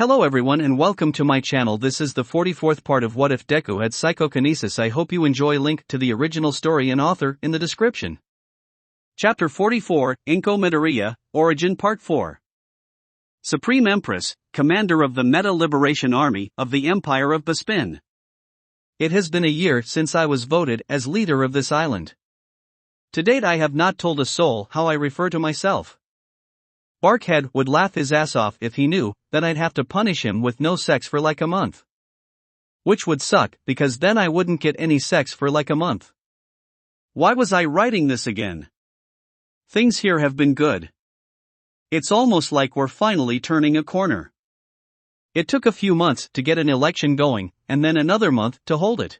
Hello everyone and welcome to my channel. This is the 44th part of What If Deku Had Psychokinesis. I hope you enjoy. Link to the original story and author in the description. Chapter 44, Inko Midoriya, Origin Part 4. Supreme Empress, Commander of the Meta Liberation Army of the Empire of Bespin. It has been a year since I was voted as leader of this island. To date I have not told a soul how I refer to myself. Barkhead would laugh his ass off if he knew that I'd have to punish him with no sex for like a month. Which would suck, because then I wouldn't get any sex for like a month. Why was I writing this again? Things here have been good. It's almost like we're finally turning a corner. It took a few months to get an election going, and then another month to hold it.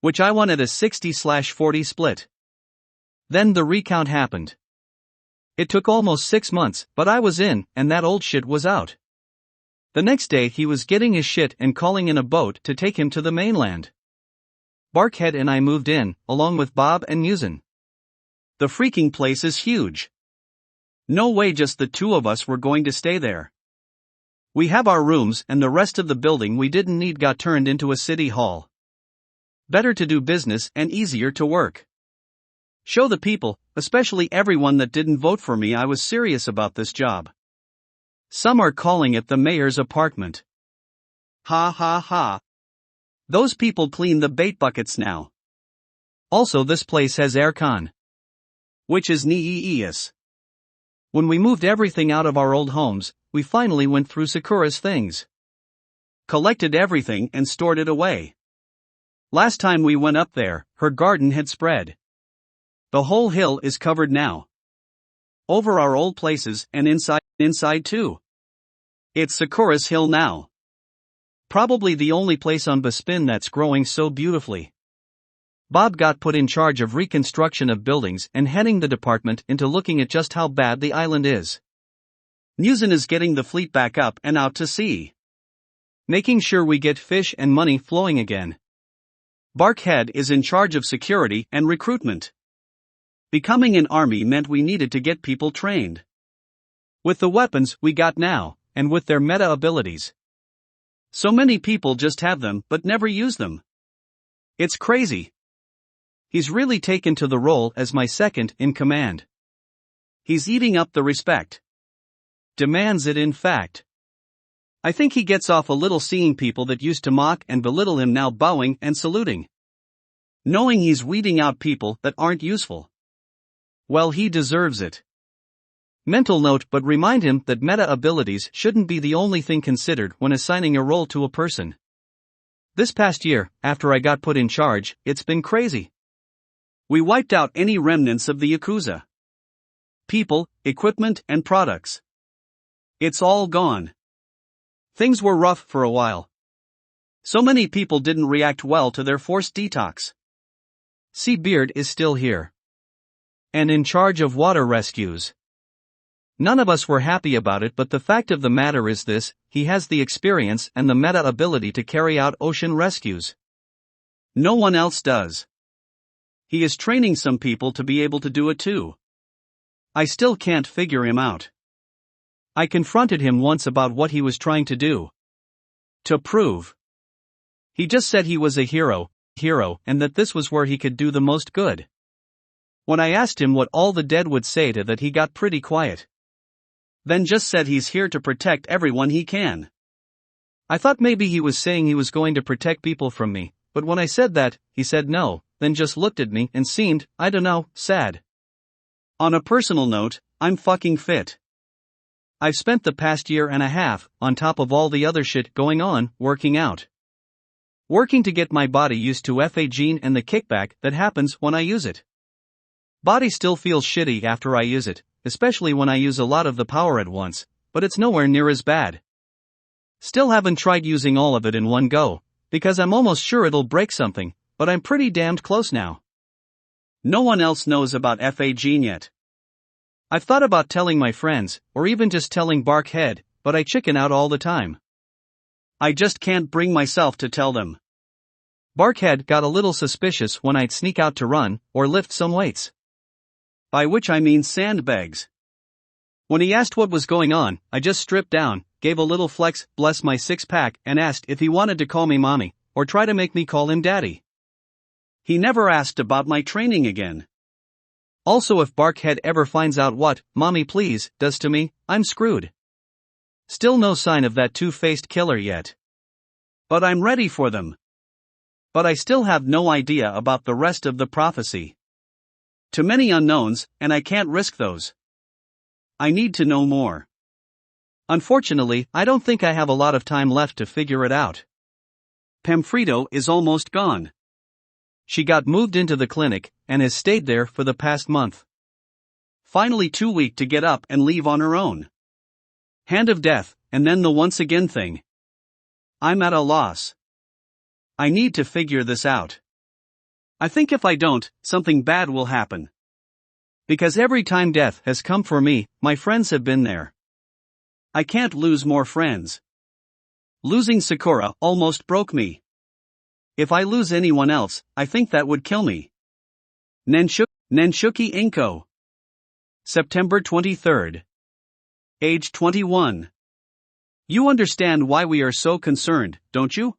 Which I won at a 60/40 split. Then the recount happened. It took almost 6 months, but I was in, and that old shit was out. The next day he was getting his shit and calling in a boat to take him to the mainland. Barkhead and I moved in, along with Bob and Musin. The freaking place is huge. No way just the two of us were going to stay there. We have our rooms and the rest of the building we didn't need got turned into a city hall. Better to do business and easier to work. Show the people, especially everyone that didn't vote for me, I was serious about this job. Some are calling it the mayor's apartment. Ha ha ha. Those people clean the bait buckets now. Also this place has aircon. Which is nice. When we moved everything out of our old homes, we finally went through Sakura's things. Collected everything and stored it away. Last time we went up there, her garden had spread. The whole hill is covered now. Over our old places and inside too. It's Sakura's hill now. Probably the only place on Bespin that's growing so beautifully. Bob got put in charge of reconstruction of buildings and heading the department into looking at just how bad the island is. Musin is getting the fleet back up and out to sea. Making sure we get fish and money flowing again. Barkhead is in charge of security and recruitment. Becoming an army meant we needed to get people trained. With the weapons we got now, and with their meta abilities. So many people just have them but never use them. It's crazy. He's really taken to the role as my second in command. He's eating up the respect. Demands it in fact. I think he gets off a little seeing people that used to mock and belittle him now bowing and saluting. Knowing he's weeding out people that aren't useful. Well, he deserves it. Mental note, but remind him that meta abilities shouldn't be the only thing considered when assigning a role to a person. This past year, after I got put in charge, it's been crazy. We wiped out any remnants of the Yakuza. People, equipment, and products. It's all gone. Things were rough for a while. So many people didn't react well to their forced detox. See, Beard is still here. And in charge of water rescues. None of us were happy about it, but the fact of the matter is this: he has the experience and the meta ability to carry out ocean rescues. No one else does. He is training some people to be able to do it too. I still can't figure him out. I confronted him once about what he was trying to do. To prove. He just said he was a hero, and that this was where he could do the most good. When I asked him what all the dead would say to that, he got pretty quiet. Then just said he's here to protect everyone he can. I thought maybe he was saying he was going to protect people from me, but when I said that, he said no, then just looked at me and seemed, I don't know, sad. On a personal note, I'm fucking fit. I've spent the past year and a half, on top of all the other shit going on, working out. Working to get my body used to F-A-gene and the kickback that happens when I use it. Body still feels shitty after I use it, especially when I use a lot of the power at once, but it's nowhere near as bad. Still haven't tried using all of it in one go, because I'm almost sure it'll break something, but I'm pretty damned close now. No one else knows about F-A-gene yet. I've thought about telling my friends, or even just telling Barkhead, but I chicken out all the time. I just can't bring myself to tell them. Barkhead got a little suspicious when I'd sneak out to run, or lift some weights. By which I mean sandbags. When he asked what was going on, I just stripped down, gave a little flex, bless my six-pack, and asked if he wanted to call me mommy, or try to make me call him daddy. He never asked about my training again. Also, if Barkhead ever finds out what "mommy please" does to me, I'm screwed. Still no sign of that two-faced killer yet. But I'm ready for them. But I still have no idea about the rest of the prophecy. Too many unknowns, and I can't risk those. I need to know more. Unfortunately, I don't think I have a lot of time left to figure it out. Pamphredo is almost gone. She got moved into the clinic, and has stayed there for the past month. Finally too weak to get up and leave on her own. Hand of death, and then the once again thing. I'm at a loss. I need to figure this out. I think if I don't, something bad will happen. Because every time death has come for me, my friends have been there. I can't lose more friends. Losing Sakura almost broke me. If I lose anyone else, I think that would kill me. Nenshuki Inko. September 23rd. Age 21. You understand why we are so concerned, don't you?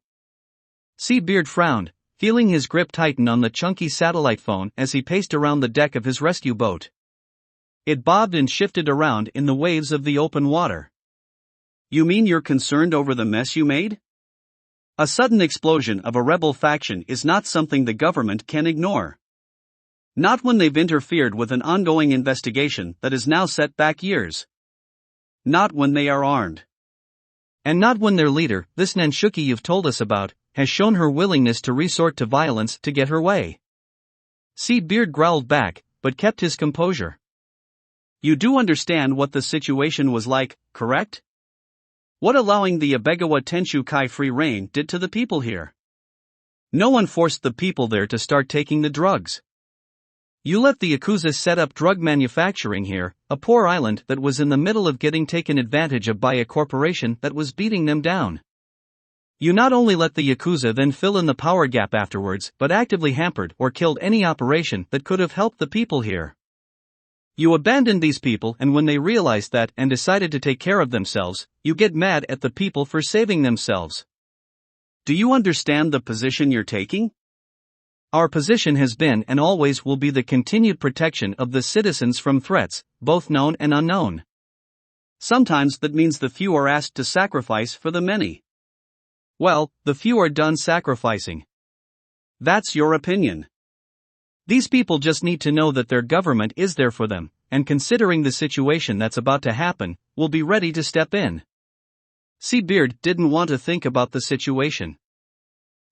Seabeard frowned, feeling his grip tighten on the chunky satellite phone as he paced around the deck of his rescue boat. It bobbed and shifted around in the waves of the open water. You mean you're concerned over the mess you made? A sudden explosion of a rebel faction is not something the government can ignore. Not when they've interfered with an ongoing investigation that is now set back years. Not when they are armed. And not when their leader, this Nenshuki you've told us about, has shown her willingness to resort to violence to get her way. Seabeard growled back, but kept his composure. You do understand what the situation was like, correct? What allowing the Abegawa Tenshukai free reign did to the people here. No one forced the people there to start taking the drugs. You let the Yakuza set up drug manufacturing here, a poor island that was in the middle of getting taken advantage of by a corporation that was beating them down. You not only let the Yakuza then fill in the power gap afterwards, but actively hampered or killed any operation that could have helped the people here. You abandoned these people, and when they realized that and decided to take care of themselves, you get mad at the people for saving themselves. Do you understand the position you're taking? Our position has been and always will be the continued protection of the citizens from threats, both known and unknown. Sometimes that means the few are asked to sacrifice for the many. Well, the few are done sacrificing. That's your opinion. These people just need to know that their government is there for them, and considering the situation that's about to happen, will be ready to step in. Seabeard didn't want to think about the situation.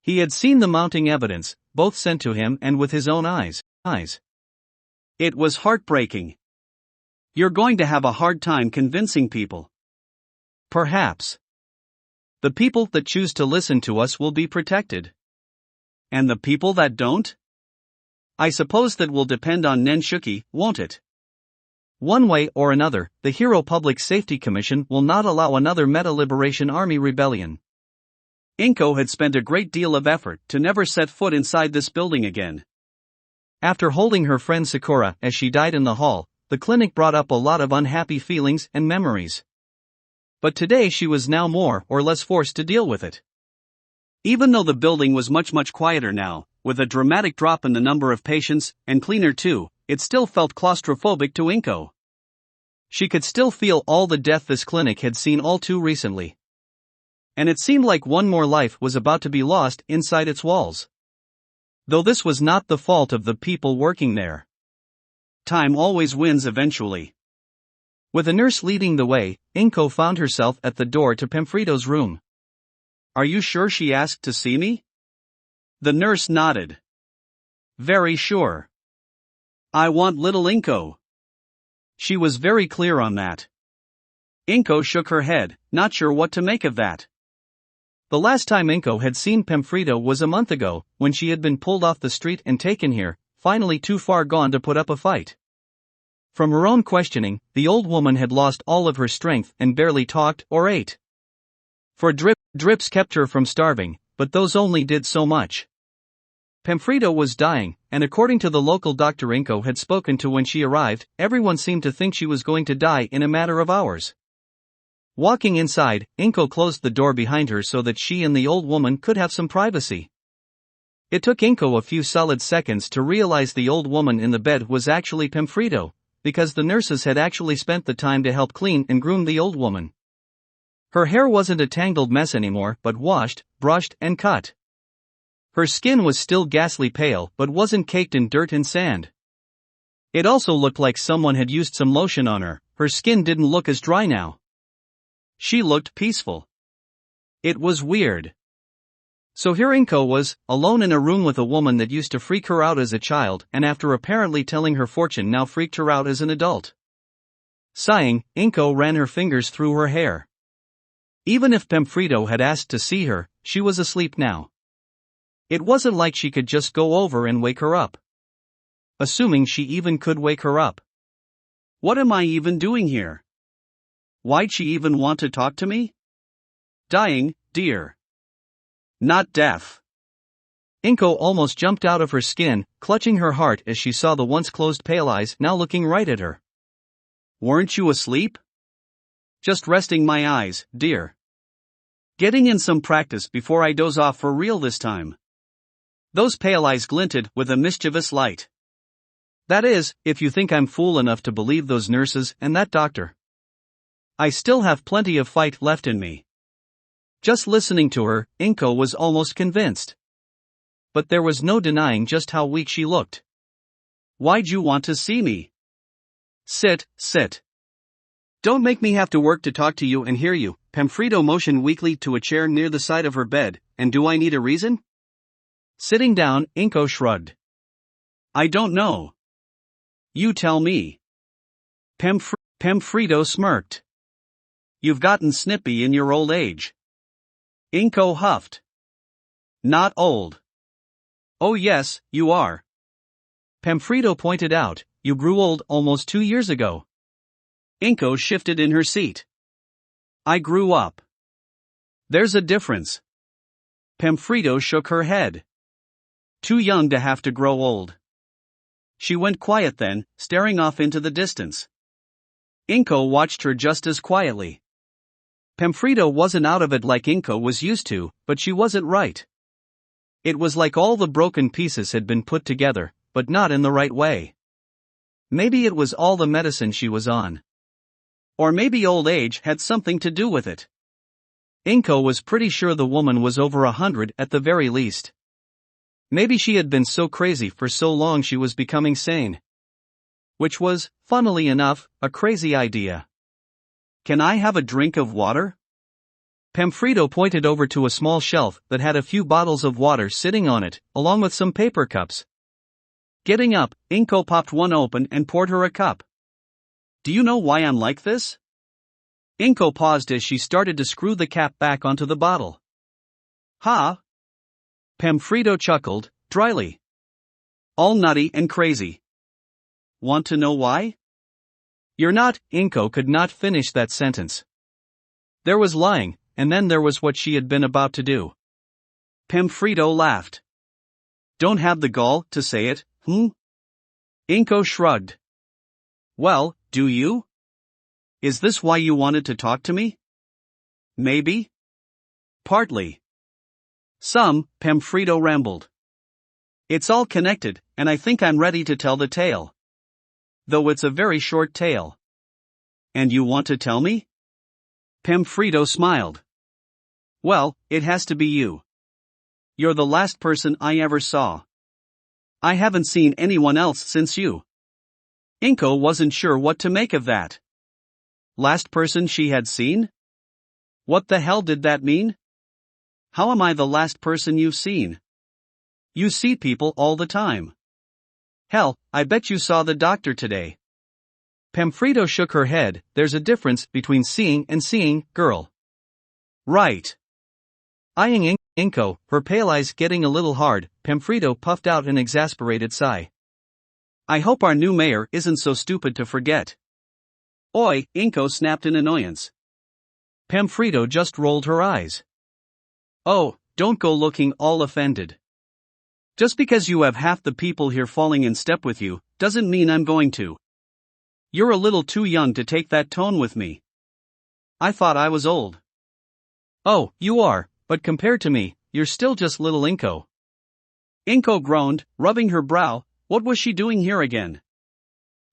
He had seen the mounting evidence, both sent to him and with his own eyes. It was heartbreaking. You're going to have a hard time convincing people. Perhaps. The people that choose to listen to us will be protected. And the people that don't? I suppose that will depend on Nenshuki, won't it? One way or another, the Hero Public Safety Commission will not allow another Meta Liberation Army rebellion. Inko had spent a great deal of effort to never set foot inside this building again. After holding her friend Sakura as she died in the hall, the clinic brought up a lot of unhappy feelings and memories. But today she was now more or less forced to deal with it. Even though the building was much quieter now, with a dramatic drop in the number of patients, and cleaner too, it still felt claustrophobic to Inko. She could still feel all the death this clinic had seen all too recently. And it seemed like one more life was about to be lost inside its walls. Though this was not the fault of the people working there. Time always wins eventually. With a nurse leading the way, Inko found herself at the door to Pamphredo's room. Are you sure she asked to see me? The nurse nodded. Very sure. I want little Inko. She was very clear on that. Inko shook her head, not sure what to make of that. The last time Inko had seen Pamphredo was a month ago, when she had been pulled off the street and taken here, finally too far gone to put up a fight. From her own questioning, the old woman had lost all of her strength and barely talked or ate. For drips kept her from starving, but those only did so much. Pamphredo was dying, and according to the local doctor Inko had spoken to when she arrived, everyone seemed to think she was going to die in a matter of hours. Walking inside, Inko closed the door behind her so that she and the old woman could have some privacy. It took Inko a few solid seconds to realize the old woman in the bed was actually Pemfredo, because the nurses had actually spent the time to help clean and groom the old woman. Her hair wasn't a tangled mess anymore but washed, brushed and cut. Her skin was still ghastly pale but wasn't caked in dirt and sand. It also looked like someone had used some lotion on her. Her skin didn't look as dry now. She looked peaceful. It was weird. So here Inko was, alone in a room with a woman that used to freak her out as a child and after apparently telling her fortune now freaked her out as an adult. Sighing, Inko ran her fingers through her hair. Even if Pemfredo had asked to see her, she was asleep now. It wasn't like she could just go over and wake her up. Assuming she even could wake her up. What am I even doing here? Why'd she even want to talk to me? Dying, dear. Not deaf. Inko almost jumped out of her skin, clutching her heart as she saw the once closed pale eyes now looking right at her. Weren't you asleep? Just resting my eyes, dear. Getting in some practice before I doze off for real this time. Those pale eyes glinted with a mischievous light. That is, if you think I'm fool enough to believe those nurses and that doctor. I still have plenty of fight left in me. Just listening to her, Inko was almost convinced. But there was no denying just how weak she looked. Why'd you want to see me? Sit. Don't make me have to work to talk to you and hear you. Pemfredo motioned weakly to a chair near the side of her bed, and do I need a reason? Sitting down, Inko shrugged. I don't know. You tell me. Pemfredo smirked. You've gotten snippy in your old age. Inko huffed. Not old. Oh yes, you are. Pemfredo pointed out, you grew old almost 2 years ago. Inko shifted in her seat. I grew up. There's a difference. Pemfredo shook her head. Too young to have to grow old. She went quiet then, staring off into the distance. Inko watched her just as quietly. Pemfredo wasn't out of it like Inko was used to, but she wasn't right. It was like all the broken pieces had been put together, but not in the right way. Maybe it was all the medicine she was on. Or maybe old age had something to do with it. Inko was pretty sure the woman was over 100 at the very least. Maybe she had been so crazy for so long she was becoming sane. Which was, funnily enough, a crazy idea. Can I have a drink of water? Pemfredo pointed over to a small shelf that had a few bottles of water sitting on it, along with some paper cups. Getting up, Inko popped one open and poured her a cup. Do you know why I'm like this? Inko paused as she started to screw the cap back onto the bottle. Ha! Pemfredo chuckled, dryly. All nutty and crazy. Want to know why? You're not. Inko could not finish that sentence. There was lying, and then there was what she had been about to do. Pemfredo laughed. Don't have the gall to say it, Inko shrugged. Well, do you? Is this why you wanted to talk to me? Maybe. Partly. Some, Pemfredo rambled. It's all connected, and I think I'm ready to tell the tale. Though it's a very short tale. And you want to tell me? Pemfredo smiled. Well, it has to be you. You're the last person I ever saw. I haven't seen anyone else since you. Inko wasn't sure what to make of that. Last person she had seen? What the hell did that mean? How am I the last person you've seen? You see people all the time. Hell, I bet you saw the doctor today. Pemfredo shook her head. There's a difference between seeing and seeing, girl. Right. Eyeing Inko, her pale eyes getting a little hard, Pemfredo puffed out an exasperated sigh. I hope our new mayor isn't so stupid to forget. Oi, Inko snapped in annoyance. Pemfredo just rolled her eyes. Oh, don't go looking all offended. Just because you have half the people here falling in step with you, doesn't mean I'm going to. You're a little too young to take that tone with me. I thought I was old. Oh, you are, but compared to me, you're still just little Inko. Inko groaned, rubbing her brow. What was she doing here again?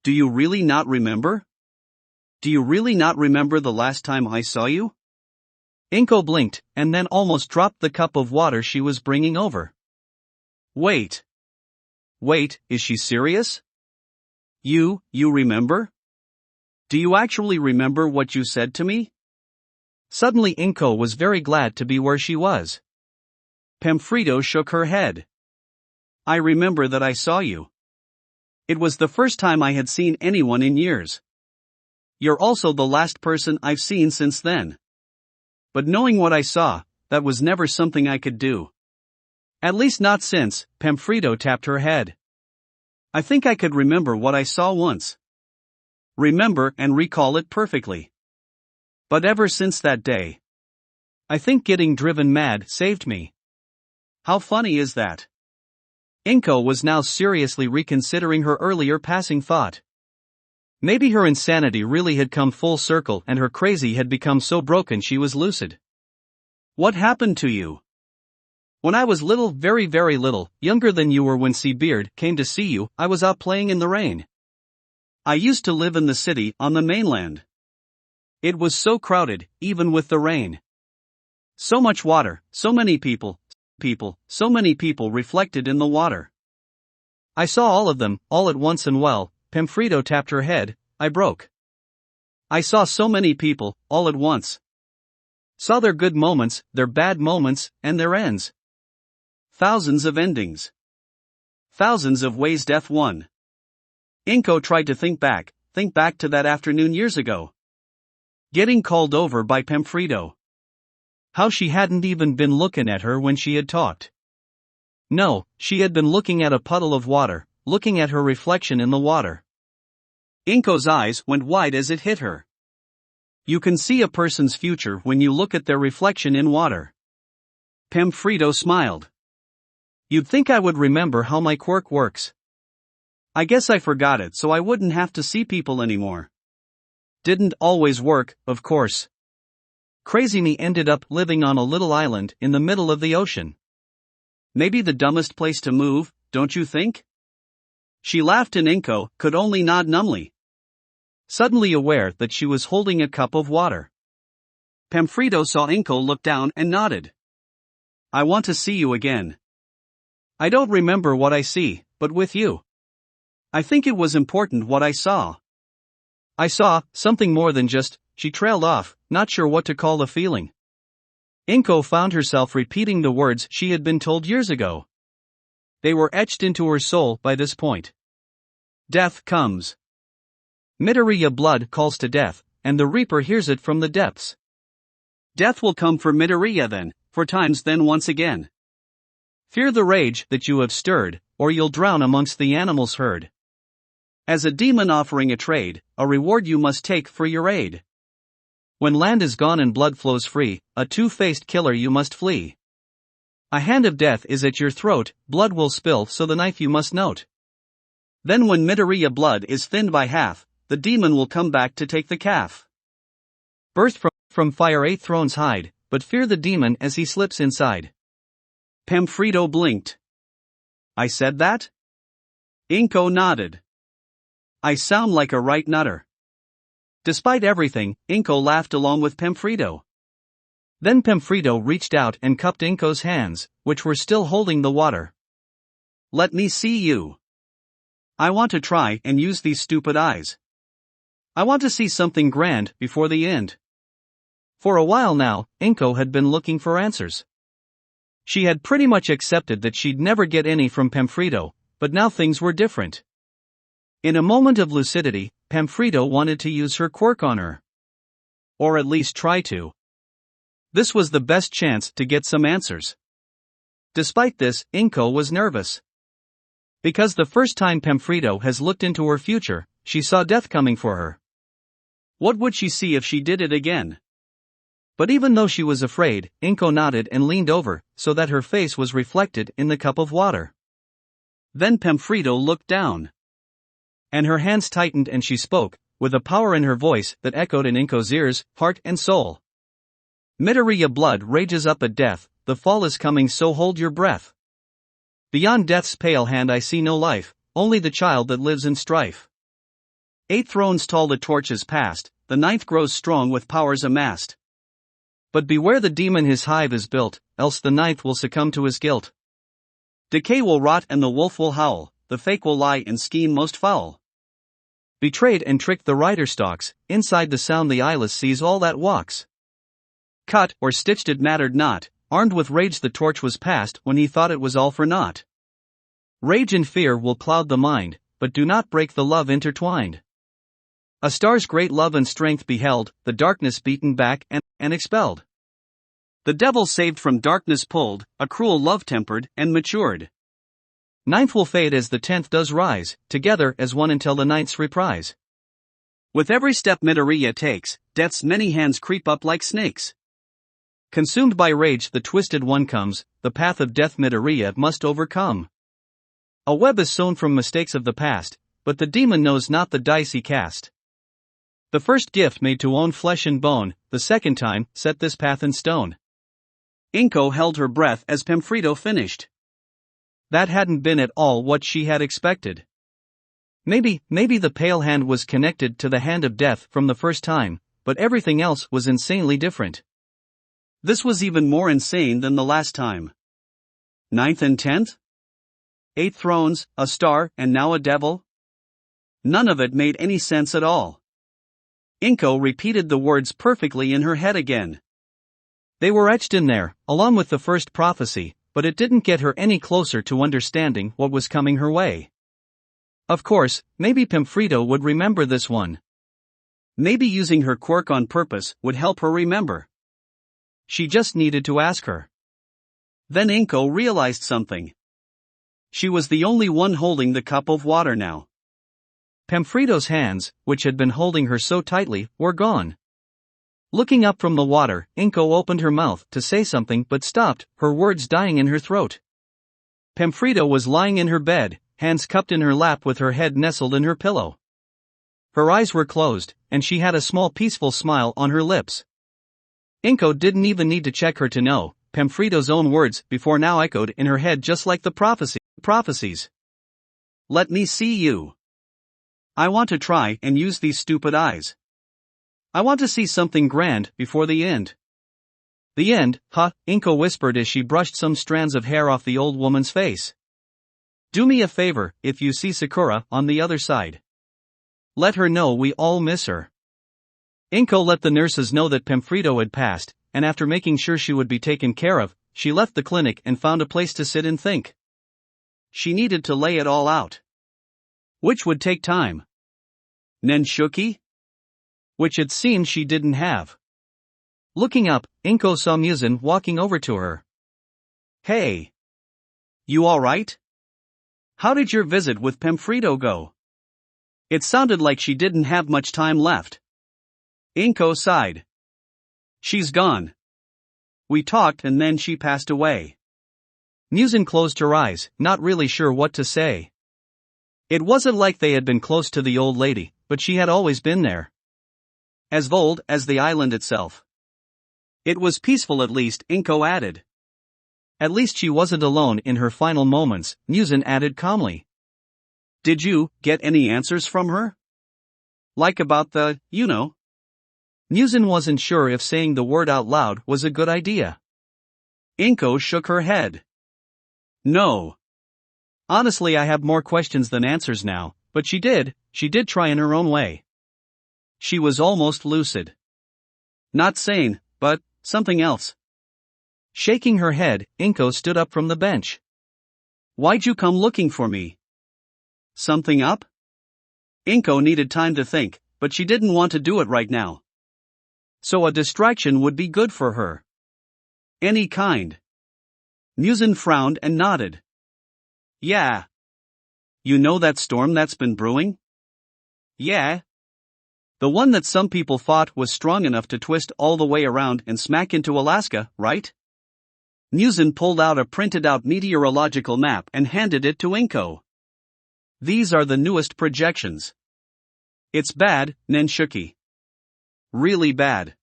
Do you really not remember? Do you really not remember the last time I saw you? Inko blinked, and then almost dropped the cup of water she was bringing over. Wait. Wait, is she serious? You remember? Do you actually remember what you said to me? Suddenly Inko was very glad to be where she was. Pamphredo shook her head. I remember that I saw you. It was the first time I had seen anyone in years. You're also the last person I've seen since then. But knowing what I saw, that was never something I could do. At least not since. Pamphredo tapped her head. I think I could remember what I saw once. Remember and recall it perfectly. But ever since that day, I think getting driven mad saved me. How funny is that? Inko was now seriously reconsidering her earlier passing thought. Maybe her insanity really had come full circle and her crazy had become so broken she was lucid. What happened to you? When I was little, very very little, younger than you were when Seabeard came to see you, I was out playing in the rain. I used to live in the city on the mainland. It was so crowded, even with the rain. So much water, so many people, so many people reflected in the water. I saw all of them, all at once and well. Pamphredo tapped her head. I broke. I saw so many people, all at once. Saw their good moments, their bad moments, and their ends. Thousands of endings. Thousands of ways death won. Inko tried to think back to that afternoon years ago. Getting called over by Pamphredo. How she hadn't even been looking at her when she had talked. No, she had been looking at a puddle of water, looking at her reflection in the water. Inko's eyes went wide as it hit her. You can see a person's future when you look at their reflection in water. Pamphredo smiled. You'd think I would remember how my quirk works. I guess I forgot it so I wouldn't have to see people anymore. Didn't always work, of course. Crazy me ended up living on a little island in the middle of the ocean. Maybe the dumbest place to move, don't you think? She laughed and Inko could only nod numbly. Suddenly aware that she was holding a cup of water. Pamphredo saw Inko look down and nodded. I want to see you again. I don't remember what I see, but with you. I think it was important what I saw. I saw something more than just, she trailed off, not sure what to call the feeling. Inko found herself repeating the words she had been told years ago. They were etched into her soul by this point. Death comes. Midoriya blood calls to death, and the Reaper hears it from the depths. Death will come for Midoriya then, for times then once again. Fear the rage that you have stirred, or you'll drown amongst the animals' herd. As a demon offering a trade, a reward you must take for your aid. When land is gone and blood flows free, a two-faced killer you must flee. A hand of death is at your throat, blood will spill so the knife you must note. Then when Midoriya blood is thinned by half, the demon will come back to take the calf. Birth from fire 8 thrones hide, but fear the demon as he slips inside. Pamphredo blinked. I said that? Inko nodded. I sound like a right nutter. Despite everything, Inko laughed along with Pamphredo. Then Pamphredo reached out and cupped Inko's hands, which were still holding the water. Let me see you. I want to try and use these stupid eyes. I want to see something grand before the end. For a while now, Inko had been looking for answers. She had pretty much accepted that she'd never get any from Pamphredo, but now things were different. In a moment of lucidity, Pamphredo wanted to use her quirk on her. Or at least try to. This was the best chance to get some answers. Despite this, Inko was nervous. Because the first time Pamphredo has looked into her future, she saw death coming for her. What would she see if she did it again? But even though she was afraid, Inko nodded and leaned over, so that her face was reflected in the cup of water. Then Pamphredo looked down. And her hands tightened and she spoke, with a power in her voice that echoed in Inko's ears, heart and soul. Midoriya, blood rages up at death, the fall is coming, so hold your breath. Beyond death's pale hand I see no life, only the child that lives in strife. 8 thrones tall the torch is passed, the 9th grows strong with powers amassed. But beware the demon, his hive is built, else the 9th will succumb to his guilt. Decay will rot and the wolf will howl, the fake will lie and scheme most foul. Betrayed and tricked the rider stalks, inside the sound the eyeless sees all that walks. Cut or stitched it mattered not, armed with rage the torch was passed when he thought it was all for naught. Rage and fear will cloud the mind, but do not break the love intertwined. A star's great love and strength beheld, the darkness beaten back and expelled. The devil saved from darkness pulled, a cruel love tempered and matured. 9th will fade as the 10th does rise, together as one until the 9th's reprise. With every step Midoriya takes, death's many hands creep up like snakes. Consumed by rage the twisted one comes, the path of death Midoriya must overcome. A web is sown from mistakes of the past, but the demon knows not the dice he cast. The first gift made to own flesh and bone, the second time set this path in stone. Inko held her breath as Pamphredo finished. That hadn't been at all what she had expected. Maybe the pale hand was connected to the hand of death from the first time, but everything else was insanely different. This was even more insane than the last time. 9th and 10th? 8 thrones, a star, and now a devil? None of it made any sense at all. Inko repeated the words perfectly in her head again. They were etched in there, along with the first prophecy, but it didn't get her any closer to understanding what was coming her way. Of course, maybe Pamphredo would remember this one. Maybe using her quirk on purpose would help her remember. She just needed to ask her. Then Inko realized something. She was the only one holding the cup of water now. Pamphredo's hands, which had been holding her so tightly, were gone. Looking up from the water, Inko opened her mouth to say something but stopped, her words dying in her throat. Pamphredo was lying in her bed, hands cupped in her lap with her head nestled in her pillow. Her eyes were closed, and she had a small peaceful smile on her lips. Inko didn't even need to check her to know, Pamphredo's own words before now echoed in her head just like the prophecies. Let me see you. I want to try and use these stupid eyes. I want to see something grand before the end. The end, huh? Inko whispered as she brushed some strands of hair off the old woman's face. Do me a favor, if you see Sakura on the other side. Let her know we all miss her. Inko let the nurses know that Pamphredo had passed, and after making sure she would be taken care of, she left the clinic and found a place to sit and think. She needed to lay it all out. Which would take time. Nenshuki? Which it seemed she didn't have. Looking up, Inko saw Muzan walking over to her. Hey! You alright? How did your visit with Pamphredo go? It sounded like she didn't have much time left. Inko sighed. She's gone. We talked and then she passed away. Muzan closed her eyes, not really sure what to say. It wasn't like they had been close to the old lady, but she had always been there. As old as the island itself. It was peaceful at least, Inko added. At least she wasn't alone in her final moments, Muzan added calmly. Did you get any answers from her? Like about the, you know? Muzan wasn't sure if saying the word out loud was a good idea. Inko shook her head. No. Honestly, I have more questions than answers now, but she did try in her own way. She was almost lucid. Not sane, but something else. Shaking her head, Inko stood up from the bench. Why'd you come looking for me? Something up? Inko needed time to think, but she didn't want to do it right now. So a distraction would be good for her. Any kind. Muzan frowned and nodded. Yeah. You know that storm that's been brewing? Yeah. The one that some people thought was strong enough to twist all the way around and smack into Alaska, right? Muzan pulled out a printed-out meteorological map and handed it to Inko. These are the newest projections. It's bad, Nenshuki. Really bad.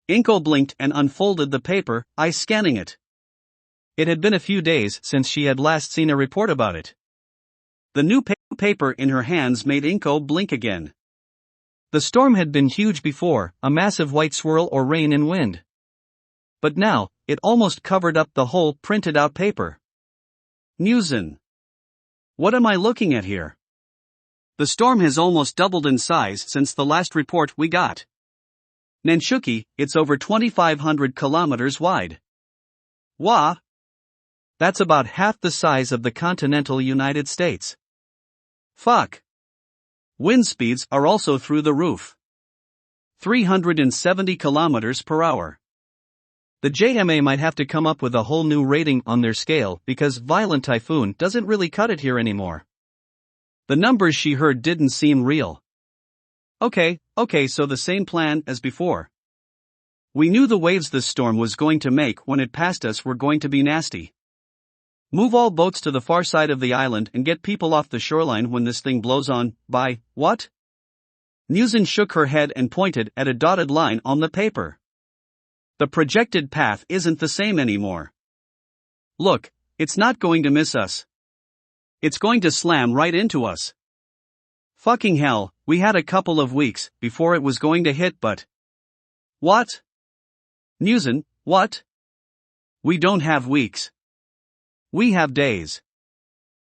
Inko blinked and unfolded the paper, eyes scanning it. It had been a few days since she had last seen a report about it. The new paper in her hands made Inko blink again. The storm had been huge before, a massive white swirl or rain and wind. But now, it almost covered up the whole printed-out paper. Newsen. What am I looking at here? The storm has almost doubled in size since the last report we got. Nenshuki, it's over 2,500 kilometers wide. Wah! That's about half the size of the continental United States. Fuck. Wind speeds are also through the roof. 370 kilometers per hour. The JMA might have to come up with a whole new rating on their scale because violent typhoon doesn't really cut it here anymore. The numbers she heard didn't seem real. Okay, so the same plan as before. We knew the waves this storm was going to make when it passed us were going to be nasty. Move all boats to the far side of the island and get people off the shoreline when this thing blows on, by, what? Newsen shook her head and pointed at a dotted line on the paper. The projected path isn't the same anymore. Look, it's not going to miss us. It's going to slam right into us. Fucking hell, we had a couple of weeks before it was going to hit, but... What? Newsen, what? We don't have weeks. We have days.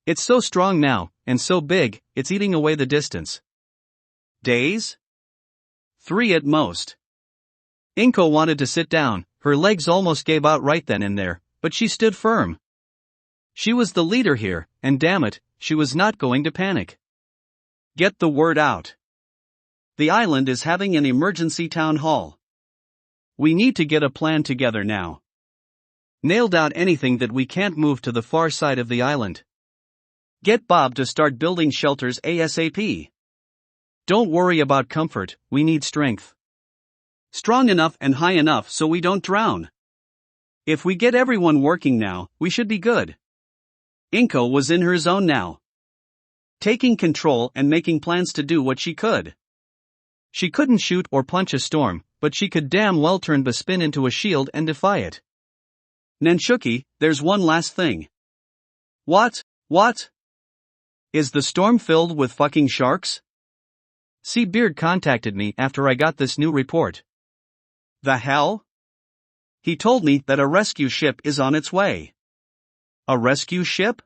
It's so strong now, and so big, it's eating away the distance. Days? 3 at most. Inko wanted to sit down, her legs almost gave out right then and there, but she stood firm. She was the leader here, and damn it, she was not going to panic. Get the word out. The island is having an emergency town hall. We need to get a plan together now. Nail down anything that we can't move to the far side of the island. Get Bob to start building shelters ASAP. Don't worry about comfort, we need strength. Strong enough and high enough so we don't drown. If we get everyone working now, we should be good. Inko was in her zone now. Taking control and making plans to do what she could. She couldn't shoot or punch a storm, but she could damn well turn the spin into a shield and defy it. Nenshuki, there's one last thing. What? Is the storm filled with fucking sharks? Beard contacted me after I got this new report. The hell? He told me that a rescue ship is on its way. A rescue ship?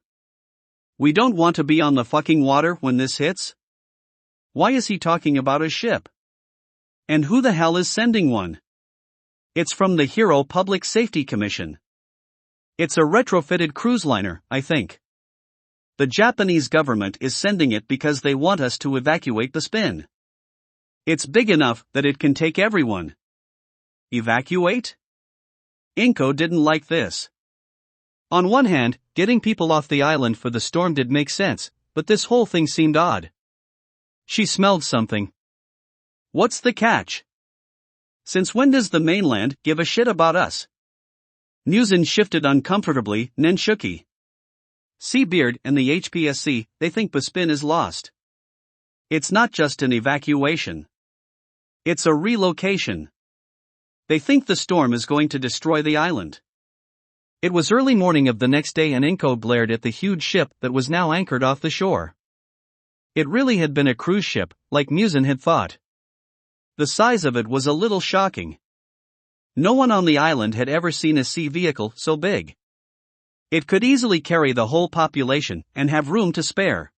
We don't want to be on the fucking water when this hits? Why is he talking about a ship? And who the hell is sending one? It's from the Hero Public Safety Commission. It's a retrofitted cruise liner, I think. The Japanese government is sending it because they want us to evacuate the spin. It's big enough that it can take everyone. Evacuate? Inko didn't like this. On one hand, getting people off the island for the storm did make sense, but this whole thing seemed odd. She smelled something. What's the catch? Since when does the mainland give a shit about us? Newsen shifted uncomfortably, Nenshuki. Beard and the HPSC, they think Bespin is lost. It's not just an evacuation. It's a relocation. They think the storm is going to destroy the island. It was early morning of the next day and Inko glared at the huge ship that was now anchored off the shore. It really had been a cruise ship, like Newsen had thought. The size of it was a little shocking. No one on the island had ever seen a sea vehicle so big. It could easily carry the whole population and have room to spare.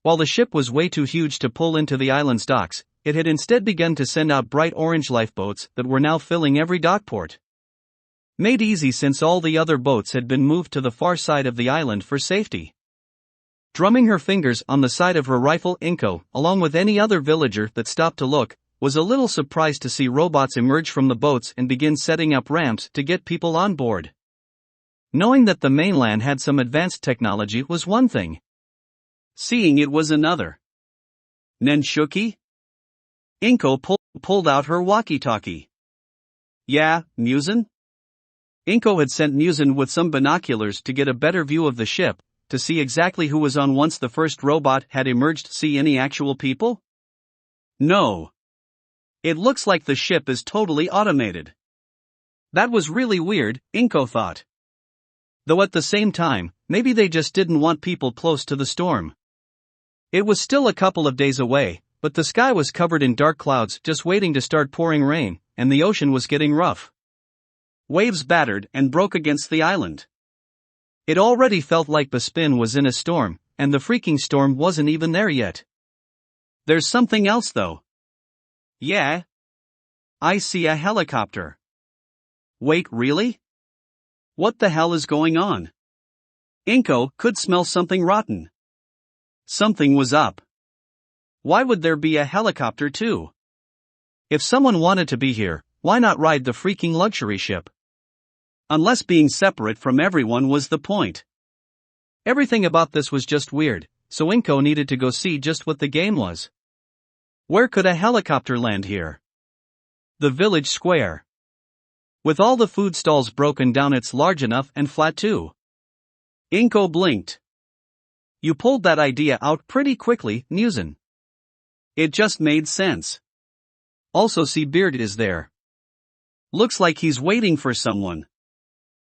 While the ship was way too huge to pull into the island's docks, it had instead begun to send out bright orange lifeboats that were now filling every dockport. Made easy since all the other boats had been moved to the far side of the island for safety. Drumming her fingers on the side of her rifle, Inko, along with any other villager that stopped to look, was a little surprised to see robots emerge from the boats and begin setting up ramps to get people on board. Knowing that the mainland had some advanced technology was one thing. Seeing it was another. Nenshuki? Inko pulled out her walkie-talkie. Yeah, Newsen? Inko had sent Newsen with some binoculars to get a better view of the ship, to see exactly who was on once the first robot had emerged. See any actual people? No. It looks like the ship is totally automated. That was really weird, Inko thought. Though at the same time, maybe they just didn't want people close to the storm. It was still a couple of days away, but the sky was covered in dark clouds just waiting to start pouring rain, and the ocean was getting rough. Waves battered and broke against the island. It already felt like Bespin was in a storm, and the freaking storm wasn't even there yet. There's something else though. Yeah? I see a helicopter. Wait, really? What the hell is going on? Inko could smell something rotten. Something was up. Why would there be a helicopter too? If someone wanted to be here, why not ride the freaking luxury ship? Unless being separate from everyone was the point. Everything about this was just weird, so Inko needed to go see just what the game was. Where could a helicopter land here? The village square. With all the food stalls broken down, it's large enough and flat too. Inko blinked. You pulled that idea out pretty quickly, Musen. It just made sense. Also, see, Beard is there. Looks like he's waiting for someone.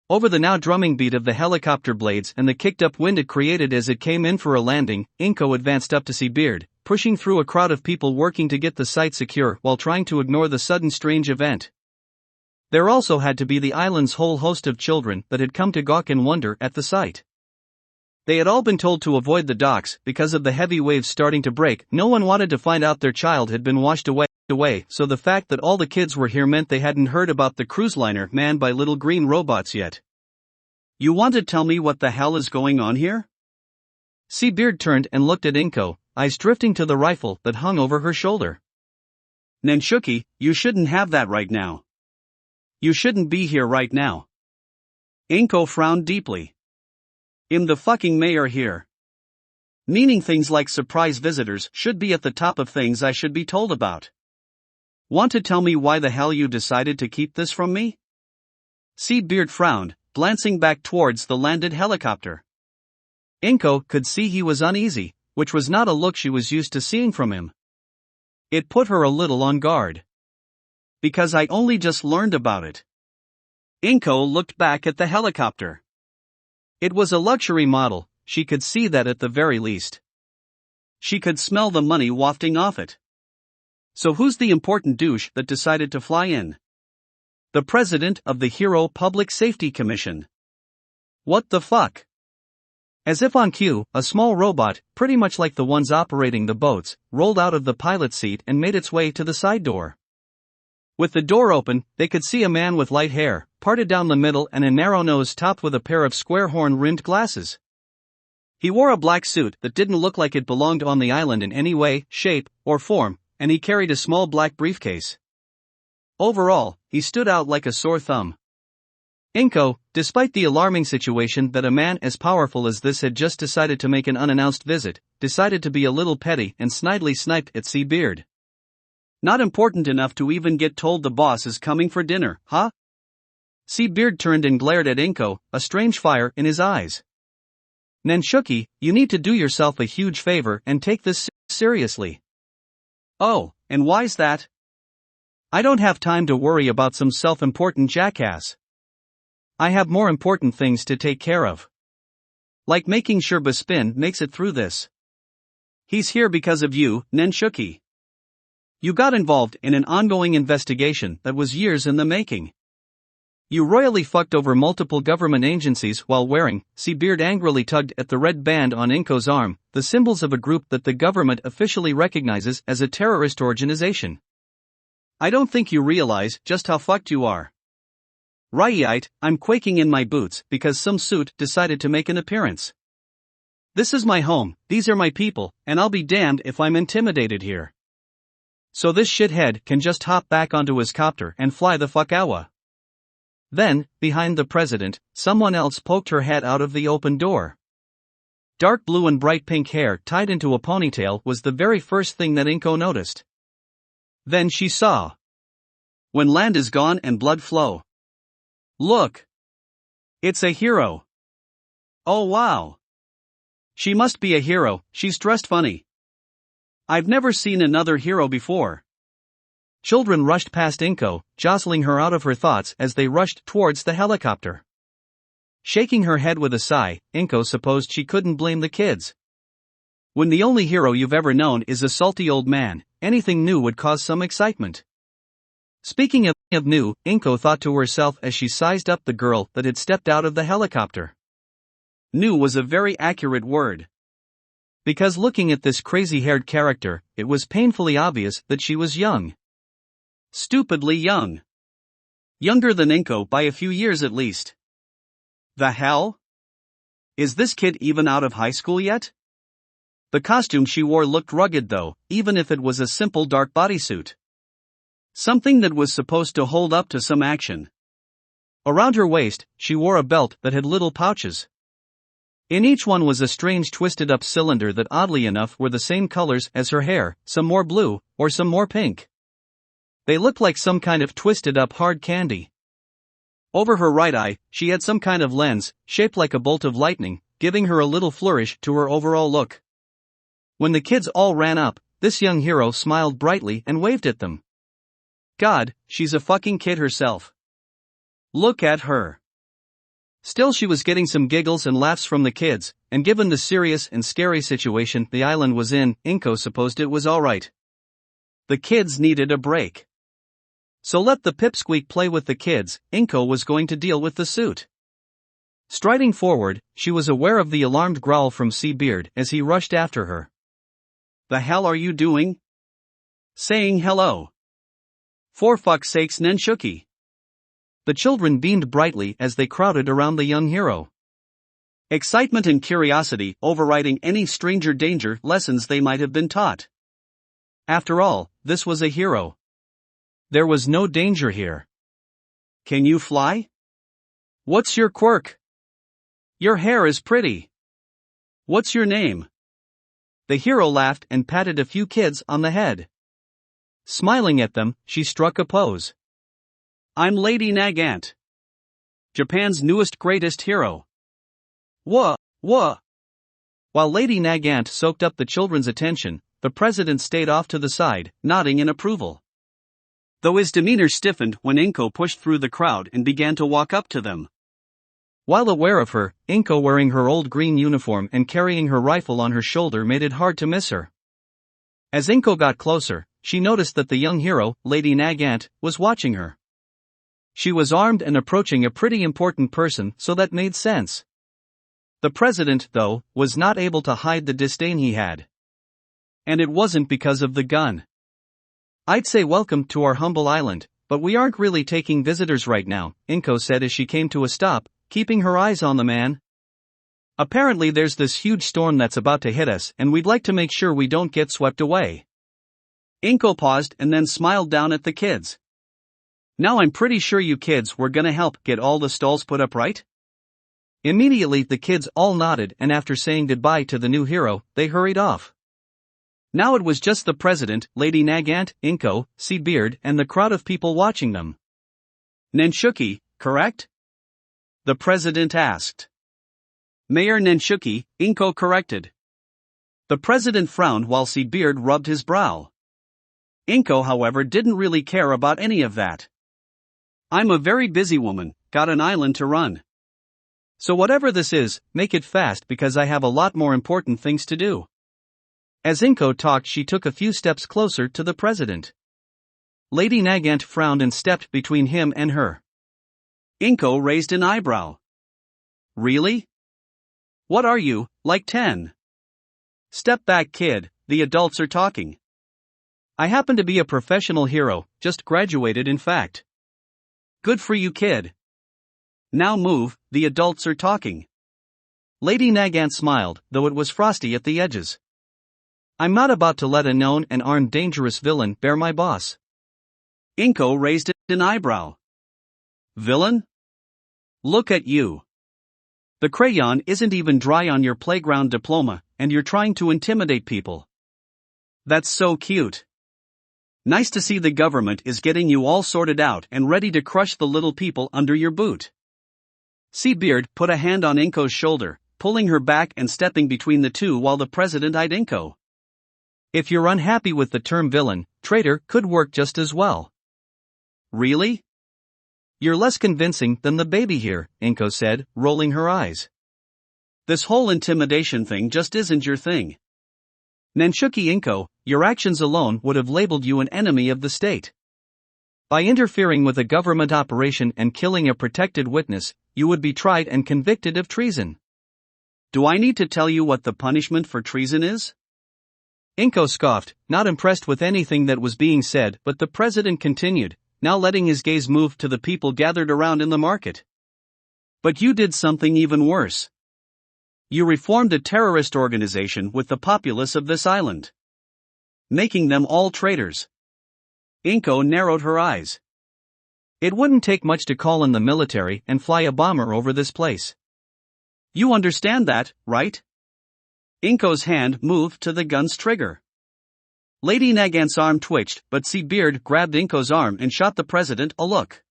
Over the now drumming beat of the helicopter blades and the kicked-up wind it created as it came in for a landing, Inko advanced up to see Beard, pushing through a crowd of people working to get the site secure while trying to ignore the sudden strange event. There also had to be the island's whole host of children that had come to gawk in wonder at the sight. They had all been told to avoid the docks because of the heavy waves starting to break. No one wanted to find out their child had been washed away, so the fact that all the kids were here meant they hadn't heard about the cruise liner manned by little green robots yet. You want to tell me what the hell is going on here? Seabeard turned and looked at Inko, eyes drifting to the rifle that hung over her shoulder. Nenshuki, you shouldn't have that right now. You shouldn't be here right now. Inko frowned deeply. I'm the fucking mayor here. Meaning things like surprise visitors should be at the top of things I should be told about. Want to tell me why the hell you decided to keep this from me? Seabeard frowned, glancing back towards the landed helicopter. Inko could see he was uneasy, which was not a look she was used to seeing from him. It put her a little on guard. Because I only just learned about it. Inko looked back at the helicopter. It was a luxury model, she could see that at the very least. She could smell the money wafting off it. So who's the important douche that decided to fly in? The president of the Hero Public Safety Commission. What the fuck? As if on cue, a small robot, pretty much like the ones operating the boats, rolled out of the pilot's seat and made its way to the side door. With the door open, they could see a man with light hair, parted down the middle, and a narrow nose topped with a pair of square horn-rimmed glasses. He wore a black suit that didn't look like it belonged on the island in any way, shape, or form, and he carried a small black briefcase. Overall, he stood out like a sore thumb. Inko, despite the alarming situation that a man as powerful as this had just decided to make an unannounced visit, decided to be a little petty and snidely sniped at Seabeard. Not important enough to even get told the boss is coming for dinner, huh? Seabeard turned and glared at Inko, a strange fire in his eyes. Nenshuki, you need to do yourself a huge favor and take this seriously. Oh, and why's that? I don't have time to worry about some self-important jackass. I have more important things to take care of. Like making sure Bespin makes it through this. He's here because of you, Nenshuki. You got involved in an ongoing investigation that was years in the making. You royally fucked over multiple government agencies while wearing, Seabeard angrily tugged at the red band on Inko's arm, the symbols of a group that the government officially recognizes as a terrorist organization. I don't think you realize just how fucked you are. Right, I'm quaking in my boots because some suit decided to make an appearance. This is my home, these are my people, and I'll be damned if I'm intimidated here. So this shithead can just hop back onto his copter and fly the fuck out. Then, behind the president, someone else poked her head out of the open door. Dark blue and bright pink hair tied into a ponytail was the very first thing that Inko noticed. Then she saw. When land is gone and blood flow. Look! It's a hero. Oh wow! She must be a hero, she's dressed funny. I've never seen another hero before. Children rushed past Inko, jostling her out of her thoughts as they rushed towards the helicopter. Shaking her head with a sigh, Inko supposed she couldn't blame the kids. When the only hero you've ever known is a salty old man, anything new would cause some excitement. Speaking of new, Inko thought to herself as she sized up the girl that had stepped out of the helicopter. New was a very accurate word. Because looking at this crazy-haired character, it was painfully obvious that she was young. Stupidly young. Younger than Inko by a few years at least. The hell? Is this kid even out of high school yet? The costume she wore looked rugged though, even if it was a simple dark bodysuit. Something that was supposed to hold up to some action. Around her waist, she wore a belt that had little pouches. In each one was a strange twisted-up cylinder that oddly enough were the same colors as her hair, some more blue, or some more pink. They looked like some kind of twisted-up hard candy. Over her right eye, she had some kind of lens, shaped like a bolt of lightning, giving her a little flourish to her overall look. When the kids all ran up, this young hero smiled brightly and waved at them. God, she's a fucking kid herself. Look at her. Still she was getting some giggles and laughs from the kids, and given the serious and scary situation the island was in, Inko supposed it was alright. The kids needed a break. So let the pipsqueak play with the kids, Inko was going to deal with the suit. Striding forward, she was aware of the alarmed growl from Seabeard as he rushed after her. The hell are you doing? Saying hello. For fuck's sakes, Nenshuki. The children beamed brightly as they crowded around the young hero. Excitement and curiosity overriding any stranger danger lessons they might have been taught. After all, this was a hero. There was no danger here. Can you fly? What's your quirk? Your hair is pretty. What's your name? The hero laughed and patted a few kids on the head. Smiling at them, she struck a pose. I'm Lady Nagant. Japan's newest greatest hero. Wha. While Lady Nagant soaked up the children's attention, the president stayed off to the side, nodding in approval. Though his demeanor stiffened when Inko pushed through the crowd and began to walk up to them. While aware of her, Inko wearing her old green uniform and carrying her rifle on her shoulder made it hard to miss her. As Inko got closer, she noticed that the young hero, Lady Nagant, was watching her. She was armed and approaching a pretty important person, so that made sense. The president, though, was not able to hide the disdain he had. And it wasn't because of the gun. I'd say welcome to our humble island, but we aren't really taking visitors right now, Inko said as she came to a stop, keeping her eyes on the man. Apparently there's this huge storm that's about to hit us and we'd like to make sure we don't get swept away. Inko paused and then smiled down at the kids. Now I'm pretty sure you kids were gonna help get all the stalls put up, right? Immediately the kids all nodded and after saying goodbye to the new hero, they hurried off. Now it was just the president, Lady Nagant, Inko, Seabeard and the crowd of people watching them. Nenshuki, correct? The president asked. Mayor Nenshuki, Inko corrected. The president frowned while Seabeard rubbed his brow. Inko, however, didn't really care about any of that. I'm a very busy woman, got an island to run. So whatever this is, make it fast because I have a lot more important things to do. As Inko talked, she took a few steps closer to the president. Lady Nagant frowned and stepped between him and her. Inko raised an eyebrow. Really? What are you, like 10? Step back, kid, the adults are talking. I happen to be a professional hero, just graduated in fact. Good for you, kid. Now move, the adults are talking. Lady Nagant smiled, though it was frosty at the edges. I'm not about to let a known and armed dangerous villain bear my boss. Inko raised an eyebrow. Villain? Look at you. The crayon isn't even dry on your playground diploma, and you're trying to intimidate people. That's so cute. Nice to see the government is getting you all sorted out and ready to crush the little people under your boot. Seabeard put a hand on Inko's shoulder, pulling her back and stepping between the two while the president eyed Inko. If you're unhappy with the term villain, traitor could work just as well. Really? You're less convincing than the baby here, Inko said, rolling her eyes. This whole intimidation thing just isn't your thing. Nanshuki Inko, your actions alone would have labeled you an enemy of the state. By interfering with a government operation and killing a protected witness, you would be tried and convicted of treason. Do I need to tell you what the punishment for treason is? Inko scoffed, not impressed with anything that was being said, but the president continued, now letting his gaze move to the people gathered around in the market. But you did something even worse. You reformed a terrorist organization with the populace of this island, making them all traitors. Inko narrowed her eyes. It wouldn't take much to call in the military and fly a bomber over this place. You understand that, right? Inko's hand moved to the gun's trigger. Lady Nagant's arm twitched, but Seabeard grabbed Inko's arm and shot the president a look.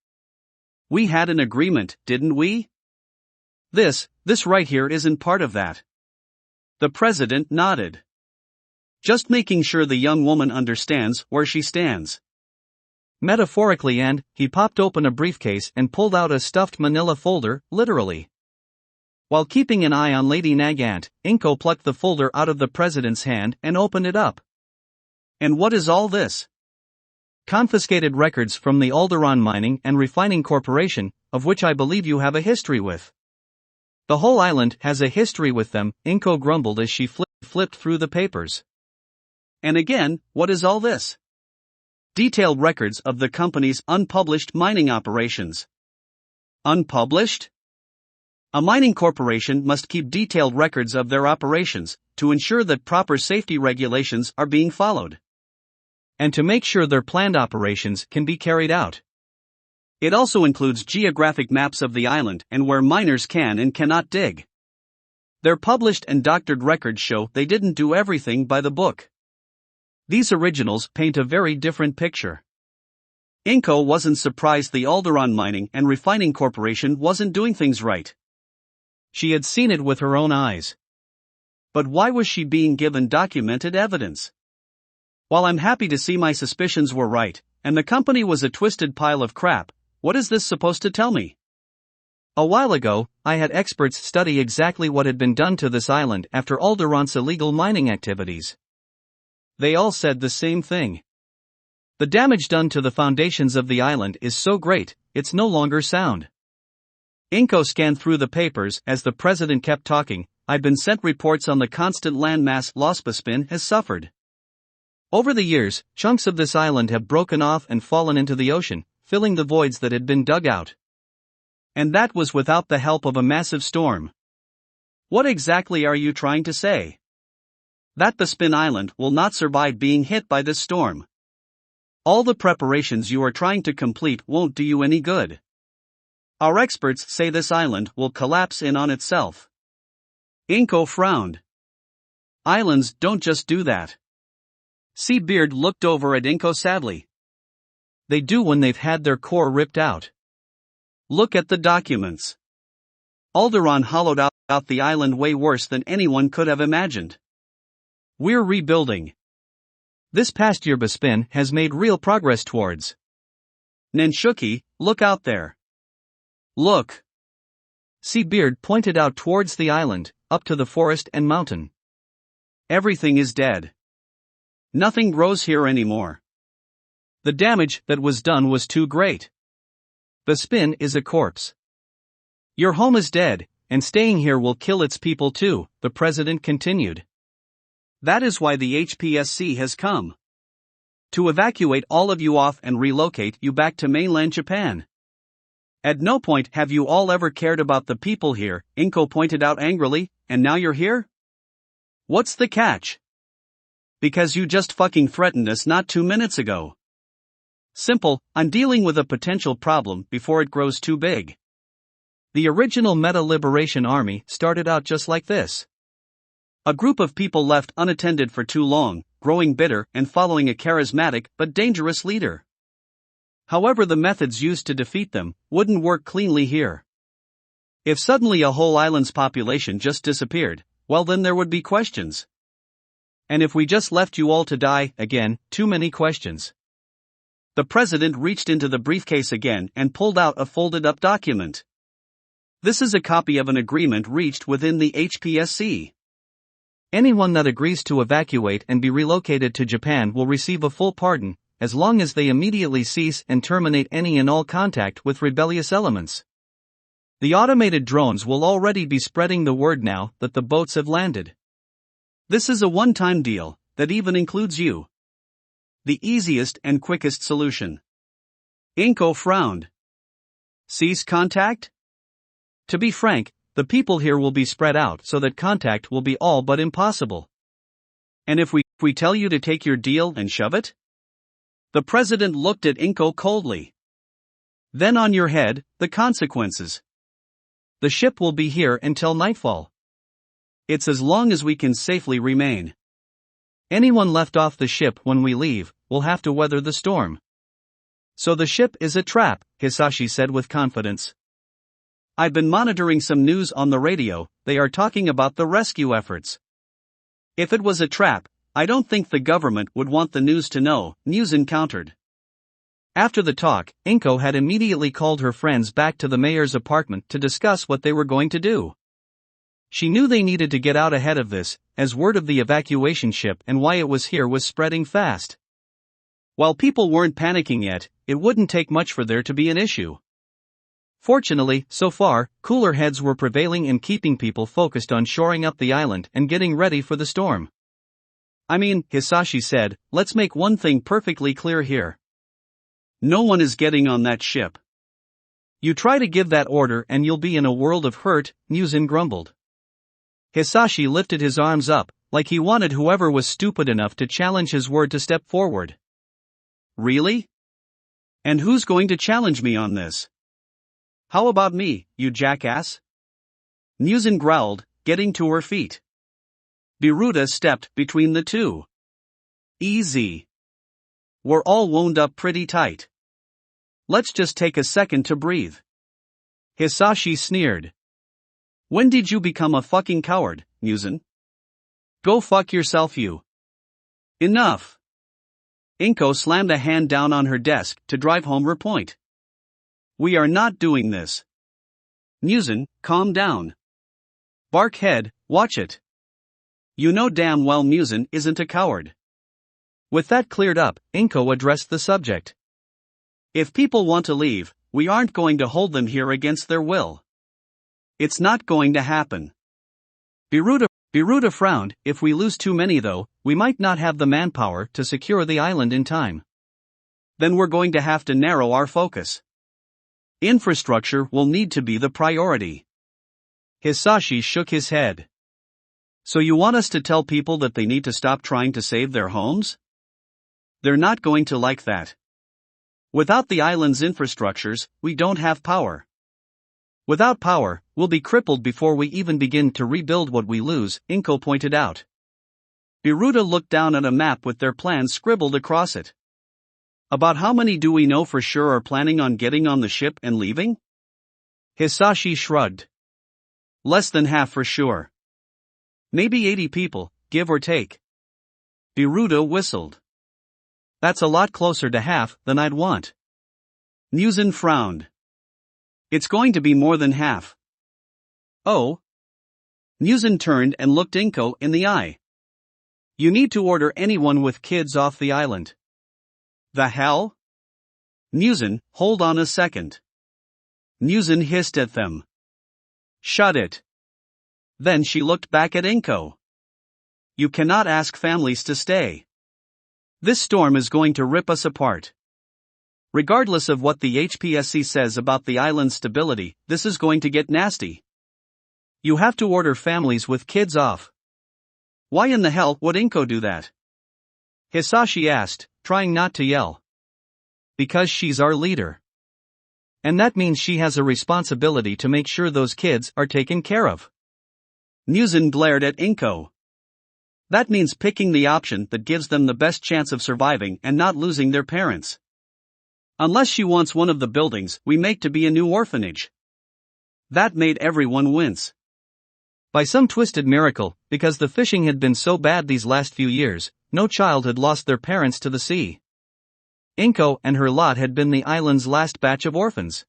We had an agreement, didn't we? This right here isn't part of that. The president nodded. Just making sure the young woman understands where she stands. Metaphorically, and he popped open a briefcase and pulled out a stuffed manila folder, literally. While keeping an eye on Lady Nagant, Inko plucked the folder out of the president's hand and opened it up. And what is all this? Confiscated records from the Alderaan Mining and Refining Corporation, of which I believe you have a history with. The whole island has a history with them, Inko grumbled as she flipped through the papers. And again, what is all this? Detailed records of the company's unpublished mining operations. Unpublished? A mining corporation must keep detailed records of their operations, to ensure that proper safety regulations are being followed. And to make sure their planned operations can be carried out. It also includes geographic maps of the island and where miners can and cannot dig. Their published and doctored records show they didn't do everything by the book. These originals paint a very different picture. Inko wasn't surprised the Alderaan Mining and Refining Corporation wasn't doing things right. She had seen it with her own eyes. But why was she being given documented evidence? While I'm happy to see my suspicions were right, and the company was a twisted pile of crap, what is this supposed to tell me? A while ago, I had experts study exactly what had been done to this island after Alderaan's illegal mining activities. They all said the same thing. The damage done to the foundations of the island is so great, it's no longer sound. Inko scanned through the papers as the president kept talking. I've been sent reports on the constant landmass loss Bespin has suffered. Over the years, chunks of this island have broken off and fallen into the ocean, filling the voids that had been dug out. And that was without the help of a massive storm. What exactly are you trying to say? That Bespin Island will not survive being hit by this storm. All the preparations you are trying to complete won't do you any good. Our experts say this island will collapse in on itself. Inko frowned. Islands don't just do that. Seabeard looked over at Inko sadly. They do when they've had their core ripped out. Look at the documents. Alderaan hollowed out the island way worse than anyone could have imagined. We're rebuilding. This past year Bespin has made real progress towards. Nanshuki, look out there. Look. Seabeard pointed out towards the island, up to the forest and mountain. Everything is dead. Nothing grows here anymore. The damage that was done was too great. Bespin is a corpse. Your home is dead, and staying here will kill its people too, the president continued. That is why the HPSC has come. To evacuate all of you off and relocate you back to mainland Japan. At no point have you all ever cared about the people here, Inko pointed out angrily, and now you're here? What's the catch? Because you just fucking threatened us not 2 minutes ago. Simple, I'm dealing with a potential problem before it grows too big. The original Meta Liberation Army started out just like this. A group of people left unattended for too long, growing bitter and following a charismatic but dangerous leader. However, the methods used to defeat them wouldn't work cleanly here. If suddenly a whole island's population just disappeared, well then there would be questions. And if we just left you all to die, again, too many questions. The president reached into the briefcase again and pulled out a folded-up document. This is a copy of an agreement reached within the HPSC. Anyone that agrees to evacuate and be relocated to Japan will receive a full pardon, as long as they immediately cease and terminate any and all contact with rebellious elements. The automated drones will already be spreading the word now that the boats have landed. This is a one-time deal that even includes you. The easiest and quickest solution. Inko frowned. Cease contact? To be frank, the people here will be spread out so that contact will be all but impossible. And if we tell you to take your deal and shove it? The president looked at Inko coldly. Then on your head, the consequences. The ship will be here until nightfall. It's as long as we can safely remain. Anyone left off the ship when we leave will have to weather the storm. So the ship is a trap, Hisashi said with confidence. I've been monitoring some news on the radio. They are talking about the rescue efforts. If it was a trap, I don't think the government would want the news to know, Muzan countered. After the talk, Inko had immediately called her friends back to the mayor's apartment to discuss what they were going to do. She knew they needed to get out ahead of this, as word of the evacuation ship and why it was here was spreading fast. While people weren't panicking yet, it wouldn't take much for there to be an issue. Fortunately, so far, cooler heads were prevailing in keeping people focused on shoring up the island and getting ready for the storm. I mean, Hisashi said, let's make one thing perfectly clear here. No one is getting on that ship. You try to give that order and you'll be in a world of hurt, Muzan grumbled. Hisashi lifted his arms up, like he wanted whoever was stupid enough to challenge his word to step forward. Really? And who's going to challenge me on this? How about me, you jackass? Muzan growled, getting to her feet. Biruta stepped between the two. Easy. We're all wound up pretty tight. Let's just take a second to breathe. Hisashi sneered. When did you become a fucking coward, Muzan? Go fuck yourself, you. Enough. Inko slammed a hand down on her desk to drive home her point. We are not doing this. Muzan, calm down. Barkhead, watch it. You know damn well Muzan isn't a coward. With that cleared up, Inko addressed the subject. If people want to leave, we aren't going to hold them here against their will. It's not going to happen. Biruta frowned. If we lose too many though, we might not have the manpower to secure the island in time. Then we're going to have to narrow our focus. Infrastructure will need to be the priority. Hisashi shook his head. So you want us to tell people that they need to stop trying to save their homes? They're not going to like that. Without the island's infrastructures, we don't have power. Without power, we'll be crippled before we even begin to rebuild what we lose, Inko pointed out. Biruta looked down at a map with their plans scribbled across it. About how many do we know for sure are planning on getting on the ship and leaving? Hisashi shrugged. Less than half for sure. Maybe 80 people, give or take. Biruta whistled. That's a lot closer to half than I'd want. Muzan frowned. It's going to be more than half. Oh? Muzan turned and looked Inko in the eye. You need to order anyone with kids off the island. The hell? Muzan, hold on a second. Muzan hissed at them. Shut it. Then she looked back at Inko. You cannot ask families to stay. This storm is going to rip us apart. Regardless of what the HPSC says about the island's stability, this is going to get nasty. You have to order families with kids off. Why in the hell would Inko do that? Hisashi asked, trying not to yell. Because she's our leader. And that means she has a responsibility to make sure those kids are taken care of. Muzan glared at Inko. That means picking the option that gives them the best chance of surviving and not losing their parents. Unless she wants one of the buildings we make to be a new orphanage. That made everyone wince. By some twisted miracle, because the fishing had been so bad these last few years, no child had lost their parents to the sea. Inko and her lot had been the island's last batch of orphans.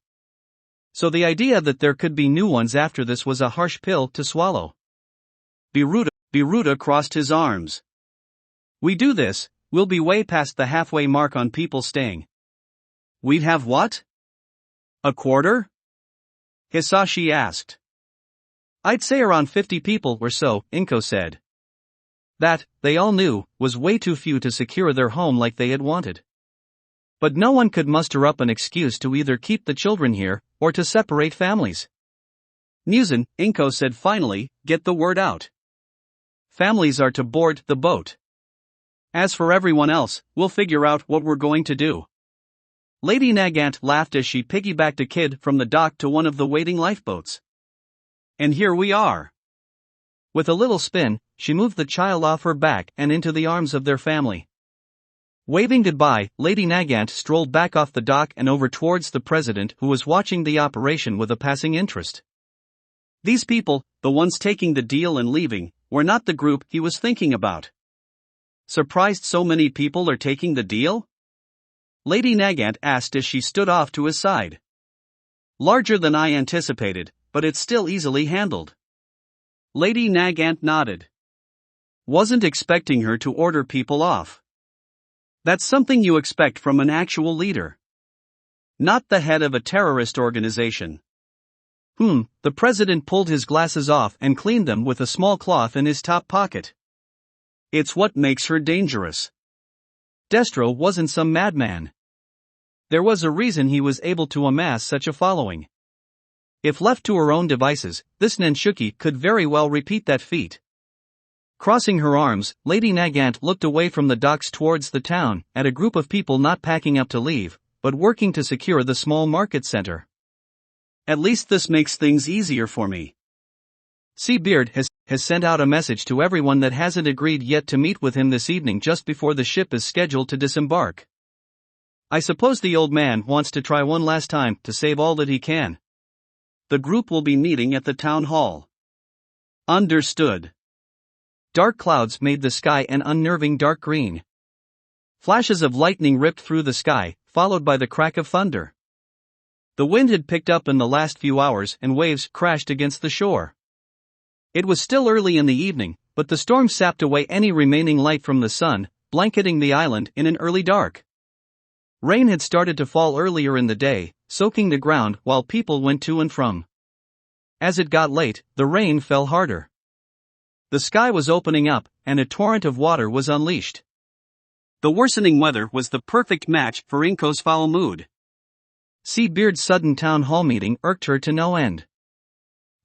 So the idea that there could be new ones after this was a harsh pill to swallow. Biruta crossed his arms. We do this, we'll be way past the halfway mark on people staying. We'd have what? A quarter? Hisashi asked. I'd say around 50 people or so, Inko said. That, they all knew, was way too few to secure their home like they had wanted. But no one could muster up an excuse to either keep the children here, or to separate families. Muzan, Inko said finally, get the word out. Families are to board the boat. As for everyone else, we'll figure out what we're going to do. Lady Nagant laughed as she piggybacked a kid from the dock to one of the waiting lifeboats. And here we are. With a little spin, she moved the child off her back and into the arms of their family. Waving goodbye, Lady Nagant strolled back off the dock and over towards the president, who was watching the operation with a passing interest. These people, the ones taking the deal and leaving, were not the group he was thinking about. Surprised so many people are taking the deal? Lady Nagant asked as she stood off to his side. Larger than I anticipated, but it's still easily handled. Lady Nagant nodded. Wasn't expecting her to order people off. That's something you expect from an actual leader. Not the head of a terrorist organization. The president pulled his glasses off and cleaned them with a small cloth in his top pocket. It's what makes her dangerous. Destro wasn't some madman. There was a reason he was able to amass such a following. If left to her own devices, this Nenshuki could very well repeat that feat. Crossing her arms, Lady Nagant looked away from the docks towards the town, at a group of people not packing up to leave, but working to secure the small market center. At least this makes things easier for me. Seabeard has sent out a message to everyone that hasn't agreed yet to meet with him this evening just before the ship is scheduled to disembark. I suppose the old man wants to try one last time to save all that he can. The group will be meeting at the town hall. Understood. Dark clouds made the sky an unnerving dark green. Flashes of lightning ripped through the sky, followed by the crack of thunder. The wind had picked up in the last few hours and waves crashed against the shore. It was still early in the evening, but the storm sapped away any remaining light from the sun, blanketing the island in an early dark. Rain had started to fall earlier in the day, soaking the ground while people went to and from. As it got late, the rain fell harder. The sky was opening up, and a torrent of water was unleashed. The worsening weather was the perfect match for Inko's foul mood. Seabeard's sudden town hall meeting irked her to no end.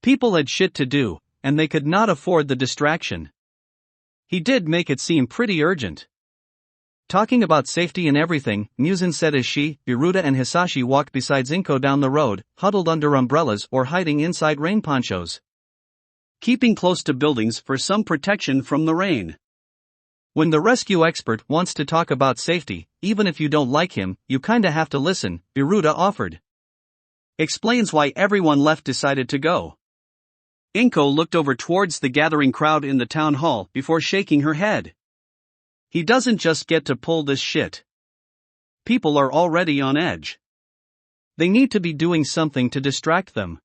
People had shit to do, and they could not afford the distraction. He did make it seem pretty urgent. Talking about safety and everything, Muzan said as she, Biruta and Hisashi walked beside Inko down the road, huddled under umbrellas or hiding inside rain ponchos. Keeping close to buildings for some protection from the rain. When the rescue expert wants to talk about safety, even if you don't like him, you kinda have to listen, Biruta offered. Explains why everyone left decided to go. Inko looked over towards the gathering crowd in the town hall before shaking her head. He doesn't just get to pull this shit. People are already on edge. They need to be doing something to distract them.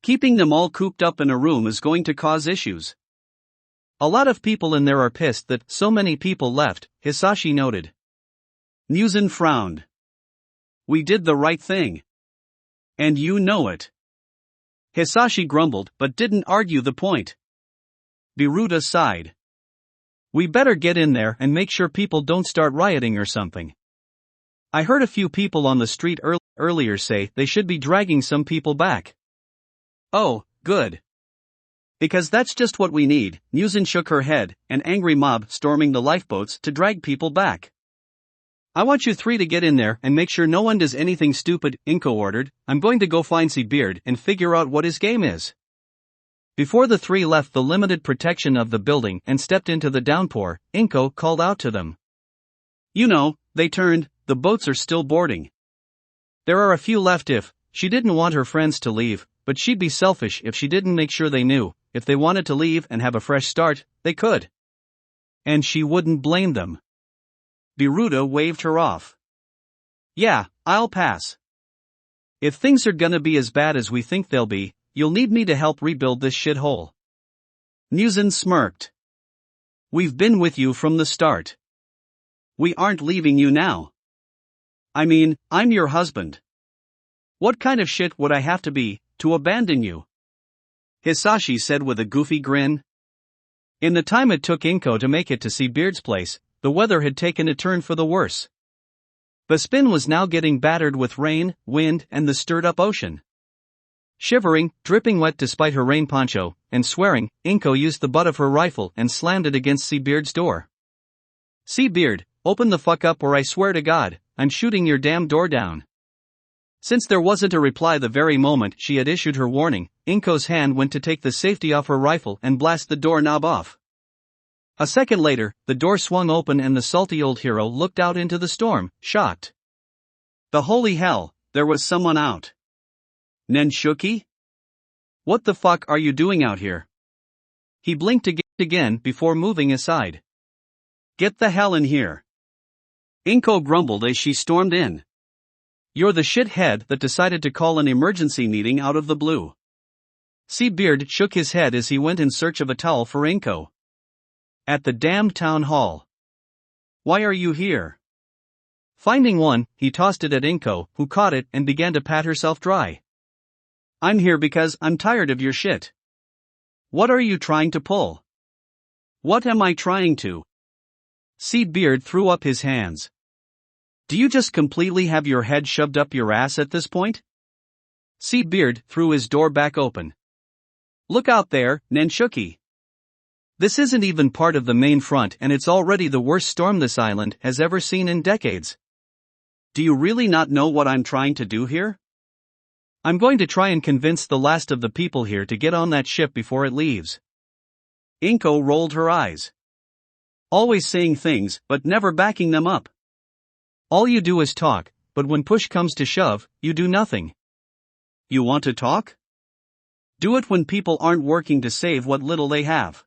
Keeping them all cooped up in a room is going to cause issues. A lot of people in there are pissed that so many people left, Hisashi noted. Muzan frowned. We did the right thing. And you know it. Hisashi grumbled but didn't argue the point. Biruta sighed. We better get in there and make sure people don't start rioting or something. I heard a few people on the street earlier say they should be dragging some people back. Oh, good. Because that's just what we need. Muzan shook her head, an angry mob storming the lifeboats to drag people back. I want you three to get in there and make sure no one does anything stupid, Inko ordered. I'm going to go find Seabeard and figure out what his game is. Before the three left the limited protection of the building and stepped into the downpour, Inko called out to them. You know, they turned, the boats are still boarding. There are a few left if, she didn't want her friends to leave, but she'd be selfish if she didn't make sure they knew. If they wanted to leave and have a fresh start, they could. And she wouldn't blame them. Biruta waved her off. Yeah, I'll pass. If things are gonna be as bad as we think they'll be, you'll need me to help rebuild this shithole. Muzan smirked. We've been with you from the start. We aren't leaving you now. I mean, I'm your husband. What kind of shit would I have to be, to abandon you? Hisashi said with a goofy grin. In the time it took Inko to make it to see Beard's place, the weather had taken a turn for the worse. Bespin was now getting battered with rain, wind, and the stirred-up ocean. Shivering, dripping wet despite her rain poncho, and swearing, Inko used the butt of her rifle and slammed it against Seabeard's door. Seabeard, open the fuck up or I swear to God, I'm shooting your damn door down. Since there wasn't a reply the very moment she had issued her warning, Inko's hand went to take the safety off her rifle and blast the doorknob off. A second later, the door swung open and the salty old hero looked out into the storm, shocked. The holy hell, there was someone out. Nenshuki? What the fuck are you doing out here? He blinked again before moving aside. Get the hell in here. Inko grumbled as she stormed in. You're the shithead that decided to call an emergency meeting out of the blue. Seabeard shook his head as he went in search of a towel for Inko. At the damned town hall. Why are you here? Finding one, he tossed it at Inko, who caught it and began to pat herself dry. I'm here because I'm tired of your shit. What are you trying to pull? What am I trying to? Seabeard threw up his hands. Do you just completely have your head shoved up your ass at this point? Seabeard threw his door back open. Look out there, Nenshuki. This isn't even part of the main front and it's already the worst storm this island has ever seen in decades. Do you really not know what I'm trying to do here? I'm going to try and convince the last of the people here to get on that ship before it leaves. Inko rolled her eyes. Always saying things but never backing them up. All you do is talk, but when push comes to shove, you do nothing. You want to talk? Do it when people aren't working to save what little they have.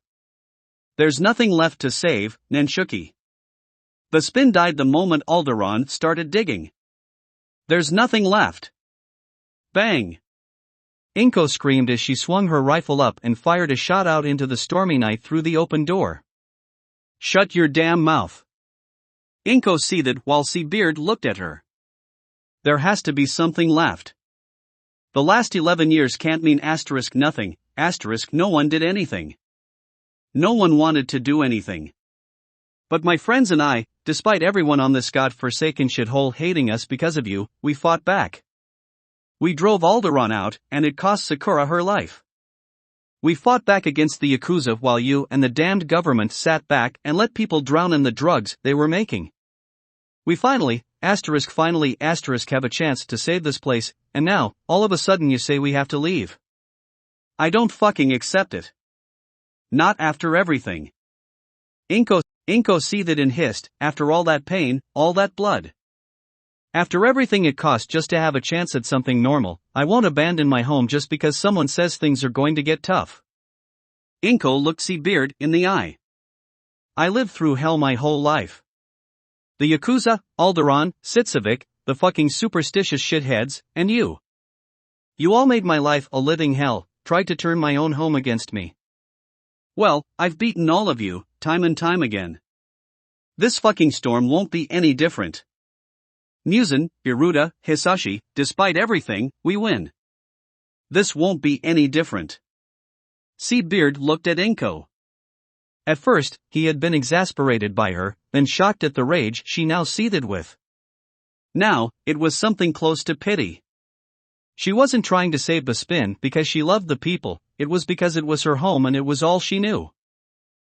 There's nothing left to save, Nenshuki. The spin died the moment Alderaan started digging. There's nothing left. Bang! Inko screamed as she swung her rifle up and fired a shot out into the stormy night through the open door. Shut your damn mouth. Inko seethed while Seabeard looked at her. There has to be something left. The last 11 years can't mean nothing, no one did anything. No one wanted to do anything. But my friends and I, despite everyone on this god-forsaken shithole hating us because of you, we fought back. We drove Alderaan out, and it cost Sakura her life. We fought back against the Yakuza while you and the damned government sat back and let people drown in the drugs they were making. We finally have a chance to save this place, and now, all of a sudden you say we have to leave. I don't fucking accept it. Not after everything. Inko seethed and hissed, after all that pain, all that blood. After everything it cost just to have a chance at something normal, I won't abandon my home just because someone says things are going to get tough. Inko looked Seabeard in the eye. I lived through hell my whole life. The Yakuza, Alderaan, Sitsovic, the fucking superstitious shitheads, and you. You all made my life a living hell, tried to turn my own home against me. Well, I've beaten all of you, time and time again. This fucking storm won't be any different. Muzan, Biruta, Hisashi, despite everything, we win. This won't be any different. Seabeard looked at Inko. At first, he had been exasperated by her, then shocked at the rage she now seethed with. Now, it was something close to pity. She wasn't trying to save Bespin because she loved the people, it was because it was her home and it was all she knew.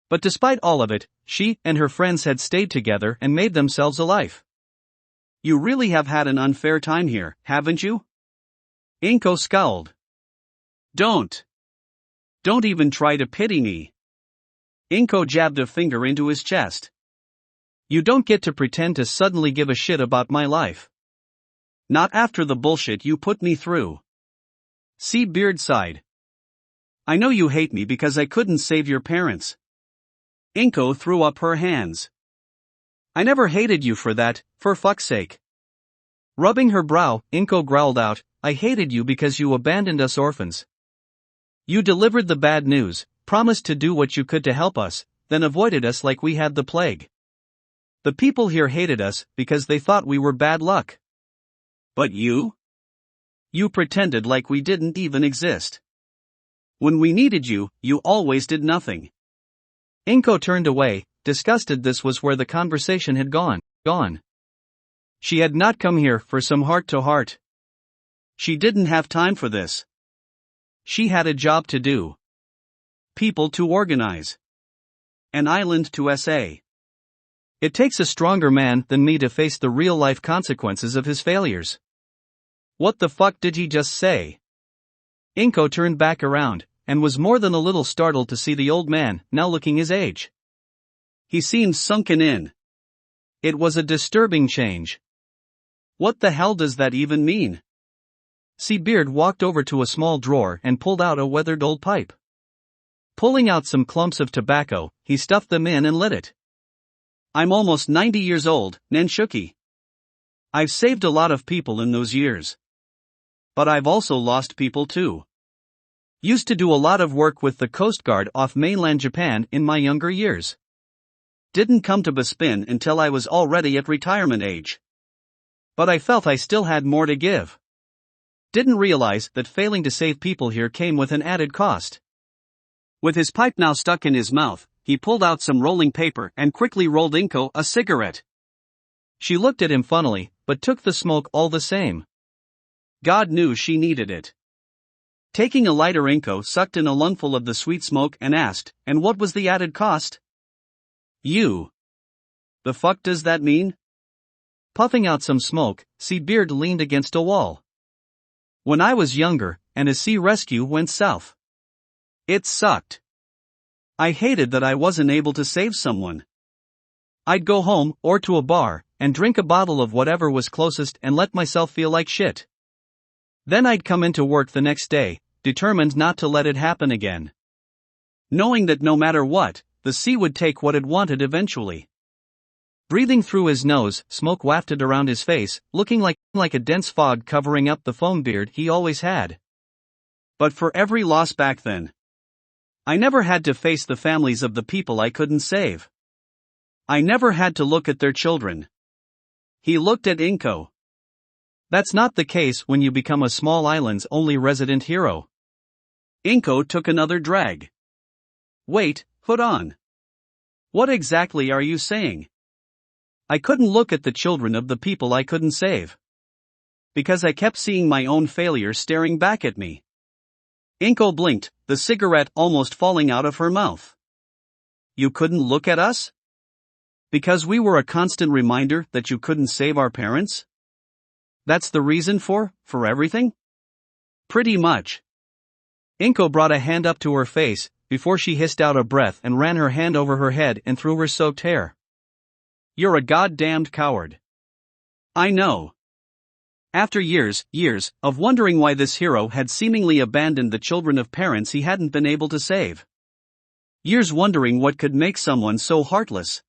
But despite all of it, she and her friends had stayed together and made themselves a life. You really have had an unfair time here, haven't you? Inko scowled. Don't even try to pity me. Inko jabbed a finger into his chest. You don't get to pretend to suddenly give a shit about my life. Not after the bullshit you put me through. Beard sighed. I know you hate me because I couldn't save your parents. Inko threw up her hands. I never hated you for that, for fuck's sake. Rubbing her brow, Inko growled out, I hated you because you abandoned us orphans. You delivered the bad news, promised to do what you could to help us, then avoided us like we had the plague. The people here hated us because they thought we were bad luck. But you? You pretended like we didn't even exist. When we needed you, you always did nothing. Inko turned away, disgusted. This was where the conversation had gone. She had not come here for some heart-to-heart. She didn't have time for this. She had a job to do. People to organize. An island to essay. It takes a stronger man than me to face the real-life consequences of his failures. What the fuck did he just say? Inko turned back around, and was more than a little startled to see the old man, now looking his age. He seemed sunken in. It was a disturbing change. What the hell does that even mean? Beard walked over to a small drawer and pulled out a weathered old pipe. Pulling out some clumps of tobacco, he stuffed them in and lit it. I'm almost 90 years old, Nenshuki. I've saved a lot of people in those years. But I've also lost people too. Used to do a lot of work with the Coast Guard off mainland Japan in my younger years. Didn't come to Bespin until I was already at retirement age. But I felt I still had more to give. Didn't realize that failing to save people here came with an added cost. With his pipe now stuck in his mouth, he pulled out some rolling paper and quickly rolled Inko a cigarette. She looked at him funnily, but took the smoke all the same. God knew she needed it. Taking a lighter, Inko sucked in a lungful of the sweet smoke and asked, and what was the added cost? You. The fuck does that mean? Puffing out some smoke, Beard leaned against a wall. When I was younger, and a sea rescue went south. It sucked. I hated that I wasn't able to save someone. I'd go home, or to a bar, and drink a bottle of whatever was closest and let myself feel like shit. Then I'd come into work the next day, determined not to let it happen again. Knowing that no matter what, the sea would take what it wanted eventually. Breathing through his nose, smoke wafted around his face, looking like a dense fog covering up the foam beard he always had. But for every loss back then, I never had to face the families of the people I couldn't save. I never had to look at their children. He looked at Inko. That's not the case when you become a small island's only resident hero. Inko took another drag. Wait, hold on. What exactly are you saying? I couldn't look at the children of the people I couldn't save. Because I kept seeing my own failure staring back at me. Inko blinked, the cigarette almost falling out of her mouth. You couldn't look at us? Because we were a constant reminder that you couldn't save our parents? That's the reason for everything? Pretty much. Inko brought a hand up to her face, before she hissed out a breath and ran her hand over her head and through her soaked hair. You're a goddamned coward. I know. After years of wondering why this hero had seemingly abandoned the children of parents he hadn't been able to save. Years wondering what could make someone so heartless.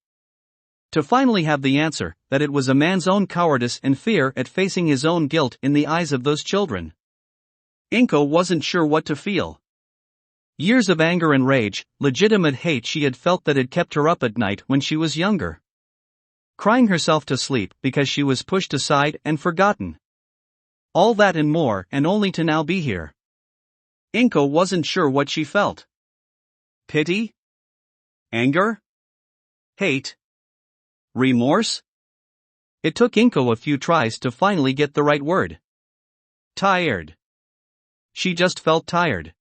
To finally have the answer, that it was a man's own cowardice and fear at facing his own guilt in the eyes of those children. Inko wasn't sure what to feel. Years of anger and rage, legitimate hate she had felt that had kept her up at night when she was younger. Crying herself to sleep because she was pushed aside and forgotten. All that and more, and only to now be here. Inko wasn't sure what she felt. Pity? Anger? Hate? Remorse? It took Inko a few tries to finally get the right word. Tired. She just felt tired.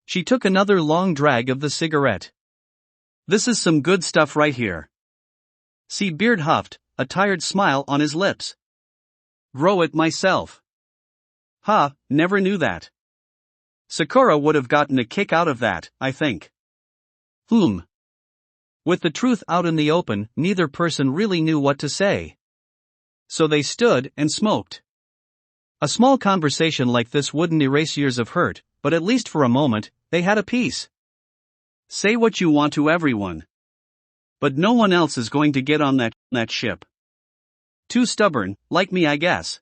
She took another long drag of the cigarette. This is some good stuff right here. Beard huffed, a tired smile on his lips. Grow it myself. Ha, never knew that. Sakura would have gotten a kick out of that, I think. With the truth out in the open, neither person really knew what to say. So they stood and smoked. A small conversation like this wouldn't erase years of hurt, but at least for a moment, they had a peace. Say what you want to everyone. But no one else is going to get on that ship. Too stubborn, like me I guess.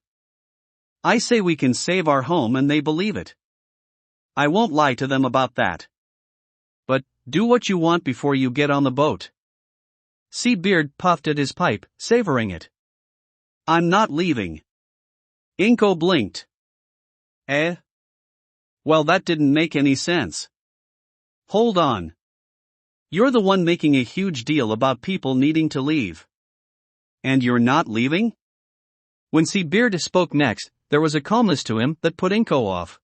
I say we can save our home and they believe it. I won't lie to them about that. But, do what you want before you get on the boat. Beard puffed at his pipe, savoring it. I'm not leaving. Inko blinked. Eh? Well, that didn't make any sense. Hold on. You're the one making a huge deal about people needing to leave. And you're not leaving? When Beard spoke next, there was a calmness to him that put Inko off.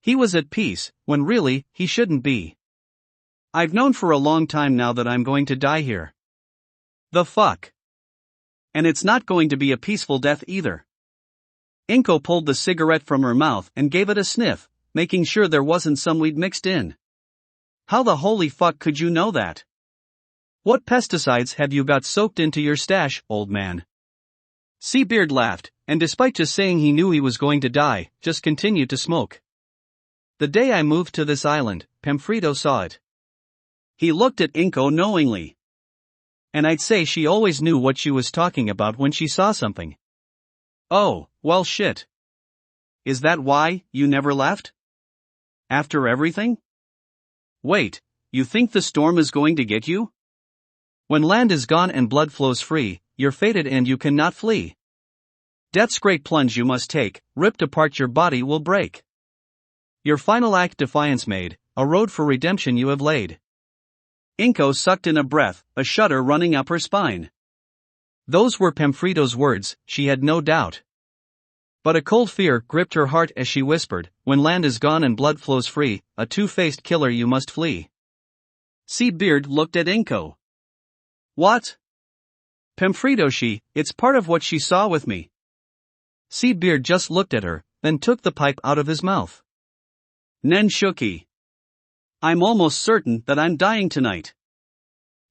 He was at peace, when really, he shouldn't be. I've known for a long time now that I'm going to die here. The fuck? And it's not going to be a peaceful death either. Inko pulled the cigarette from her mouth and gave it a sniff, making sure there wasn't some weed mixed in. How the holy fuck could you know that? What pesticides have you got soaked into your stash, old man? Beard laughed, and despite just saying he knew he was going to die, just continued to smoke. The day I moved to this island, Pamfredo saw it. He looked at Inko knowingly. And I'd say she always knew what she was talking about when she saw something. Oh, well shit. Is that why you never left? After everything? Wait, you think the storm is going to get you? When land is gone and blood flows free, you're fated and you cannot flee. Death's great plunge you must take, ripped apart your body will break. Your final act defiance made, a road for redemption you have laid. Inko sucked in a breath, a shudder running up her spine. Those were Pamfredo's words, she had no doubt. But a cold fear gripped her heart as she whispered, when land is gone and blood flows free, a two-faced killer you must flee. Beard looked at Inko. What? Pamfredo it's part of what she saw with me. Beard just looked at her, then took the pipe out of his mouth. Nenshuki. I'm almost certain that I'm dying tonight.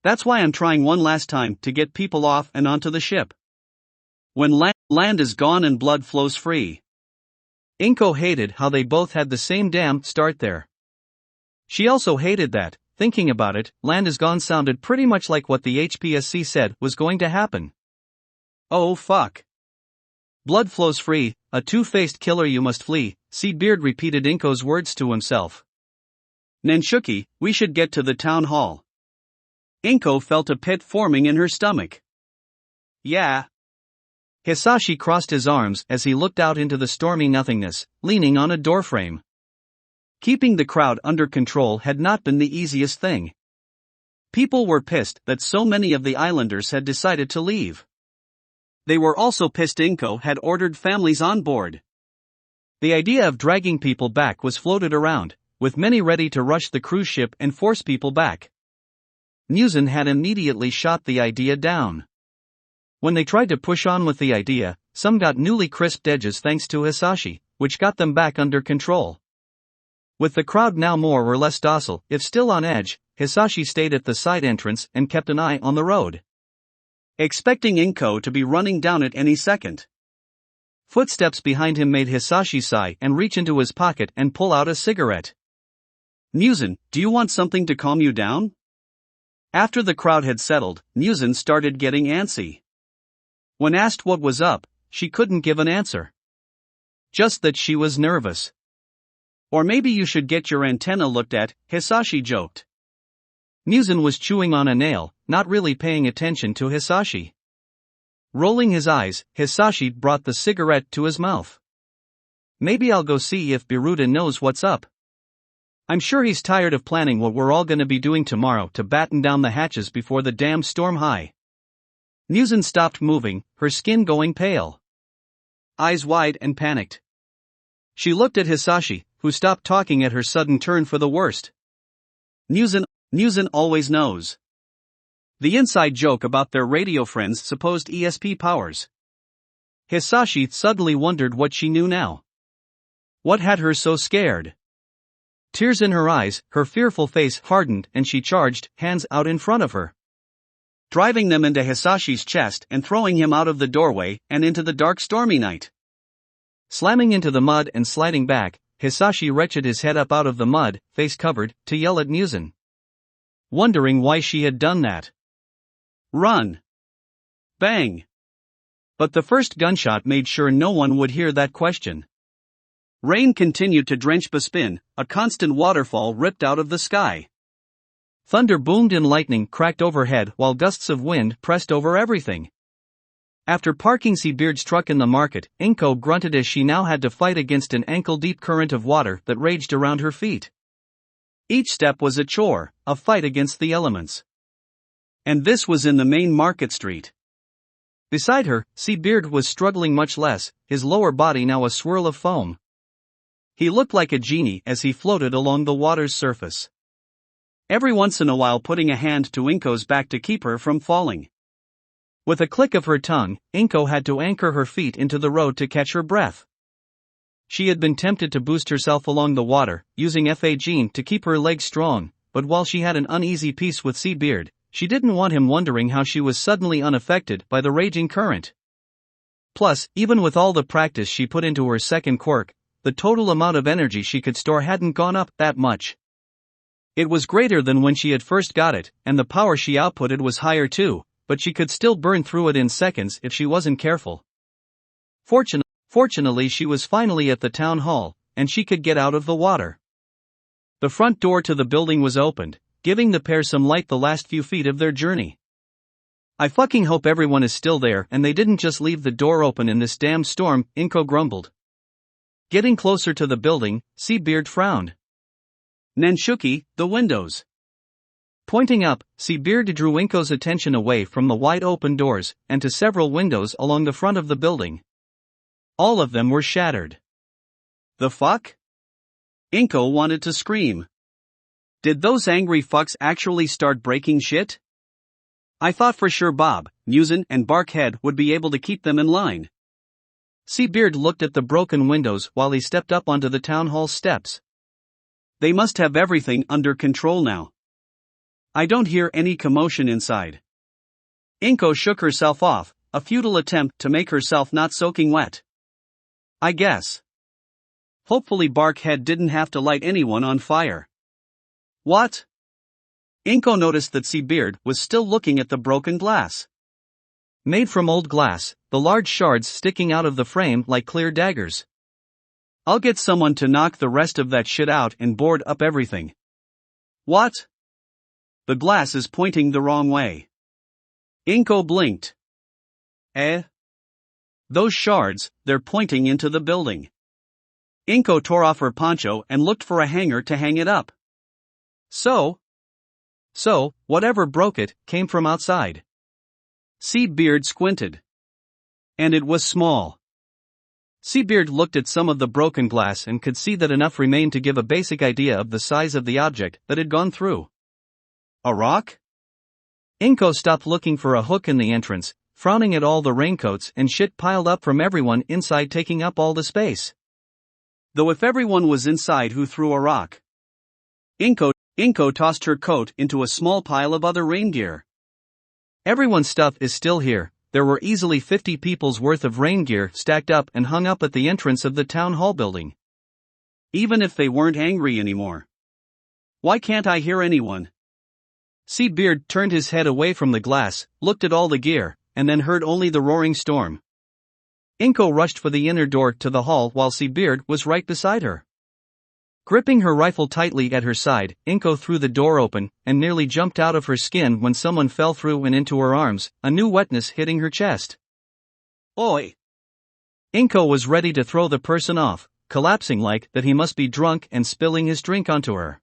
That's why I'm trying one last time to get people off and onto the ship. When land is gone and blood flows free. Inko hated how they both had the same damn start there. She also hated that, thinking about it, land is gone sounded pretty much like what the HPSC said was going to happen. Oh fuck. Blood flows free, a two-faced killer you must flee, Beard repeated Inko's words to himself. Nenshuki, we should get to the town hall. Inko felt a pit forming in her stomach. Yeah. Hisashi crossed his arms as he looked out into the stormy nothingness, leaning on a doorframe. Keeping the crowd under control had not been the easiest thing. People were pissed that so many of the islanders had decided to leave. They were also pissed Inko had ordered families on board. The idea of dragging people back was floated around, with many ready to rush the cruise ship and force people back. Muzan had immediately shot the idea down. When they tried to push on with the idea, some got newly crisped edges thanks to Hisashi, which got them back under control. With the crowd now more or less docile, if still on edge, Hisashi stayed at the side entrance and kept an eye on the road, expecting Inko to be running down it any second. Footsteps behind him made Hisashi sigh and reach into his pocket and pull out a cigarette. Muzan, do you want something to calm you down? After the crowd had settled, Muzan started getting antsy. When asked what was up, she couldn't give an answer. Just that she was nervous. Or maybe you should get your antenna looked at, Hisashi joked. Muzan was chewing on a nail, not really paying attention to Hisashi. Rolling his eyes, Hisashi brought the cigarette to his mouth. Maybe I'll go see if Biruta knows what's up. I'm sure he's tired of planning what we're all gonna be doing tomorrow to batten down the hatches before the damn storm high. Muzan stopped moving, her skin going pale. Eyes wide and panicked. She looked at Hisashi, who stopped talking at her sudden turn for the worst. Muzan always knows. The inside joke about their radio friends' supposed ESP powers. Hisashi suddenly wondered what she knew now. What had her so scared? Tears in her eyes, her fearful face hardened and she charged, hands out in front of her, driving them into Hisashi's chest and throwing him out of the doorway and into the dark stormy night. Slamming into the mud and sliding back, Hisashi wrenched his head up out of the mud, face covered, to yell at Muzan. Wondering why she had done that. Run! Bang! But the first gunshot made sure no one would hear that question. Rain continued to drench Bespin, a constant waterfall ripped out of the sky. Thunder boomed and lightning cracked overhead while gusts of wind pressed over everything. After parking Seabeard's truck in the market, Inko grunted as she now had to fight against an ankle-deep current of water that raged around her feet. Each step was a chore, a fight against the elements. And this was in the main market street. Beside her, Seabeard was struggling much less, his lower body now a swirl of foam. He looked like a genie as he floated along the water's surface, every once in a while putting a hand to Inko's back to keep her from falling. With a click of her tongue, Inko had to anchor her feet into the road to catch her breath. She had been tempted to boost herself along the water, using Fa Gene to keep her legs strong, but while she had an uneasy peace with Seabeard, she didn't want him wondering how she was suddenly unaffected by the raging current. Plus, even with all the practice she put into her second quirk, the total amount of energy she could store hadn't gone up that much. It was greater than when she had first got it, and the power she outputted was higher too, but she could still burn through it in seconds if she wasn't careful. Fortunately she was finally at the town hall, and she could get out of the water. The front door to the building was opened, giving the pair some light the last few feet of their journey. I fucking hope everyone is still there and they didn't just leave the door open in this damn storm, Inko grumbled. Getting closer to the building, Seabeard frowned. Nanshuki, the windows. Pointing up, Seabeard drew Inko's attention away from the wide-open doors, and to several windows along the front of the building. All of them were shattered. The fuck? Inko wanted to scream. Did those angry fucks actually start breaking shit? I thought for sure Bob, Muzan and Barkhead would be able to keep them in line. Seabeard looked at the broken windows while he stepped up onto the town hall steps. They must have everything under control now. I don't hear any commotion inside. Inko shook herself off, a futile attempt to make herself not soaking wet. I guess. Hopefully Barkhead didn't have to light anyone on fire. What? Inko noticed that Seabeard was still looking at the broken glass. Made from old glass, the large shards sticking out of the frame like clear daggers. I'll get someone to knock the rest of that shit out and board up everything. What? The glass is pointing the wrong way. Inko blinked. Those shards, they're pointing into the building. Inko tore off her poncho and looked for a hanger to hang it up. So, whatever broke it, came from outside. Seabeard squinted. And it was small. Seabeard looked at some of the broken glass and could see that enough remained to give a basic idea of the size of the object that had gone through. A rock? Inko stopped looking for a hook in the entrance, frowning at all the raincoats and shit piled up from everyone inside taking up all the space. Though if everyone was inside who threw a rock. Inko tossed her coat into a small pile of other rain gear. Everyone's stuff is still here. There were easily 50 people's worth of rain gear stacked up and hung up at the entrance of the town hall building. Even if they weren't angry anymore. Why can't I hear anyone? Seabeard turned his head away from the glass, looked at all the gear, and then heard only the roaring storm. Inko rushed for the inner door to the hall while Seabeard was right beside her. Gripping her rifle tightly at her side, Inko threw the door open and nearly jumped out of her skin when someone fell through and into her arms, a new wetness hitting her chest. Oi! Inko was ready to throw the person off, collapsing like that he must be drunk and spilling his drink onto her.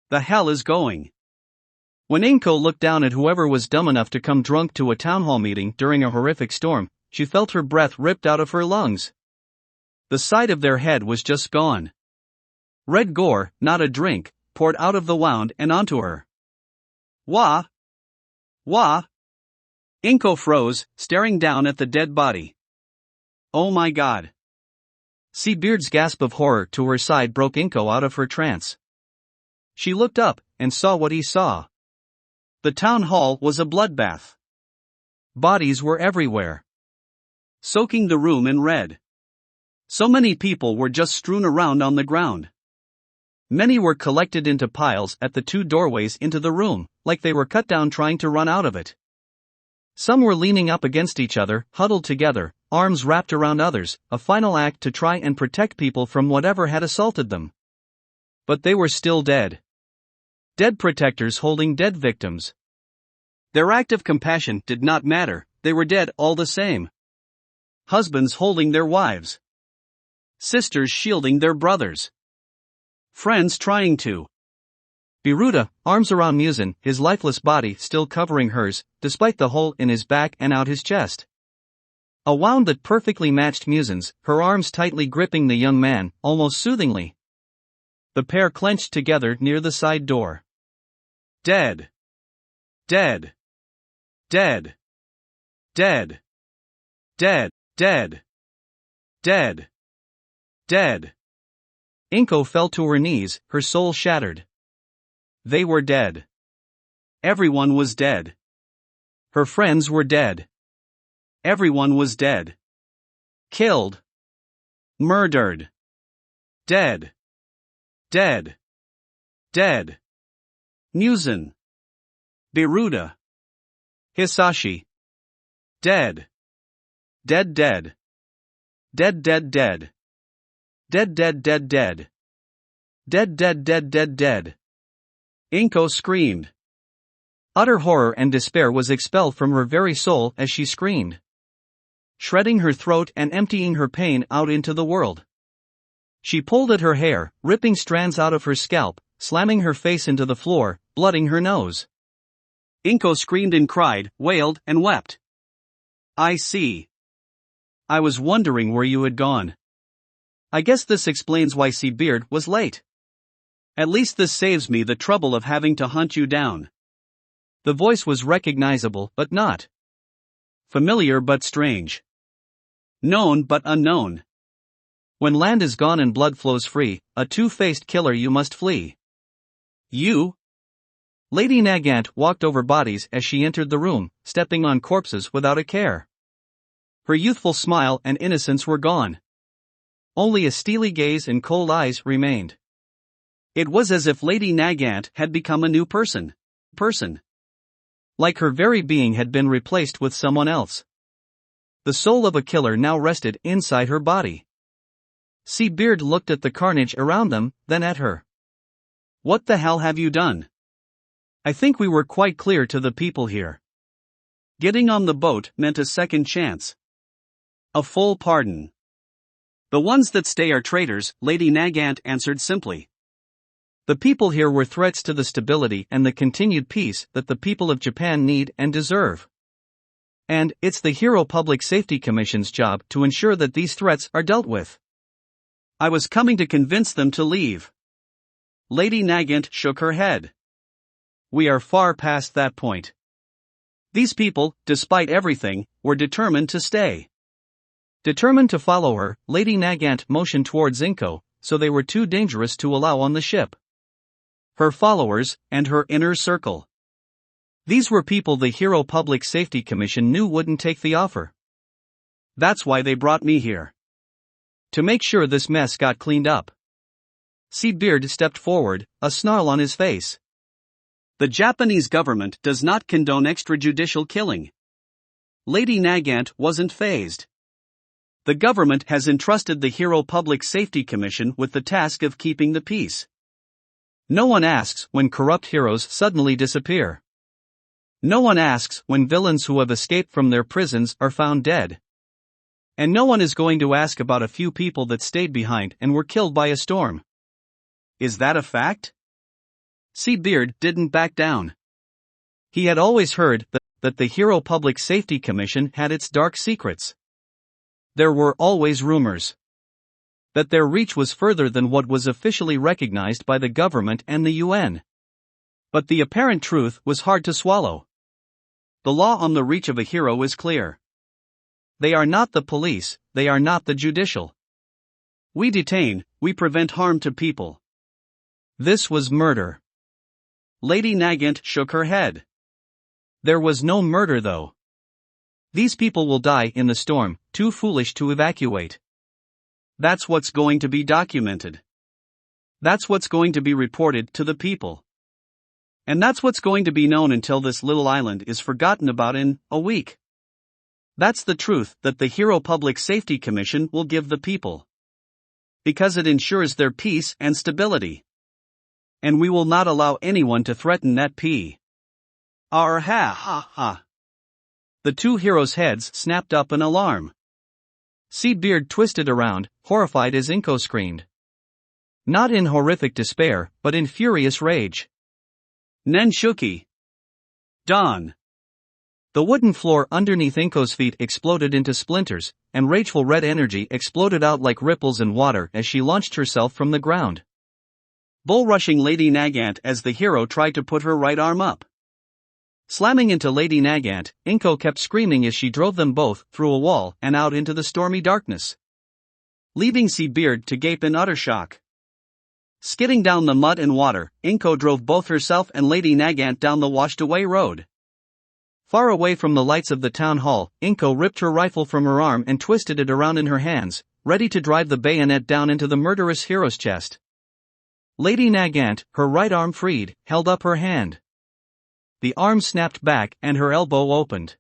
The hell is going? When Inko looked down at whoever was dumb enough to come drunk to a town hall meeting during a horrific storm, she felt her breath ripped out of her lungs. The side of their head was just gone. Red gore, not a drink, poured out of the wound and onto her. Wah! Wah! Inko froze, staring down at the dead body. Oh my god. Seabeard's gasp of horror to her side broke Inko out of her trance. She looked up and saw what he saw. The town hall was a bloodbath. Bodies were everywhere, soaking the room in red. So many people were just strewn around on the ground. Many were collected into piles at the two doorways into the room, like they were cut down trying to run out of it. Some were leaning up against each other, huddled together, arms wrapped around others, a final act to try and protect people from whatever had assaulted them. But they were still dead. Dead protectors holding dead victims. Their act of compassion did not matter, they were dead all the same. Husbands holding their wives. Sisters shielding their brothers. Friends trying to. Biruta, arms around Muzan, his lifeless body still covering hers, despite the hole in his back and out his chest. A wound that perfectly matched Muzan's, her arms tightly gripping the young man, almost soothingly. The pair clenched together near the side door. Dead. Dead. Dead. Dead. Dead. Dead. Dead. Dead. Inko fell to her knees, her soul shattered. They were dead. Everyone was dead. Her friends were dead. Everyone was dead. Killed. Murdered. Dead. Dead. Dead. Muzan. Biruta. Hisashi. Dead. Dead dead. Dead dead dead. Dead dead dead dead. Dead dead dead dead dead. Inko screamed. Utter horror and despair was expelled from her very soul as she screamed, shredding her throat and emptying her pain out into the world. She pulled at her hair, ripping strands out of her scalp, slamming her face into the floor, blooding her nose. Inko screamed and cried, wailed and wept. I see. I was wondering where you had gone. I guess this explains why Seabeard was late. At least this saves me the trouble of having to hunt you down. The voice was recognizable but not familiar but strange. Known but unknown. When land is gone and blood flows free, a two-faced killer you must flee. You? Lady Nagant walked over bodies as she entered the room, stepping on corpses without a care. Her youthful smile and innocence were gone. Only a steely gaze and cold eyes remained. It was as if Lady Nagant had become a new person. Like her very being had been replaced with someone else. The soul of a killer now rested inside her body. Seabeard looked at the carnage around them, then at her. What the hell have you done? I think we were quite clear to the people here. Getting on the boat meant a second chance. A full pardon. The ones that stay are traitors, Lady Nagant answered simply. The people here were threats to the stability and the continued peace that the people of Japan need and deserve. And it's the Hero Public Safety Commission's job to ensure that these threats are dealt with. I was coming to convince them to leave. Lady Nagant shook her head. We are far past that point. These people, despite everything, were determined to stay. Determined to follow her, Lady Nagant motioned towards Inko, so they were too dangerous to allow on the ship. Her followers, and her inner circle. These were people the Hero Public Safety Commission knew wouldn't take the offer. That's why they brought me here. To make sure this mess got cleaned up. Seabeard stepped forward, a snarl on his face. The Japanese government does not condone extrajudicial killing. Lady Nagant wasn't fazed. The government has entrusted the Hero Public Safety Commission with the task of keeping the peace. No one asks when corrupt heroes suddenly disappear. No one asks when villains who have escaped from their prisons are found dead. And no one is going to ask about a few people that stayed behind and were killed by a storm. Is that a fact? Seabeard didn't back down. He had always heard that the Hero Public Safety Commission had its dark secrets. There were always rumors. That their reach was further than what was officially recognized by the government and the UN. But the apparent truth was hard to swallow. The law on the reach of a hero is clear. They are not the police, they are not the judicial. We detain, we prevent harm to people. This was murder. Lady Nagant shook her head. There was no murder though. These people will die in the storm, too foolish to evacuate. That's what's going to be documented. That's what's going to be reported to the people. And that's what's going to be known until this little island is forgotten about in a week. That's the truth that the Hero Public Safety Commission will give the people. Because it ensures their peace and stability. And we will not allow anyone to threaten that peace. Ha ha. The two heroes' heads snapped up in alarm. Seabeard twisted around, horrified as Inko screamed. Not in horrific despair, but in furious rage. Nenshuki. Dawn. The wooden floor underneath Inko's feet exploded into splinters, and rageful red energy exploded out like ripples in water as she launched herself from the ground. Bull-rushing Lady Nagant as the hero tried to put her right arm up. Slamming into Lady Nagant, Inko kept screaming as she drove them both through a wall and out into the stormy darkness, leaving Seabeard to gape in utter shock. Skidding down the mud and water, Inko drove both herself and Lady Nagant down the washed-away road. Far away from the lights of the town hall, Inko ripped her rifle from her arm and twisted it around in her hands, ready to drive the bayonet down into the murderous hero's chest. Lady Nagant, her right arm freed, held up her hand. The arm snapped back and her elbow opened.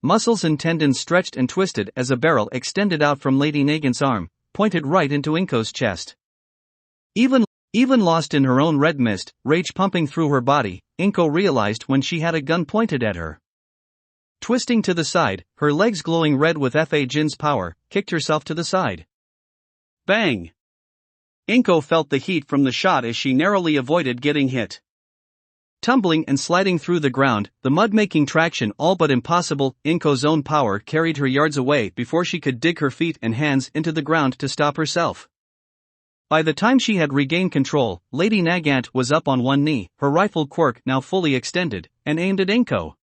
Muscles and tendons stretched and twisted as a barrel extended out from Lady Nagant's arm, pointed right into Inko's chest. Even lost in her own red mist, rage pumping through her body, Inko realized when she had a gun pointed at her. Twisting to the side, her legs glowing red with Fa Jin's power, kicked herself to the side. Bang! Inko felt the heat from the shot as she narrowly avoided getting hit. Tumbling and sliding through the ground, the mud making traction all but impossible, Inko's own power carried her yards away before she could dig her feet and hands into the ground to stop herself. By the time she had regained control, Lady Nagant was up on one knee, her rifle quirk now fully extended, and aimed at Inko.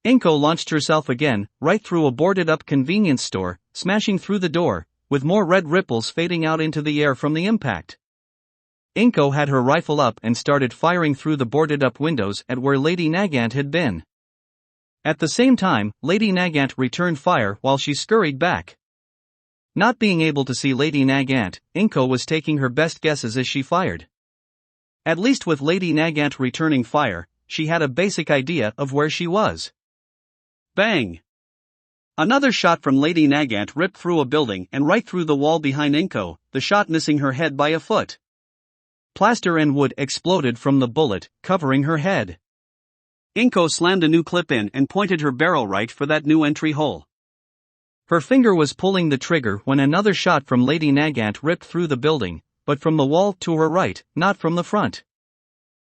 Inko launched herself again, right through a boarded-up convenience store, smashing through the door, with more red ripples fading out into the air from the impact. Inko had her rifle up and started firing through the boarded-up windows at where Lady Nagant had been. At the same time, Lady Nagant returned fire while she scurried back. Not being able to see Lady Nagant, Inko was taking her best guesses as she fired. At least with Lady Nagant returning fire, she had a basic idea of where she was. Bang! Another shot from Lady Nagant ripped through a building and right through the wall behind Inko, the shot missing her head by a foot. Plaster and wood exploded from the bullet, covering her head. Inko slammed a new clip in and pointed her barrel right for that new entry hole. Her finger was pulling the trigger when another shot from Lady Nagant ripped through the building, but from the wall to her right, not from the front.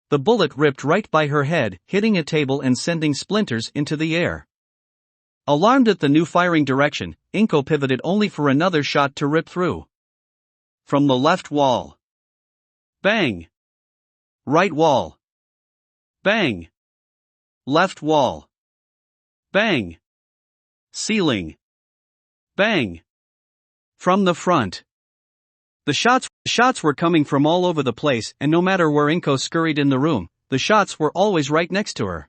The bullet ripped right by her head, hitting a table and sending splinters into the air. Alarmed at the new firing direction, Inko pivoted only for another shot to rip through. From the left wall. Bang! Right wall. Bang! Left wall. Bang! Ceiling. Bang! From the front. The shots were coming from all over the place, and no matter where Inko scurried in the room, the shots were always right next to her.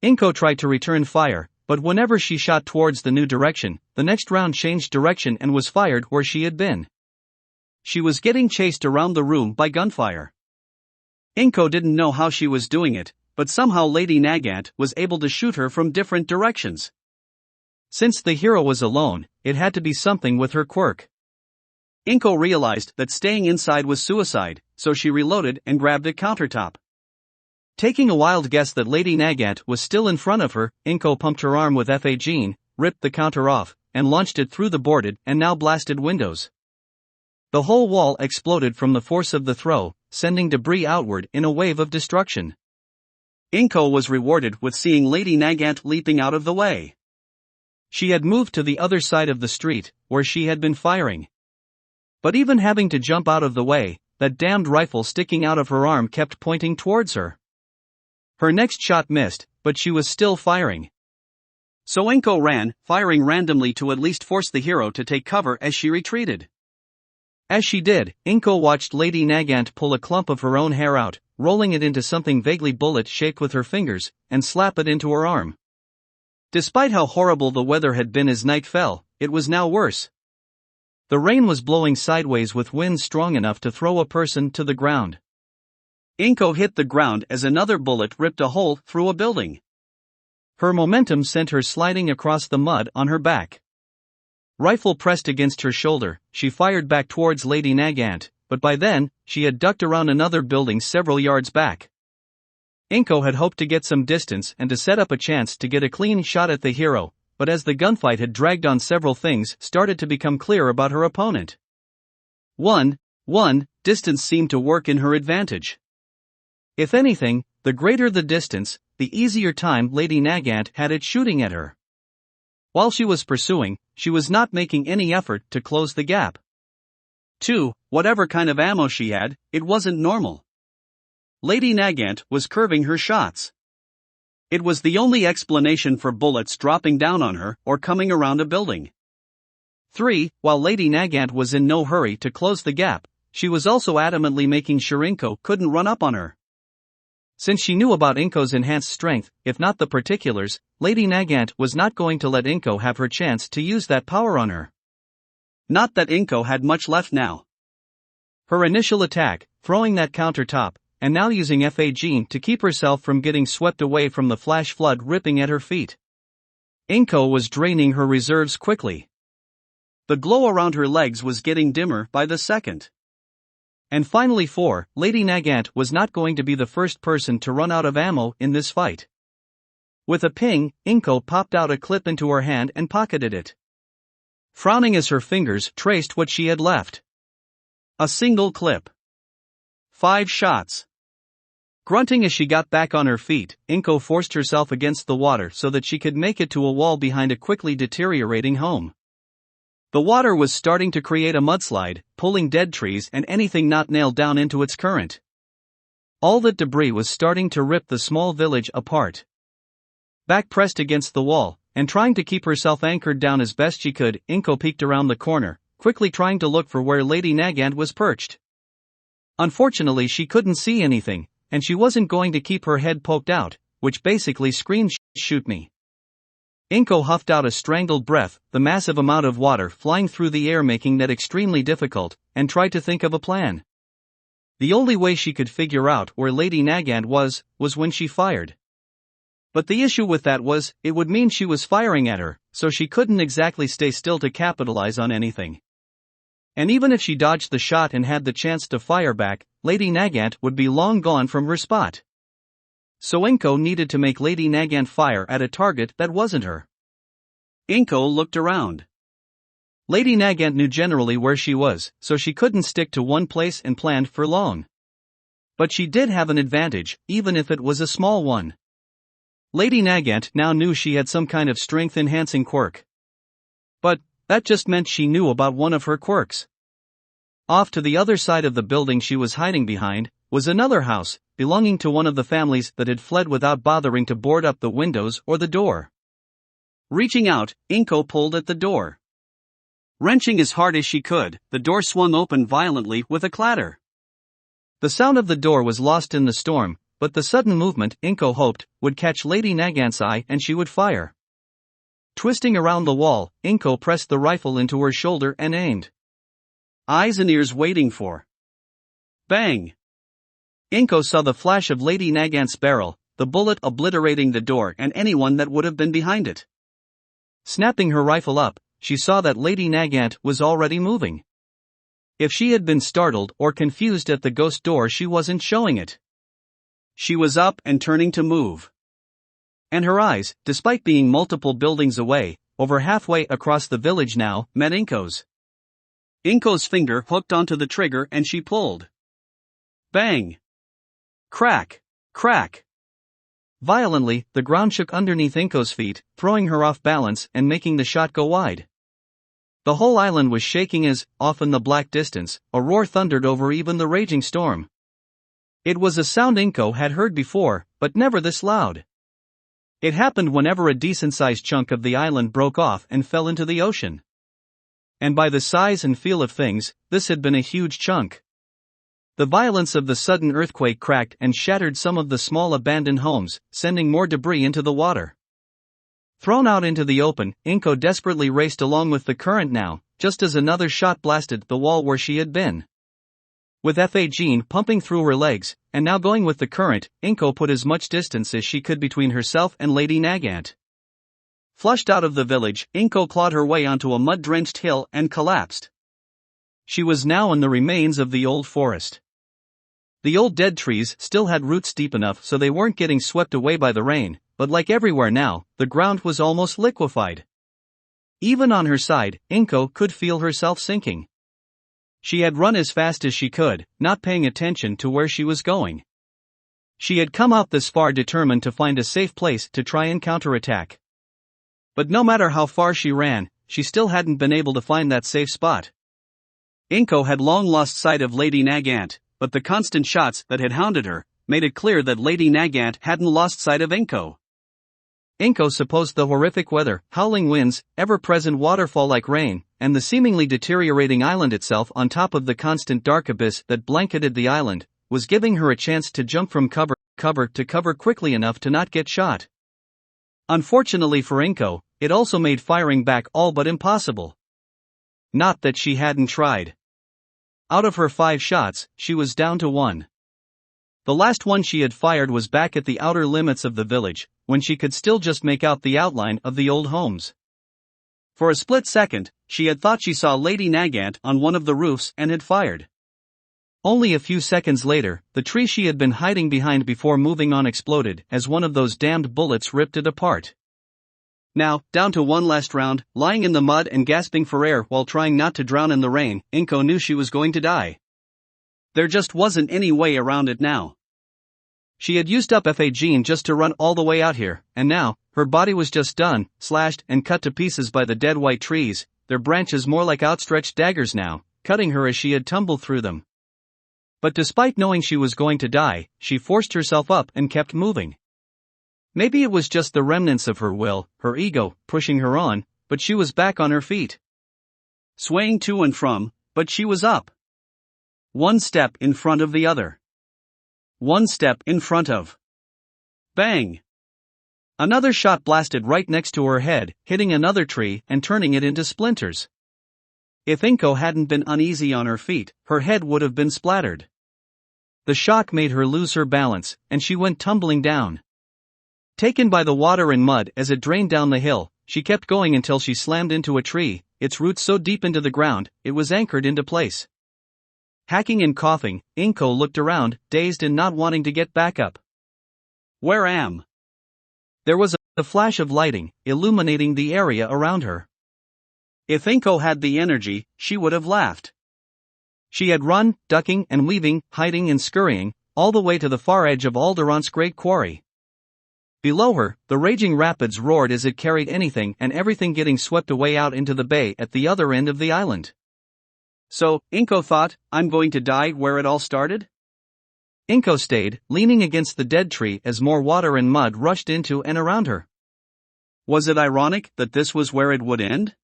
Inko tried to return fire, but whenever she shot towards the new direction, the next round changed direction and was fired where she had been. She was getting chased around the room by gunfire. Inko didn't know how she was doing it, but somehow Lady Nagant was able to shoot her from different directions. Since the hero was alone, it had to be something with her quirk. Inko realized that staying inside was suicide, so she reloaded and grabbed a countertop. Taking a wild guess that Lady Nagant was still in front of her, Inko pumped her arm with Fa Jean, ripped the counter off, and launched it through the boarded and now blasted windows. The whole wall exploded from the force of the throw, sending debris outward in a wave of destruction. Inko was rewarded with seeing Lady Nagant leaping out of the way. She had moved to the other side of the street, where she had been firing. But even having to jump out of the way, that damned rifle sticking out of her arm kept pointing towards her. Her next shot missed, but she was still firing. So Inko ran, firing randomly to at least force the hero to take cover as she retreated. As she did, Inko watched Lady Nagant pull a clump of her own hair out, rolling it into something vaguely bullet-shaped with her fingers, and slap it into her arm. Despite how horrible the weather had been as night fell, it was now worse. The rain was blowing sideways with winds strong enough to throw a person to the ground. Inko hit the ground as another bullet ripped a hole through a building. Her momentum sent her sliding across the mud on her back. Rifle pressed against her shoulder, she fired back towards Lady Nagant, but by then, she had ducked around another building several yards back. Inko had hoped to get some distance and to set up a chance to get a clean shot at the hero, but as the gunfight had dragged on, several things started to become clear about her opponent. 1. Distance seemed to work in her advantage. If anything, the greater the distance, the easier time Lady Nagant had at shooting at her. While she was pursuing, she was not making any effort to close the gap. 2. Whatever kind of ammo she had, it wasn't normal. Lady Nagant was curving her shots. It was the only explanation for bullets dropping down on her or coming around a building. 3. While Lady Nagant was in no hurry to close the gap, she was also adamantly making sure Inko couldn't run up on her. Since she knew about Inko's enhanced strength, if not the particulars, Lady Nagant was not going to let Inko have her chance to use that power on her. Not that Inko had much left now. Her initial attack, throwing that countertop, and now using FA to keep herself from getting swept away from the flash flood ripping at her feet. Inko was draining her reserves quickly. The glow around her legs was getting dimmer by the second. And finally 4, Lady Nagant was not going to be the first person to run out of ammo in this fight. With a ping, Inko popped out a clip into her hand and pocketed it. Frowning as her fingers traced what she had left. A single clip. 5 shots. Grunting as she got back on her feet, Inko forced herself against the water so that she could make it to a wall behind a quickly deteriorating home. The water was starting to create a mudslide, pulling dead trees and anything not nailed down into its current. All that debris was starting to rip the small village apart. Back pressed against the wall, and trying to keep herself anchored down as best she could, Inko peeked around the corner, quickly trying to look for where Lady Nagant was perched. Unfortunately, she couldn't see anything, and she wasn't going to keep her head poked out, which basically screamed, "Shoot me." Inko huffed out a strangled breath, the massive amount of water flying through the air making that extremely difficult, and tried to think of a plan. The only way she could figure out where Lady Nagant was when she fired. But the issue with that was, it would mean she was firing at her, so she couldn't exactly stay still to capitalize on anything. And even if she dodged the shot and had the chance to fire back, Lady Nagant would be long gone from her spot. So Inko needed to make Lady Nagant fire at a target that wasn't her. Inko looked around. Lady Nagant knew generally where she was, so she couldn't stick to one place and plan for long. But she did have an advantage, even if it was a small one. Lady Nagant now knew she had some kind of strength-enhancing quirk. But that just meant she knew about one of her quirks. Off to the other side of the building she was hiding behind was another house, belonging to one of the families that had fled without bothering to board up the windows or the door. Reaching out, Inko pulled at the door. Wrenching as hard as she could, the door swung open violently with a clatter. The sound of the door was lost in the storm, but the sudden movement, Inko hoped, would catch Lady Nagant's eye and she would fire. Twisting around the wall, Inko pressed the rifle into her shoulder and aimed. Eyes and ears waiting for. Bang! Inko saw the flash of Lady Nagant's barrel, the bullet obliterating the door and anyone that would have been behind it. Snapping her rifle up, she saw that Lady Nagant was already moving. If she had been startled or confused at the ghost door, she wasn't showing it. She was up and turning to move. And her eyes, despite being multiple buildings away, over halfway across the village now, met Inko's. Inko's finger hooked onto the trigger and she pulled. Bang! Crack! Crack! Violently, the ground shook underneath Inko's feet, throwing her off balance and making the shot go wide. The whole island was shaking as, off in the black distance, a roar thundered over even the raging storm. It was a sound Inko had heard before, but never this loud. It happened whenever a decent-sized chunk of the island broke off and fell into the ocean. And by the size and feel of things, this had been a huge chunk. The violence of the sudden earthquake cracked and shattered some of the small abandoned homes, sending more debris into the water. Thrown out into the open, Inko desperately raced along with the current now, just as another shot blasted the wall where she had been. With FA Jean pumping through her legs, and now going with the current, Inko put as much distance as she could between herself and Lady Nagant. Flushed out of the village, Inko clawed her way onto a mud-drenched hill and collapsed. She was now in the remains of the old forest. The old dead trees still had roots deep enough so they weren't getting swept away by the rain, but like everywhere now, the ground was almost liquefied. Even on her side, Inko could feel herself sinking. She had run as fast as she could, not paying attention to where she was going. She had come out this far determined to find a safe place to try and counterattack. But no matter how far she ran, she still hadn't been able to find that safe spot. Inko had long lost sight of Lady Nagant, but the constant shots that had hounded her made it clear that Lady Nagant hadn't lost sight of Inko. Inko supposed the horrific weather, howling winds, ever-present waterfall like rain, and the seemingly deteriorating island itself on top of the constant dark abyss that blanketed the island, was giving her a chance to jump from cover to cover quickly enough to not get shot. Unfortunately for Inko, it also made firing back all but impossible. Not that she hadn't tried. Out of her 5 shots, she was down to 1. The last one she had fired was back at the outer limits of the village, when she could still just make out the outline of the old homes. For a split second, she had thought she saw Lady Nagant on one of the roofs and had fired. Only a few seconds later, the tree she had been hiding behind before moving on exploded as one of those damned bullets ripped it apart. Now, down to one last round, lying in the mud and gasping for air while trying not to drown in the rain, Inko knew she was going to die. There just wasn't any way around it now. She had used up FA Jean just to run all the way out here, and now, her body was just done, slashed and cut to pieces by the dead white trees, their branches more like outstretched daggers now, cutting her as she had tumbled through them. But despite knowing she was going to die, she forced herself up and kept moving. Maybe it was just the remnants of her will, her ego, pushing her on, but she was back on her feet. Swaying to and from, but she was up. One step in front of the other. One step in front of. Bang! Another shot blasted right next to her head, hitting another tree and turning it into splinters. If Inko hadn't been uneasy on her feet, her head would have been splattered. The shock made her lose her balance, and she went tumbling down. Taken by the water and mud as it drained down the hill, she kept going until she slammed into a tree, its roots so deep into the ground, it was anchored into place. Hacking and coughing, Inko looked around, dazed and not wanting to get back up. Where am? There was a flash of lighting, illuminating the area around her. If Inko had the energy, she would have laughed. She had run, ducking and weaving, hiding and scurrying, all the way to the far edge of Alderon's great quarry. Below her, the raging rapids roared as it carried anything and everything getting swept away out into the bay at the other end of the island. So, Inko thought, I'm going to die where it all started? Inko stayed, leaning against the dead tree as more water and mud rushed into and around her. Was it ironic that this was where it would end?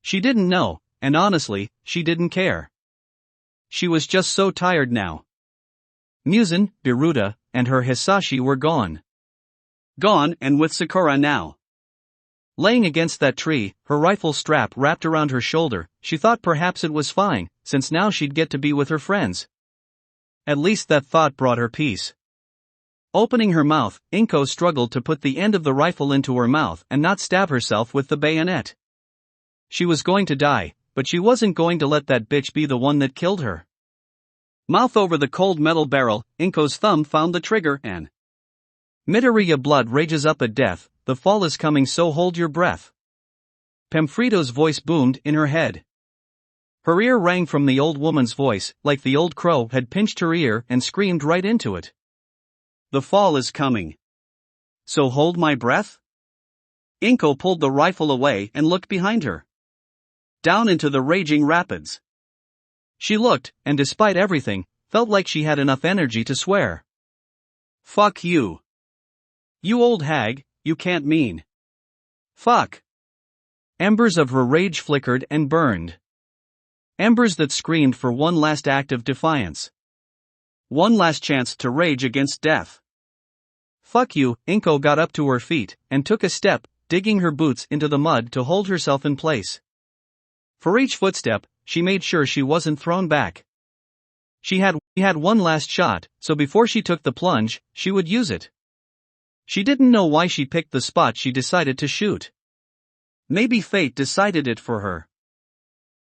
She didn't know, and honestly, she didn't care. She was just so tired now. Muzan, Biruta, and her Hisashi were gone. Gone, and with Sakura now. Laying against that tree, her rifle strap wrapped around her shoulder, she thought perhaps it was fine, since now she'd get to be with her friends. At least that thought brought her peace. Opening her mouth, Inko struggled to put the end of the rifle into her mouth and not stab herself with the bayonet. She was going to die, but she wasn't going to let that bitch be the one that killed her. Mouth over the cold metal barrel, Inko's thumb found the trigger and... Midoriya blood rages up at death, the fall is coming so hold your breath. Pamfrito's voice boomed in her head. Her ear rang from the old woman's voice, like the old crow had pinched her ear and screamed right into it. The fall is coming. So hold my breath? Inko pulled the rifle away and looked behind her. Down into the raging rapids. She looked, and despite everything, felt like she had enough energy to swear. Fuck you. You old hag, you can't mean. Fuck. Embers of her rage flickered and burned. Embers that screamed for one last act of defiance. One last chance to rage against death. Fuck you, Inko got up to her feet and took a step, digging her boots into the mud to hold herself in place. For each footstep, she made sure she wasn't thrown back. She had one last shot, so before she took the plunge, she would use it. She didn't know why she picked the spot she decided to shoot. Maybe fate decided it for her.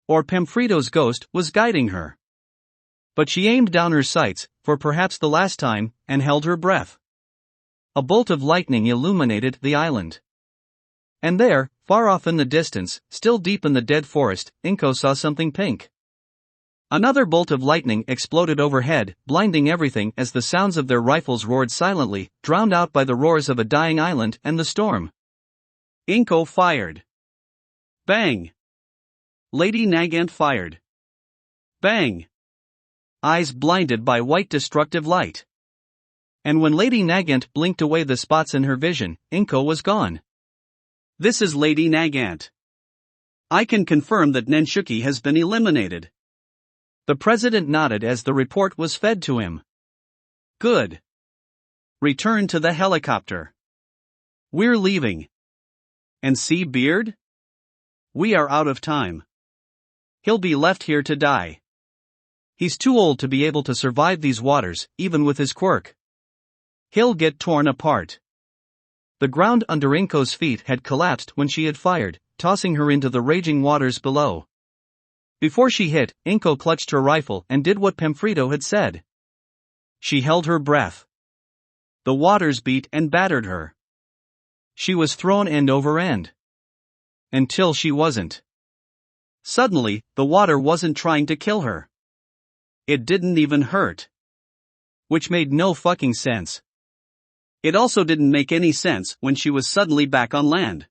Or Pamphredo's ghost was guiding her. But she aimed down her sights, for perhaps the last time, and held her breath. A bolt of lightning illuminated the island. And there, far off in the distance, still deep in the dead forest, Inko saw something pink. Another bolt of lightning exploded overhead, blinding everything as the sounds of their rifles roared silently, drowned out by the roars of a dying island and the storm. Inko fired. Bang! Lady Nagant fired. Bang! Eyes blinded by white destructive light. And when Lady Nagant blinked away the spots in her vision, Inko was gone. This is Lady Nagant. I can confirm that Nenshuki has been eliminated. The president nodded as the report was fed to him. Good. Return to the helicopter. We're leaving. And see Beard? We are out of time. He'll be left here to die. He's too old to be able to survive these waters, even with his quirk. He'll get torn apart. The ground under Inko's feet had collapsed when she had fired, tossing her into the raging waters below. Before she hit, Inko clutched her rifle and did what Pamphredo had said. She held her breath. The waters beat and battered her. She was thrown end over end. Until she wasn't. Suddenly, the water wasn't trying to kill her. It didn't even hurt. Which made no fucking sense. It also didn't make any sense when she was suddenly back on land.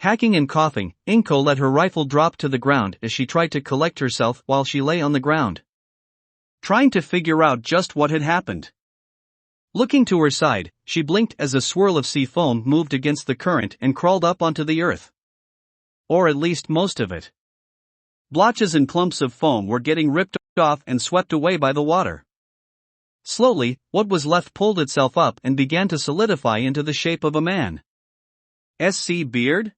Hacking and coughing, Inko let her rifle drop to the ground as she tried to collect herself while she lay on the ground. Trying to figure out just what had happened. Looking to her side, she blinked as a swirl of sea foam moved against the current and crawled up onto the earth. Or at least most of it. Blotches and clumps of foam were getting ripped off and swept away by the water. Slowly, what was left pulled itself up and began to solidify into the shape of a man. SC Beard?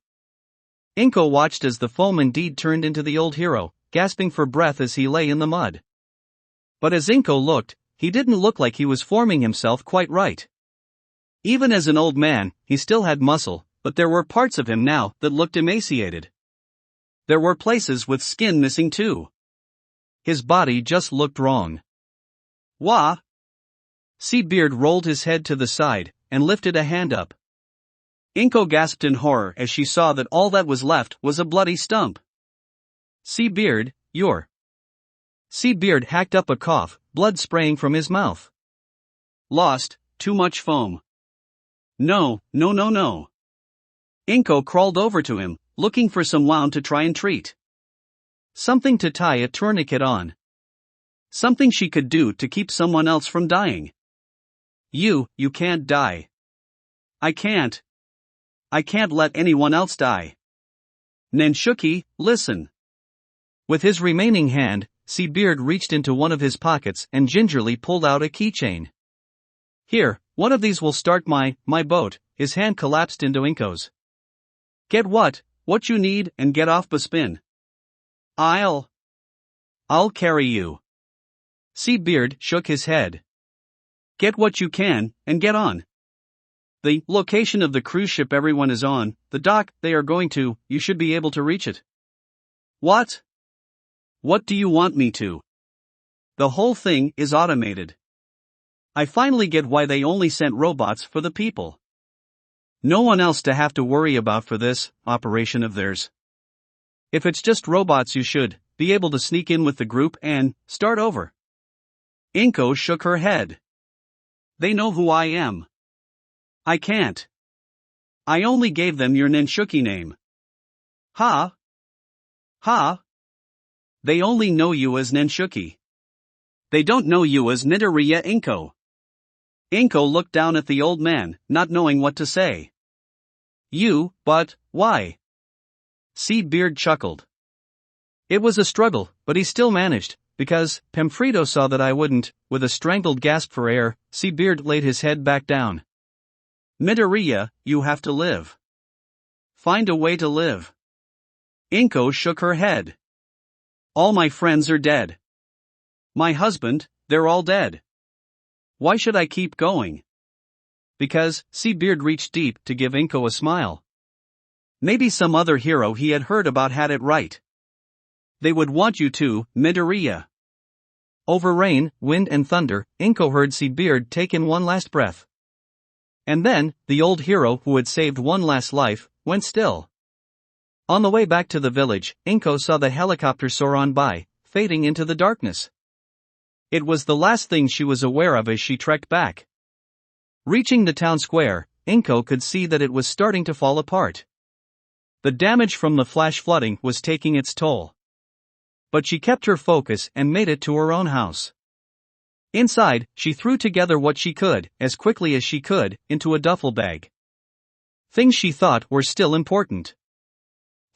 Inko watched as the foam indeed turned into the old hero, gasping for breath as he lay in the mud. But as Inko looked, he didn't look like he was forming himself quite right. Even as an old man, he still had muscle, but there were parts of him now that looked emaciated. There were places with skin missing too. His body just looked wrong. Wah! Seabeard rolled his head to the side, and lifted a hand up. Inko gasped in horror as she saw that all that was left was a bloody stump. Seabeard, you're... Seabeard hacked up a cough, blood spraying from his mouth. Lost, too much foam. No. Inko crawled over to him, looking for some wound to try and treat. Something to tie a tourniquet on. Something she could do to keep someone else from dying. You can't die. I can't let anyone else die. Nenshuki, listen. With his remaining hand, Seabeard reached into one of his pockets and gingerly pulled out a keychain. Here, one of these will start my boat. His hand collapsed into Inko's. Get what you need and get off Bespin. I'll carry you. Seabeard shook his head. Get what you can, and get on. The location of the cruise ship everyone is on, the dock they are going to, you should be able to reach it. What? What do you want me to? The whole thing is automated. I finally get why they only sent robots for the people. No one else to have to worry about for this operation of theirs. If it's just robots, you should be able to sneak in with the group and start over. Inko shook her head. They know who I am. I can't. I only gave them your Nenshuki name. Ha? They only know you as Nenshuki. They don't know you as Midoriya Inko. Inko looked down at the old man, not knowing what to say. But why? Seabeard chuckled. It was a struggle, but he still managed, because Pamphredo saw that I wouldn't. With a strangled gasp for air, Seabeard laid his head back down. Midoriya, you have to live. Find a way to live. Inko shook her head. All my friends are dead. My husband, they're all dead. Why should I keep going? Because, Seabeard reached deep to give Inko a smile. Maybe some other hero he had heard about had it right. They would want you to, Midoriya. Over rain, wind and thunder, Inko heard Seabeard take in one last breath. And then, the old hero who had saved one last life, went still. On the way back to the village, Inko saw the helicopter soar on by, fading into the darkness. It was the last thing she was aware of as she trekked back. Reaching the town square, Inko could see that it was starting to fall apart. The damage from the flash flooding was taking its toll. But she kept her focus and made it to her own house. Inside, she threw together what she could, as quickly as she could, into a duffel bag. Things she thought were still important.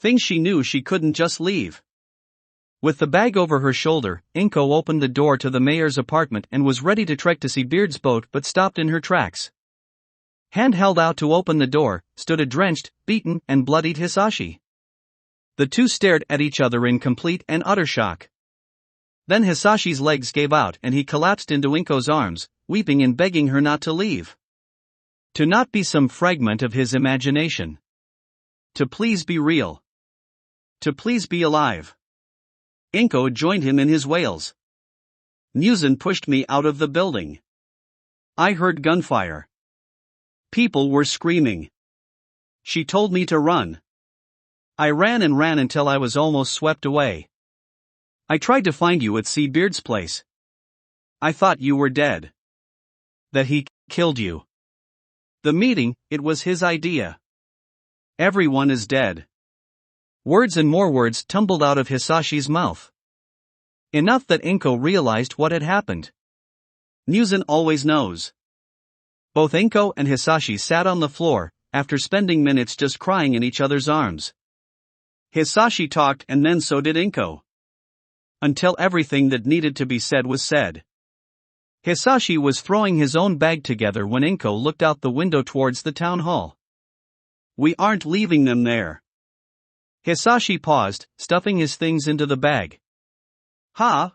Things she knew she couldn't just leave. With the bag over her shoulder, Inko opened the door to the mayor's apartment and was ready to trek to Seabeard's boat but stopped in her tracks. Hand held out to open the door, stood a drenched, beaten, and bloodied Hisashi. The two stared at each other in complete and utter shock. Then Hisashi's legs gave out and he collapsed into Inko's arms, weeping and begging her not to leave. To not be some fragment of his imagination. To please be real. To please be alive. Inko joined him in his wails. Muzan pushed me out of the building. I heard gunfire. People were screaming. She told me to run. I ran and ran until I was almost swept away. I tried to find you at Seabeard's place. I thought you were dead. That he killed you. The meeting, it was his idea. Everyone is dead. Words and more words tumbled out of Hisashi's mouth. Enough that Inko realized what had happened. Muzan always knows. Both Inko and Hisashi sat on the floor, after spending minutes just crying in each other's arms. Hisashi talked and then so did Inko. Until everything that needed to be said was said. Hisashi was throwing his own bag together when Inko looked out the window towards the town hall. We aren't leaving them there. Hisashi paused, stuffing his things into the bag. Ha!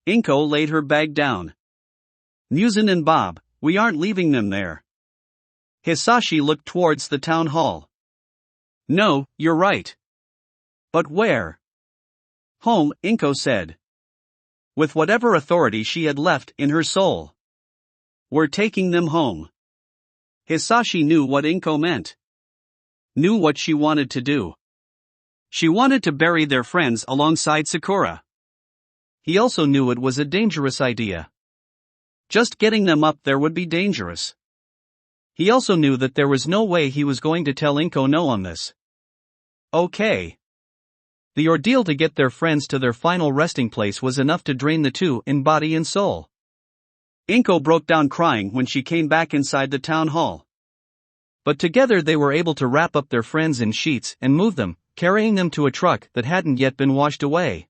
Inko laid her bag down. Muzan and Bob, we aren't leaving them there. Hisashi looked towards the town hall. No, you're right. But where? Home, Inko said. With whatever authority she had left in her soul. We're taking them home. Hisashi knew what Inko meant. Knew what she wanted to do. She wanted to bury their friends alongside Sakura. He also knew it was a dangerous idea. Just getting them up there would be dangerous. He also knew that there was no way he was going to tell Inko no on this. Okay. The ordeal to get their friends to their final resting place was enough to drain the two in body and soul. Inko broke down crying when she came back inside the town hall. But together they were able to wrap up their friends in sheets and move them, carrying them to a truck that hadn't yet been washed away.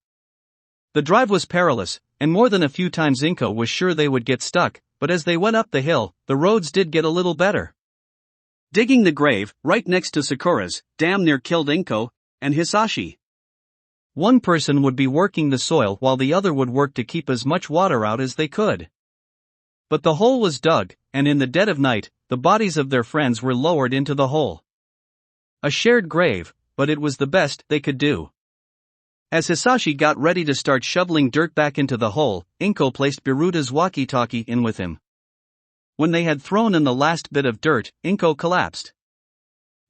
The drive was perilous, and more than a few times Inko was sure they would get stuck, but as they went up the hill, the roads did get a little better. Digging the grave, right next to Sakura's, damn near killed Inko and Hisashi. One person would be working the soil while the other would work to keep as much water out as they could. But the hole was dug, and in the dead of night, the bodies of their friends were lowered into the hole. A shared grave, but it was the best they could do. As Hisashi got ready to start shoveling dirt back into the hole, Inko placed Biruda's walkie-talkie in with him. When they had thrown in the last bit of dirt, Inko collapsed.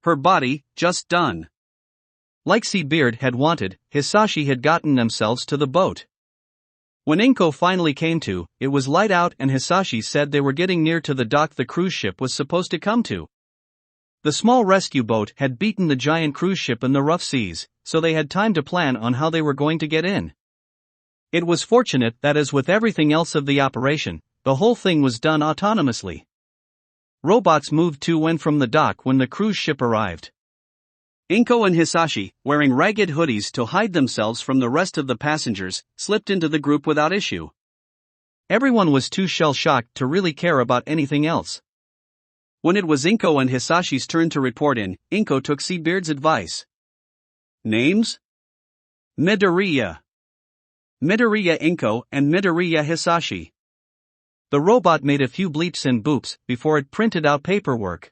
Her body, just done. Like Seabeard had wanted, Hisashi had gotten themselves to the boat. When Inko finally came to, it was light out and Hisashi said they were getting near to the dock the cruise ship was supposed to come to. The small rescue boat had beaten the giant cruise ship in the rough seas, so they had time to plan on how they were going to get in. It was fortunate that as with everything else of the operation, the whole thing was done autonomously. Robots moved to and from the dock when the cruise ship arrived. Inko and Hisashi, wearing ragged hoodies to hide themselves from the rest of the passengers, slipped into the group without issue. Everyone was too shell-shocked to really care about anything else. When it was Inko and Hisashi's turn to report in, Inko took Seabeard's advice. Names? Midoriya Inko and Midoriya Hisashi. The robot made a few bleeps and boops before it printed out paperwork.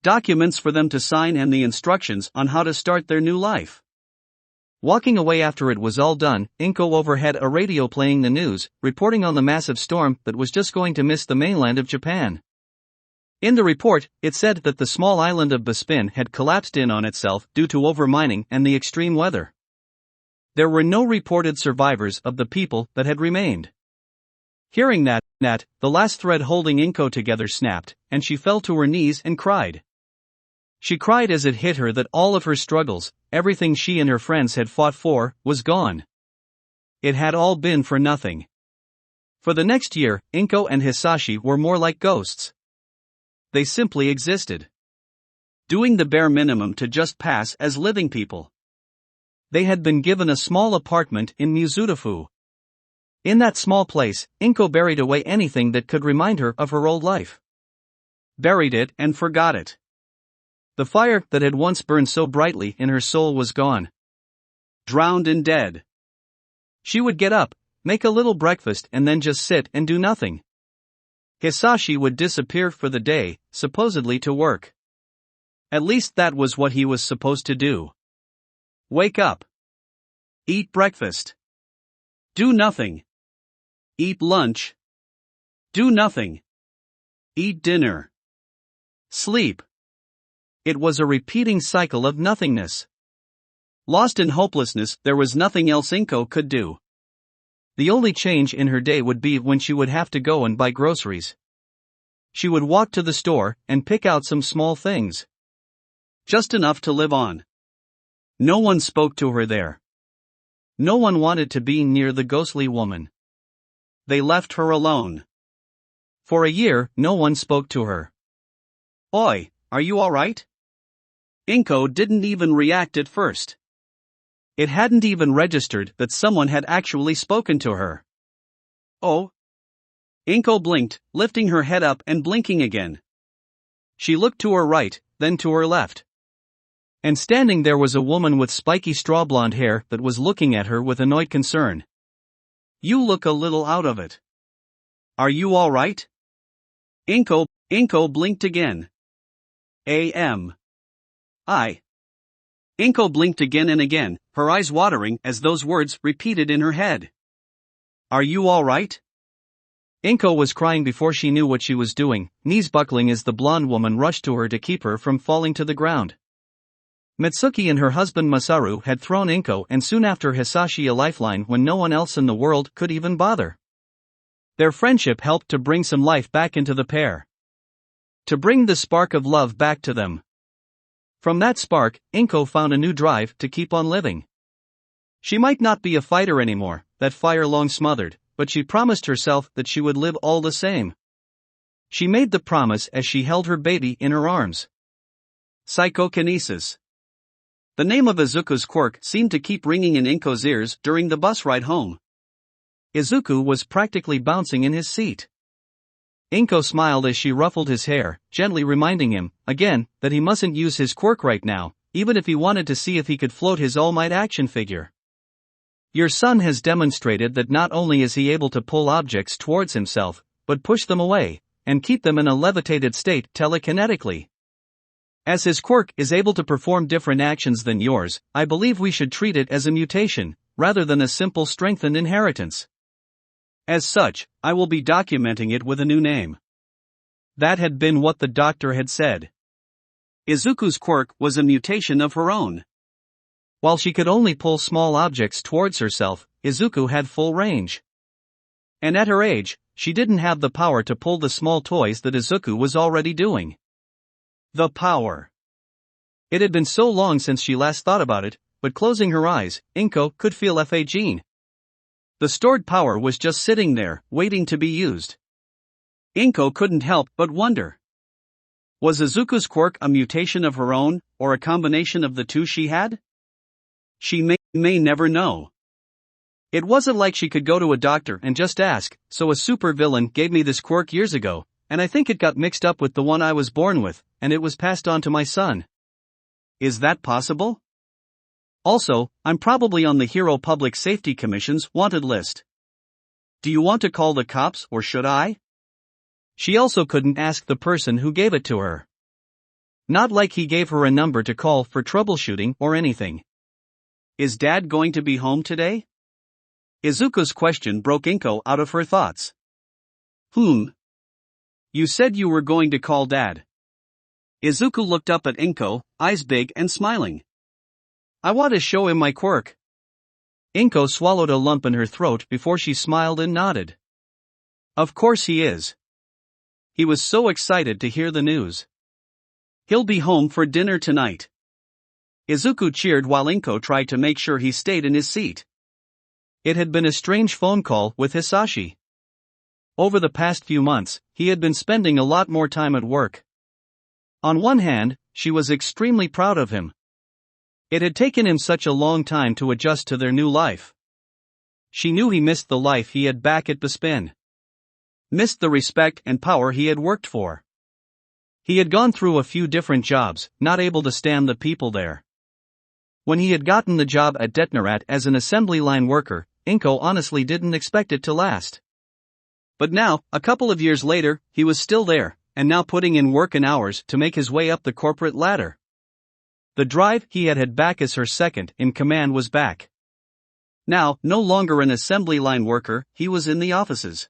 Documents for them to sign and the instructions on how to start their new life. Walking away after it was all done, Inko overheard a radio playing the news, reporting on the massive storm that was just going to miss the mainland of Japan. In the report, it said that the small island of Bespin had collapsed in on itself due to overmining and the extreme weather. There were no reported survivors of the people that had remained. Hearing that, the last thread holding Inko together snapped, and she fell to her knees and cried. She cried as it hit her that all of her struggles, everything she and her friends had fought for, was gone. It had all been for nothing. For the next year, Inko and Hisashi were more like ghosts. They simply existed, doing the bare minimum to just pass as living people. They had been given a small apartment in Mizutofu. In that small place, Inko buried away anything that could remind her of her old life. Buried it and forgot it. The fire that had once burned so brightly in her soul was gone. Drowned and dead. She would get up, make a little breakfast and then just sit and do nothing. Hisashi would disappear for the day, supposedly to work. At least that was what he was supposed to do. Wake up. Eat breakfast. Do nothing. Eat lunch. Do nothing. Eat dinner. Sleep. It was a repeating cycle of nothingness. Lost in hopelessness, there was nothing else Inko could do. The only change in her day would be when she would have to go and buy groceries. She would walk to the store and pick out some small things. Just enough to live on. No one spoke to her there. No one wanted to be near the ghostly woman. They left her alone. For a year, no one spoke to her. Oi, are you alright? Inko didn't even react at first. It hadn't even registered that someone had actually spoken to her. Oh. Inko blinked, lifting her head up and blinking again. She looked to her right, then to her left. And standing there was a woman with spiky straw blonde hair that was looking at her with annoyed concern. You look a little out of it. Are you all right? Inko blinked again. I. Inko blinked again and again, her eyes watering as those words repeated in her head. Are you all right? Inko was crying before she knew what she was doing, knees buckling as the blonde woman rushed to her to keep her from falling to the ground. Mitsuki and her husband Masaru had thrown Inko and soon after Hisashi a lifeline when no one else in the world could even bother. Their friendship helped to bring some life back into the pair. To bring the spark of love back to them. From that spark, Inko found a new drive to keep on living. She might not be a fighter anymore, that fire long smothered, but she promised herself that she would live all the same. She made the promise as she held her baby in her arms. Psychokinesis. The name of Izuku's quirk seemed to keep ringing in Inko's ears during the bus ride home. Izuku was practically bouncing in his seat. Inko smiled as she ruffled his hair, gently reminding him, again, that he mustn't use his quirk right now, even if he wanted to see if he could float his All Might action figure. Your son has demonstrated that not only is he able to pull objects towards himself, but push them away, and keep them in a levitated state telekinetically. As his quirk is able to perform different actions than yours, I believe we should treat it as a mutation, rather than a simple strengthened inheritance. As such, I will be documenting it with a new name. That had been what the doctor had said. Izuku's quirk was a mutation of her own. While she could only pull small objects towards herself, Izuku had full range. And at her age, she didn't have the power to pull the small toys that Izuku was already doing. The power. It had been so long since she last thought about it, but closing her eyes, Inko could feel Fa Gene. The stored power was just sitting there, waiting to be used. Inko couldn't help but wonder. Was Izuku's quirk a mutation of her own, or a combination of the two she had? She may never know. It wasn't like she could go to a doctor and just ask, so a supervillain gave me this quirk years ago, and I think it got mixed up with the one I was born with, and it was passed on to my son. Is that possible? Also, I'm probably on the Hero Public Safety Commission's wanted list. Do you want to call the cops or should I? She also couldn't ask the person who gave it to her. Not like he gave her a number to call for troubleshooting or anything. Is Dad going to be home today? Izuku's question broke Inko out of her thoughts. You said you were going to call Dad. Izuku looked up at Inko, eyes big and smiling. I want to show him my quirk. Inko swallowed a lump in her throat before she smiled and nodded. Of course he is. He was so excited to hear the news. He'll be home for dinner tonight. Izuku cheered while Inko tried to make sure he stayed in his seat. It had been a strange phone call with Hisashi. Over the past few months, he had been spending a lot more time at work. On one hand, she was extremely proud of him. It had taken him such a long time to adjust to their new life. She knew he missed the life he had back at Bespin. Missed the respect and power he had worked for. He had gone through a few different jobs, not able to stand the people there. When he had gotten the job at Detnerat as an assembly line worker, Inko honestly didn't expect it to last. But now, a couple of years later, he was still there, and now putting in work and hours to make his way up the corporate ladder. The drive he had had back as her second in command was back. Now, no longer an assembly line worker, he was in the offices.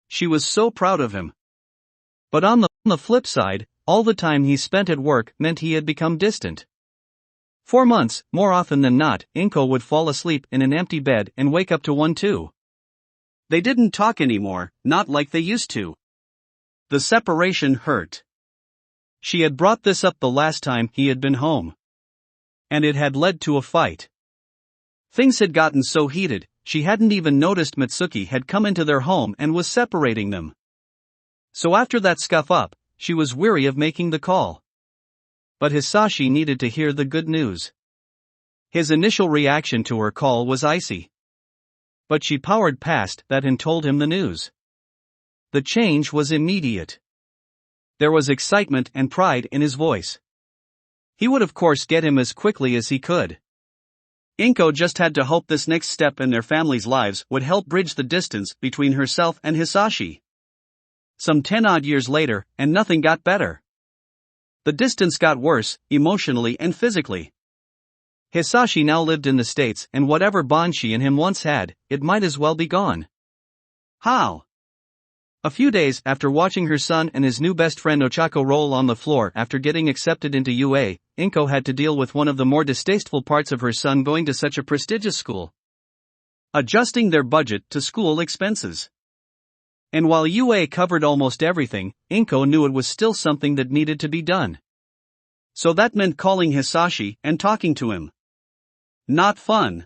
She was so proud of him. But on the flip side, all the time he spent at work meant he had become distant. For months, more often than not, Inko would fall asleep in an empty bed and wake up to one too. They didn't talk anymore, not like they used to. The separation hurt. She had brought this up the last time he had been home. And it had led to a fight. Things had gotten so heated, she hadn't even noticed Mitsuki had come into their home and was separating them. So after that scuff-up, she was weary of making the call. But Hisashi needed to hear the good news. His initial reaction to her call was icy. But she powered past that and told him the news. The change was immediate. There was excitement and pride in his voice. He would of course get him as quickly as he could. Inko just had to hope this next step in their family's lives would help bridge the distance between herself and Hisashi. Some 10-odd years later, and nothing got better. The distance got worse, emotionally and physically. Hisashi now lived in the States, and whatever bond she and him once had, it might as well be gone. How? A few days after watching her son and his new best friend Ochako roll on the floor after getting accepted into UA, Inko had to deal with one of the more distasteful parts of her son going to such a prestigious school. Adjusting their budget to school expenses. And while UA covered almost everything, Inko knew it was still something that needed to be done. So that meant calling Hisashi and talking to him. Not fun.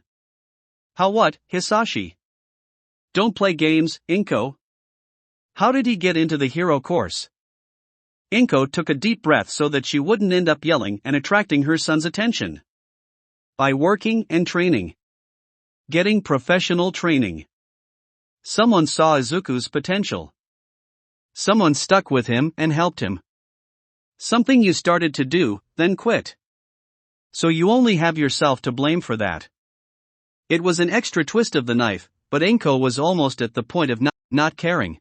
How what, Hisashi? Don't play games, Inko. How did he get into the hero course? Inko took a deep breath so that she wouldn't end up yelling and attracting her son's attention. By working and training. Getting professional training. Someone saw Izuku's potential. Someone stuck with him and helped him. Something you started to do, then quit. So you only have yourself to blame for that. It was an extra twist of the knife, but Inko was almost at the point of not caring.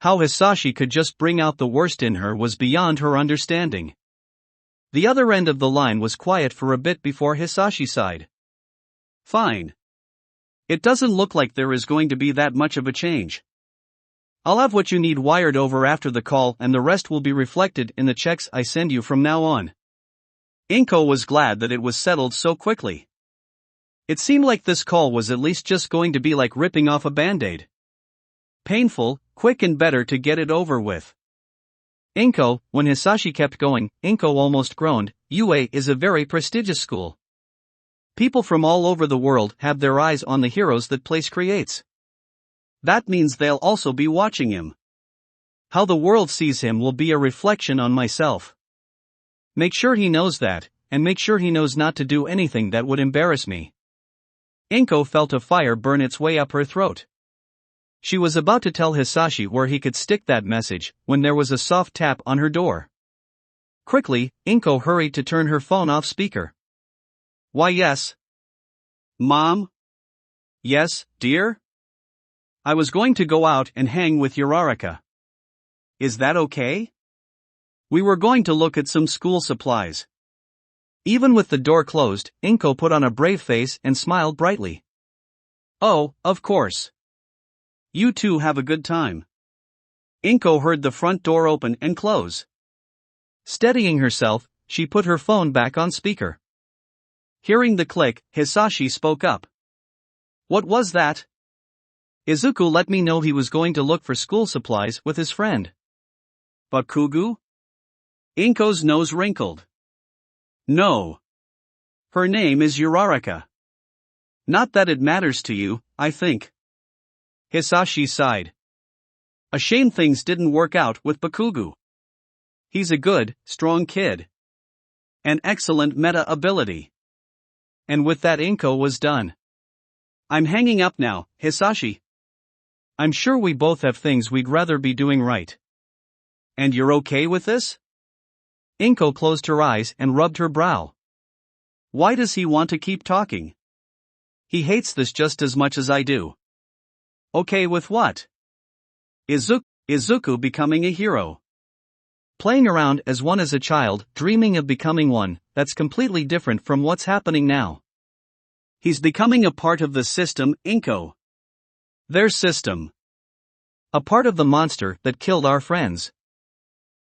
How Hisashi could just bring out the worst in her was beyond her understanding. The other end of the line was quiet for a bit before Hisashi sighed. Fine. It doesn't look like there is going to be that much of a change. I'll have what you need wired over after the call and the rest will be reflected in the checks I send you from now on. Inko was glad that it was settled so quickly. It seemed like this call was at least just going to be like ripping off a band-aid. Painful, quick and better to get it over with. Inko, when Hisashi kept going, Inko almost groaned, UA is a very prestigious school. People from all over the world have their eyes on the heroes that place creates. That means they'll also be watching him. How the world sees him will be a reflection on myself. Make sure he knows that, and make sure he knows not to do anything that would embarrass me. Inko felt a fire burn its way up her throat. She was about to tell Hisashi where he could stick that message, when there was a soft tap on her door. Quickly, Inko hurried to turn her phone off speaker. Why yes. Mom? Yes, dear? I was going to go out and hang with Uraraka. Is that okay? We were going to look at some school supplies. Even with the door closed, Inko put on a brave face and smiled brightly. Oh, of course. You two have a good time. Inko heard the front door open and close. Steadying herself, she put her phone back on speaker. Hearing the click, Hisashi spoke up. What was that? Izuku let me know he was going to look for school supplies with his friend. Bakugou? Inko's nose wrinkled. No. Her name is Uraraka. Not that it matters to you, I think. Hisashi sighed. A shame things didn't work out with Bakugou. He's a good, strong kid. An excellent meta ability. And with that Inko was done. I'm hanging up now, Hisashi. I'm sure we both have things we'd rather be doing right. And you're okay with this? Inko closed her eyes and rubbed her brow. Why does he want to keep talking? He hates this just as much as I do. Okay with what? Izuku becoming a hero. Playing around as one as a child, dreaming of becoming one, that's completely different from what's happening now. He's becoming a part of the system, Inko. Their system. A part of the monster that killed our friends.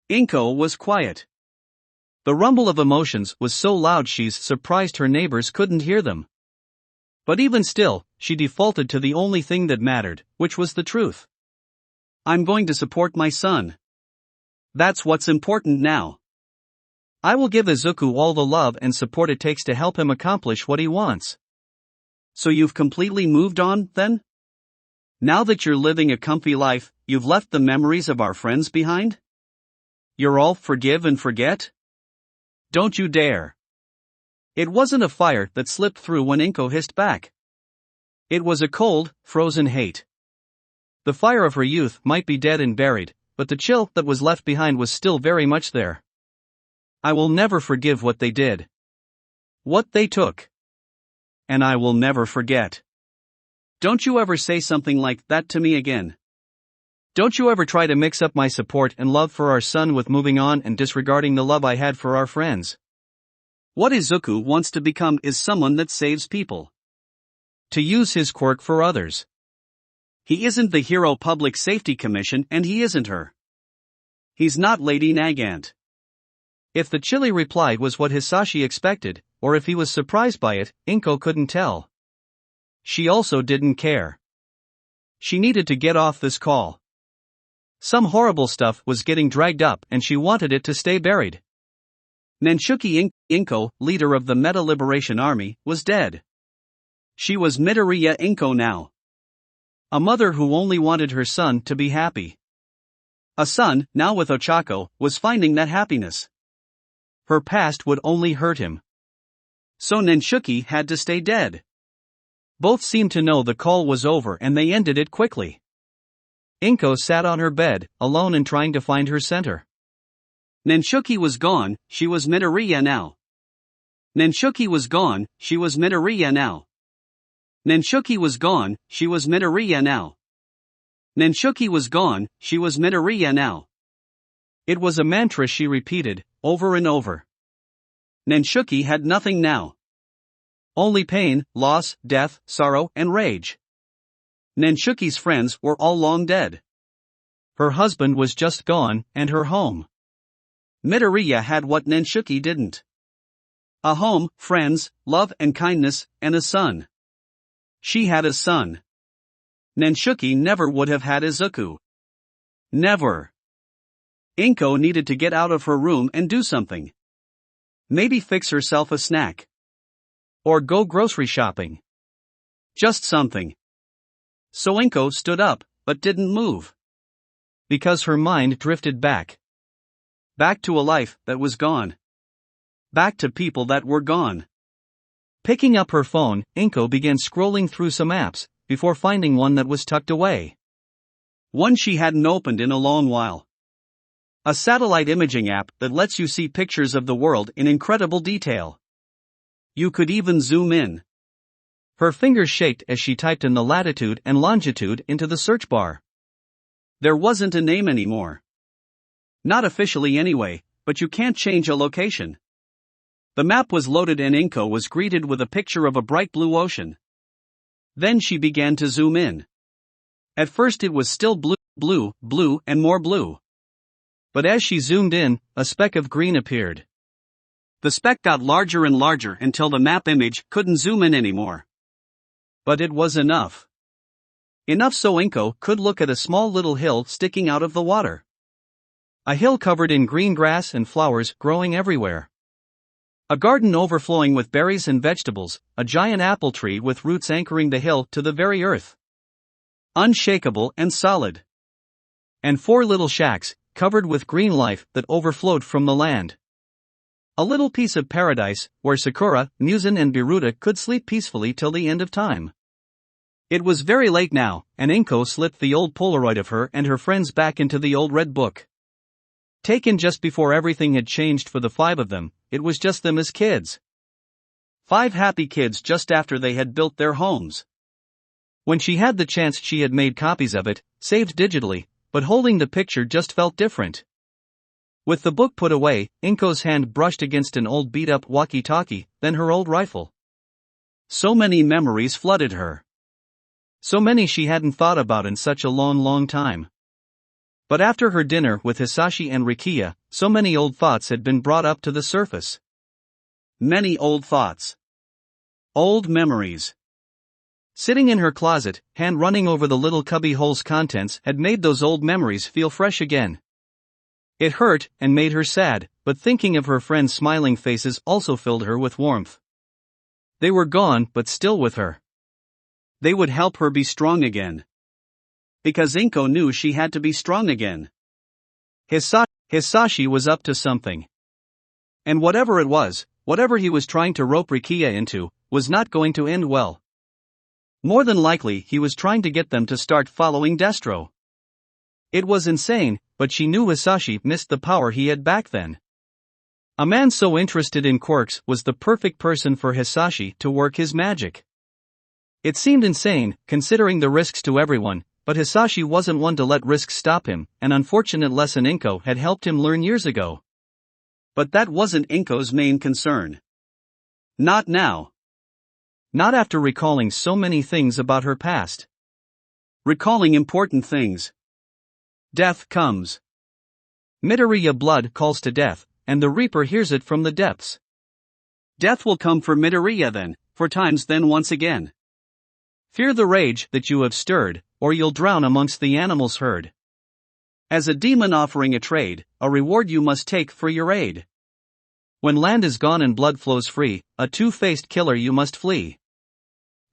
Inko was quiet. The rumble of emotions was so loud she's surprised her neighbors couldn't hear them. But even still, she defaulted to the only thing that mattered, which was the truth. I'm going to support my son. That's what's important now. I will give Izuku all the love and support it takes to help him accomplish what he wants. So you've completely moved on, then? Now that you're living a comfy life, you've left the memories of our friends behind? You're all forgive and forget? Don't you dare. It wasn't a fire that slipped through when Inko hissed back. It was a cold, frozen hate. The fire of her youth might be dead and buried, but the chill that was left behind was still very much there. I will never forgive what they did. What they took. And I will never forget. Don't you ever say something like that to me again. Don't you ever try to mix up my support and love for our son with moving on and disregarding the love I had for our friends. What Izuku wants to become is someone that saves people. To use his quirk for others. He isn't the Hero Public Safety Commission and he isn't her. He's not Lady Nagant. If the chilly reply was what Hisashi expected, or if he was surprised by it, Inko couldn't tell. She also didn't care. She needed to get off this call. Some horrible stuff was getting dragged up and she wanted it to stay buried. Nenshuki Inko, leader of the Meta Liberation Army, was dead. She was Midoriya Inko now. A mother who only wanted her son to be happy. A son, now with Ochako, was finding that happiness. Her past would only hurt him. So Nenshuki had to stay dead. Both seemed to know the call was over and they ended it quickly. Inko sat on her bed, alone and trying to find her center. Nenshuki was gone, she was Midoriya now. Nenshuki was gone, she was Midoriya now. Nenshuki was gone, she was Midoriya now. Nenshuki was gone, she was Midoriya now. It was a mantra she repeated, over and over. Nenshuki had nothing now. Only pain, loss, death, sorrow, and rage. Nenshuki's friends were all long dead. Her husband was just gone, and her home. Midoriya had what Nenshuki didn't. A home, friends, love and kindness, and a son. She had a son. Nenshuki never would have had Izuku. Never. Inko needed to get out of her room and do something. Maybe fix herself a snack. Or go grocery shopping. Just something. So Inko stood up, but didn't move. Because her mind drifted back. Back to a life that was gone. Back to people that were gone. Picking up her phone, Inko began scrolling through some apps, before finding one that was tucked away. One she hadn't opened in a long while. A satellite imaging app that lets you see pictures of the world in incredible detail. You could even zoom in. Her fingers shaked as she typed in the latitude and longitude into the search bar. There wasn't a name anymore. Not officially anyway, but you can't change a location. The map was loaded and Inko was greeted with a picture of a bright blue ocean. Then she began to zoom in. At first it was still blue, blue, blue, and more blue. But as she zoomed in, a speck of green appeared. The speck got larger and larger until the map image couldn't zoom in anymore. But it was enough. Enough so Inko could look at a small little hill sticking out of the water. A hill covered in green grass and flowers growing everywhere. A garden overflowing with berries and vegetables, a giant apple tree with roots anchoring the hill to the very earth. Unshakable and solid. And 4 little shacks, covered with green life that overflowed from the land. A little piece of paradise, where Sakura, Muzan and Biruta could sleep peacefully till the end of time. It was very late now, and Inko slipped the old Polaroid of her and her friends back into the old red book. Taken just before everything had changed for the 5 of them, it was just them as kids. 5 happy kids just after they had built their homes. When she had the chance she had made copies of it, saved digitally, but holding the picture just felt different. With the book put away, Inko's hand brushed against an old beat-up walkie-talkie, then her old rifle. So many memories flooded her. So many she hadn't thought about in such a long time. But after her dinner with Hisashi and Rikiya, so many old thoughts had been brought up to the surface. Many old thoughts. Old memories. Sitting in her closet, hand running over the little cubby hole's contents had made those old memories feel fresh again. It hurt and made her sad, but thinking of her friends' smiling faces also filled her with warmth. They were gone but still with her. They would help her be strong again. Because Inko knew she had to be strong again. Hisashi was up to something. And whatever it was, whatever he was trying to rope Rikiya into, was not going to end well. More than likely he was trying to get them to start following Destro. It was insane, but she knew Hisashi missed the power he had back then. A man so interested in quirks was the perfect person for Hisashi to work his magic. It seemed insane, considering the risks to everyone, but Hisashi wasn't one to let risks stop him, an unfortunate lesson Inko had helped him learn years ago. But that wasn't Inko's main concern. Not now. Not after recalling so many things about her past. Recalling important things. Death comes. Midoriya blood calls to death, and the Reaper hears it from the depths. Death will come for Midoriya then, for times then once again. Fear the rage that you have stirred, or you'll drown amongst the animals' herd. As a demon offering a trade, a reward you must take for your aid. When land is gone and blood flows free, a two-faced killer you must flee.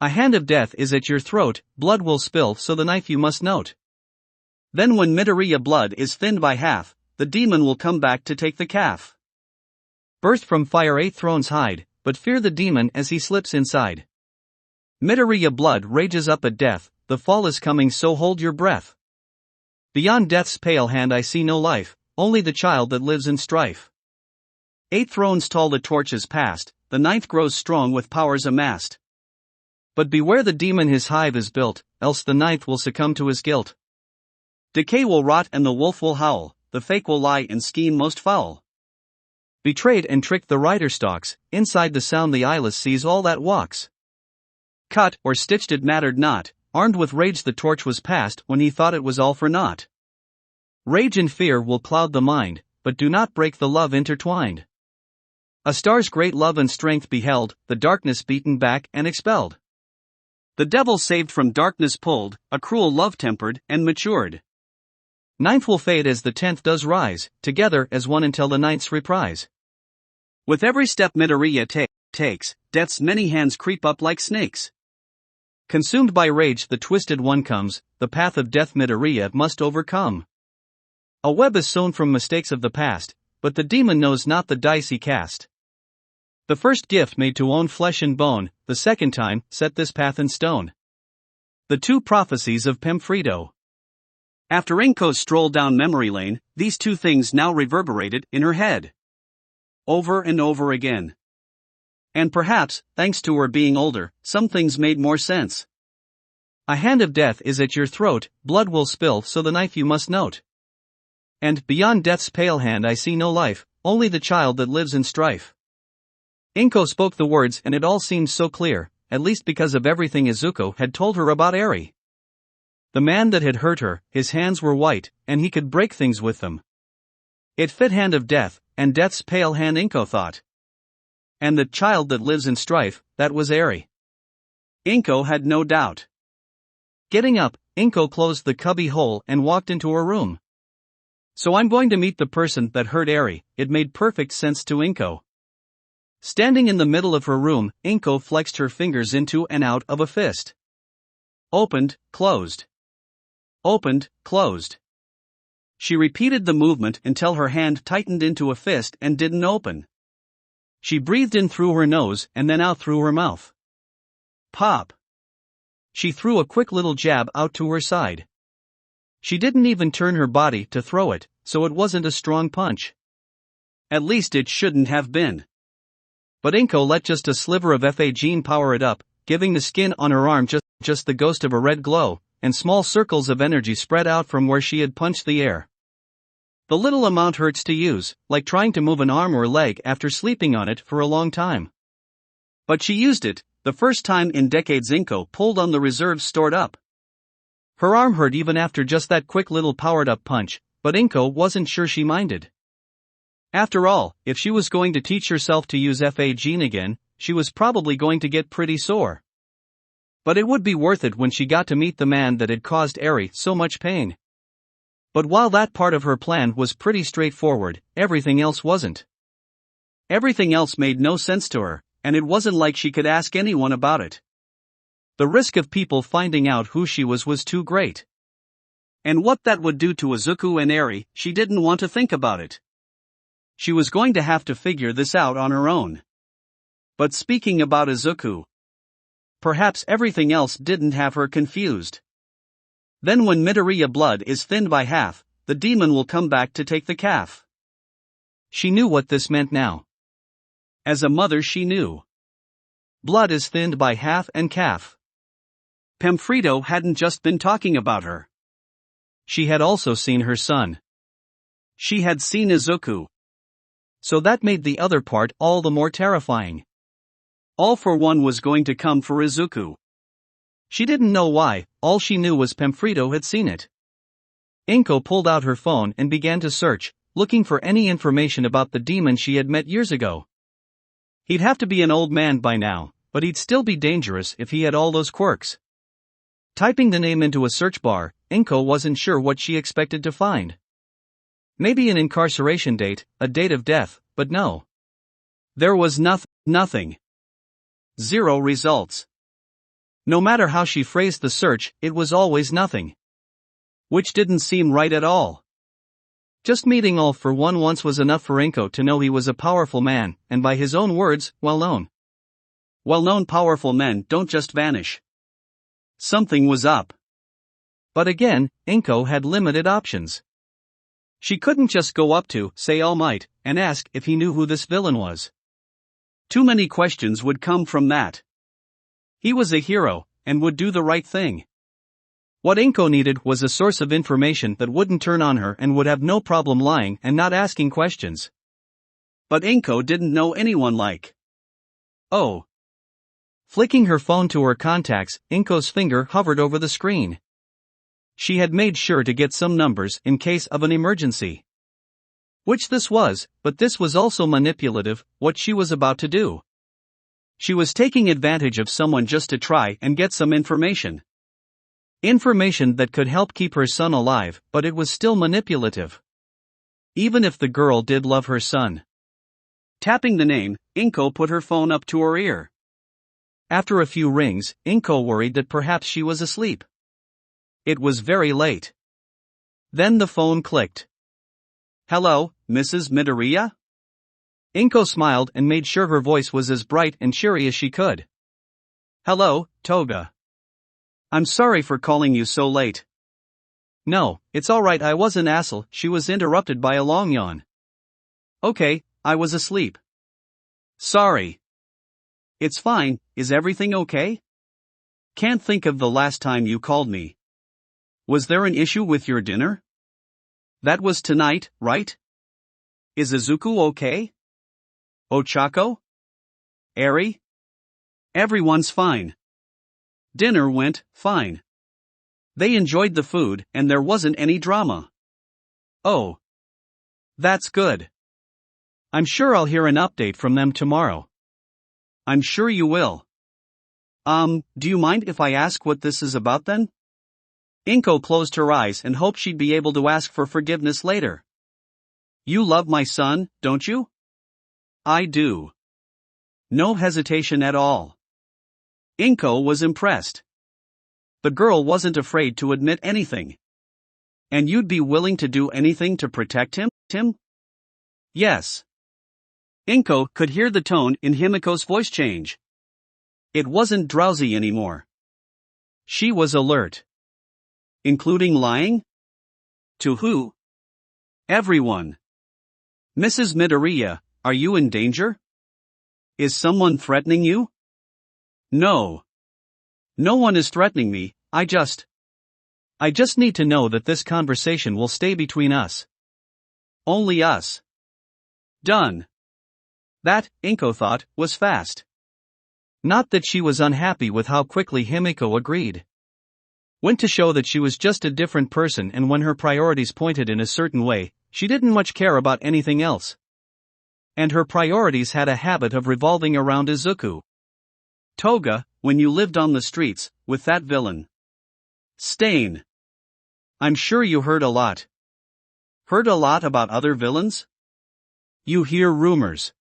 A hand of death is at your throat, blood will spill so the knife you must note. Then when Midoriya blood is thinned by half, the demon will come back to take the calf. Birth from fire 8 thrones hide, but fear the demon as he slips inside. Midoriya blood rages up at death, the fall is coming so hold your breath. Beyond death's pale hand I see no life, only the child that lives in strife. 8 thrones tall the torch is passed, the 9th grows strong with powers amassed. But beware the demon his hive is built, else the 9th will succumb to his guilt. Decay will rot and the wolf will howl, the fake will lie and scheme most foul. Betrayed and tricked the rider stalks, inside the sound the eyeless sees all that walks. Cut or stitched it mattered not, armed with rage the torch was passed when he thought it was all for naught. Rage and fear will cloud the mind, but do not break the love intertwined. A star's great love and strength beheld, the darkness beaten back and expelled. The devil saved from darkness pulled, a cruel love tempered and matured. 9th will fade as the 10th does rise, together as one until the 9th's reprise. With every step Midoriya takes, death's many hands creep up like snakes. Consumed by rage the twisted one comes, the path of death Midoriya must overcome. A web is sown from mistakes of the past, but the demon knows not the dice he cast. The first gift made to own flesh and bone, the second time set this path in stone. The 2 prophecies of Pemfredo. After Inko's stroll down memory lane, these 2 things now reverberated in her head. Over and over again. And perhaps, thanks to her being older, some things made more sense. A hand of death is at your throat, blood will spill, so the knife you must note. And, beyond death's pale hand I see no life, only the child that lives in strife. Inko spoke the words and it all seemed so clear, at least because of everything Izuku had told her about Eri. The man that had hurt her, his hands were white, and he could break things with them. It fit hand of death, and death's pale hand, Inko thought. And the child that lives in strife, that was Eri. Inko had no doubt. Getting up, Inko closed the cubby hole and walked into her room. So I'm going to meet the person that hurt Eri, it made perfect sense to Inko. Standing in the middle of her room, Inko flexed her fingers into and out of a fist. Opened, closed. Opened, closed. She repeated the movement until her hand tightened into a fist and didn't open. She breathed in through her nose and then out through her mouth. Pop. She threw a quick little jab out to her side. She didn't even turn her body to throw it, so it wasn't a strong punch. At least it shouldn't have been. But Inko let just a sliver of Fa gene power it up, giving the skin on her arm just the ghost of a red glow, and small circles of energy spread out from where she had punched the air. The little amount hurts to use, like trying to move an arm or leg after sleeping on it for a long time. But she used it, the first time in decades Inko pulled on the reserves stored up. Her arm hurt even after just that quick little powered-up punch, but Inko wasn't sure she minded. After all, if she was going to teach herself to use Fa gene again, she was probably going to get pretty sore. But it would be worth it when she got to meet the man that had caused Eri so much pain. But while that part of her plan was pretty straightforward, everything else wasn't. Everything else made no sense to her, and it wasn't like she could ask anyone about it. The risk of people finding out who she was too great. And what that would do to Izuku and Eri, she didn't want to think about it. She was going to have to figure this out on her own. But speaking about Izuku, perhaps everything else didn't have her confused. Then when Midoriya blood is thinned by half, the demon will come back to take the calf. She knew what this meant now. As a mother she knew. Blood is thinned by half and calf. Pamphredo hadn't just been talking about her. She had also seen her son. She had seen Izuku. So that made the other part all the more terrifying. All for one was going to come for Izuku. She didn't know why, all she knew was Pamphredo had seen it. Inko pulled out her phone and began to search, looking for any information about the demon she had met years ago. He'd have to be an old man by now, but he'd still be dangerous if he had all those quirks. Typing the name into a search bar, Inko wasn't sure what she expected to find. Maybe an incarceration date, a date of death, but no. There was nothing. Zero results. No matter how she phrased the search, it was always nothing. Which didn't seem right at all. Just meeting All for One once was enough for Inko to know he was a powerful man, and by his own words, well-known. Well-known powerful men don't just vanish. Something was up. But again, Inko had limited options. She couldn't just go up to, say, All Might, and ask if he knew who this villain was. Too many questions would come from that. He was a hero, and would do the right thing. What Inko needed was a source of information that wouldn't turn on her and would have no problem lying and not asking questions. But Inko didn't know anyone like. Oh. Flicking her phone to her contacts, Inko's finger hovered over the screen. She had made sure to get some numbers in case of an emergency. Which this was, but this was also manipulative, what she was about to do. She was taking advantage of someone just to try and get some information. Information that could help keep her son alive, but it was still manipulative. Even if the girl did love her son. Tapping the name, Inko put her phone up to her ear. After a few rings, Inko worried that perhaps she was asleep. It was very late. Then the phone clicked. Hello, Mrs. Midoriya? Inko smiled and made sure her voice was as bright and cheery as she could. Hello, Toga. I'm sorry for calling you so late. No, it's alright, I was an asshole, she was interrupted by a long yawn. Okay, I was asleep. Sorry. It's fine, is everything okay? Can't think of the last time you called me. Was there an issue with your dinner? That was tonight, right? Is Izuku okay? Ochako? Eri? Everyone's fine. Dinner went fine. They enjoyed the food and there wasn't any drama. Oh. That's good. I'm sure I'll hear an update from them tomorrow. I'm sure you will. Do you mind if I ask what this is about then? Inko closed her eyes and hoped she'd be able to ask for forgiveness later. You love my son, don't you? I do. No hesitation at all. Inko was impressed. The girl wasn't afraid to admit anything. And you'd be willing to do anything to protect him, Tim? Yes. Inko could hear the tone in Himiko's voice change. It wasn't drowsy anymore. She was alert. Including lying? To who? Everyone. Mrs. Midoriya, are you in danger? Is someone threatening you? No. No one is threatening me, I just need to know that this conversation will stay between us. Only us. Done. That, Inko thought, was fast. Not that she was unhappy with how quickly Himiko agreed. Went to show that she was just a different person, and when her priorities pointed in a certain way, she didn't much care about anything else. And her priorities had a habit of revolving around Izuku. Toga, when you lived on the streets, with that villain. Stain. I'm sure you heard a lot. Heard a lot about other villains? You hear rumors.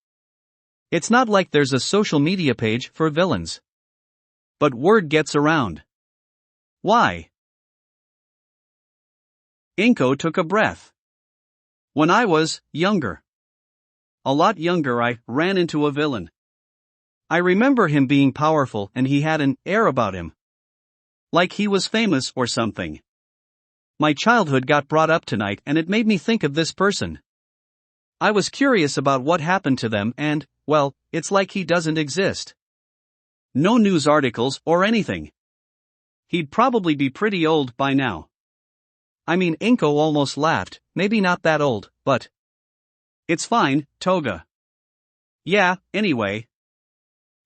It's not like there's a social media page for villains. But word gets around. Why? Inko took a breath. When I was younger. A lot younger, I ran into a villain. I remember him being powerful and he had an air about him. Like he was famous or something. My childhood got brought up tonight and it made me think of this person. I was curious about what happened to them and, well, it's like he doesn't exist. No news articles or anything. He'd probably be pretty old by now. I mean, Inko almost laughed, maybe not that old, but... It's fine, Toga. Yeah, anyway.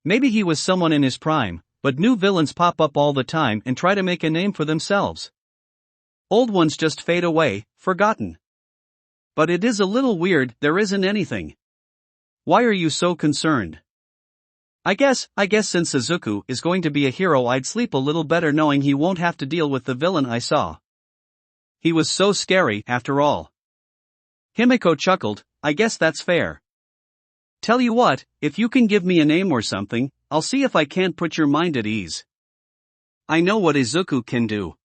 Maybe he was someone in his prime, but new villains pop up all the time and try to make a name for themselves. Old ones just fade away, forgotten. But it is a little weird, there isn't anything. Why are you so concerned? I guess since Izuku is going to be a hero, I'd sleep a little better knowing he won't have to deal with the villain I saw. He was so scary, after all. Himiko chuckled, I guess that's fair. Tell you what, if you can give me a name or something, I'll see if I can't put your mind at ease. I know what Izuku can do.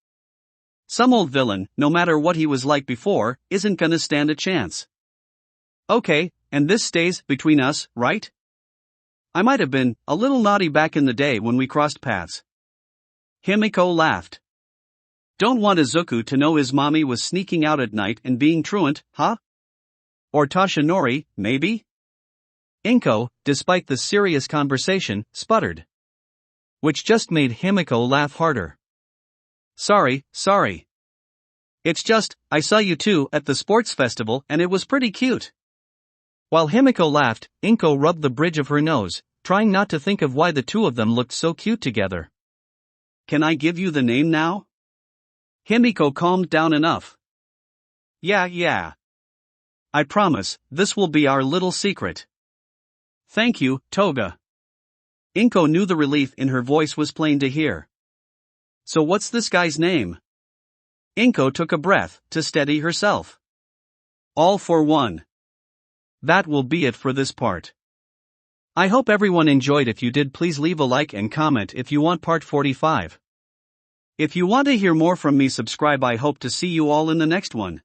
Some old villain, no matter what he was like before, isn't gonna stand a chance. Okay, and this stays between us, right? I might have been a little naughty back in the day when we crossed paths. Himiko laughed. Don't want Izuku to know his mommy was sneaking out at night and being truant, huh? Or Toshinori, maybe? Inko, despite the serious conversation, sputtered. Which just made Himiko laugh harder. Sorry. It's just, I saw you two at the sports festival and it was pretty cute. While Himiko laughed, Inko rubbed the bridge of her nose, trying not to think of why the two of them looked so cute together. Can I give you the name now? Himiko calmed down enough. Yeah. I promise, this will be our little secret. Thank you, Toga. Inko knew the relief in her voice was plain to hear. So what's this guy's name? Inko took a breath to steady herself. All for one. That will be it for this part. I hope everyone enjoyed. If you did, please leave a like and comment if you want part 45. If you want to hear more from me, subscribe. I hope to see you all in the next one.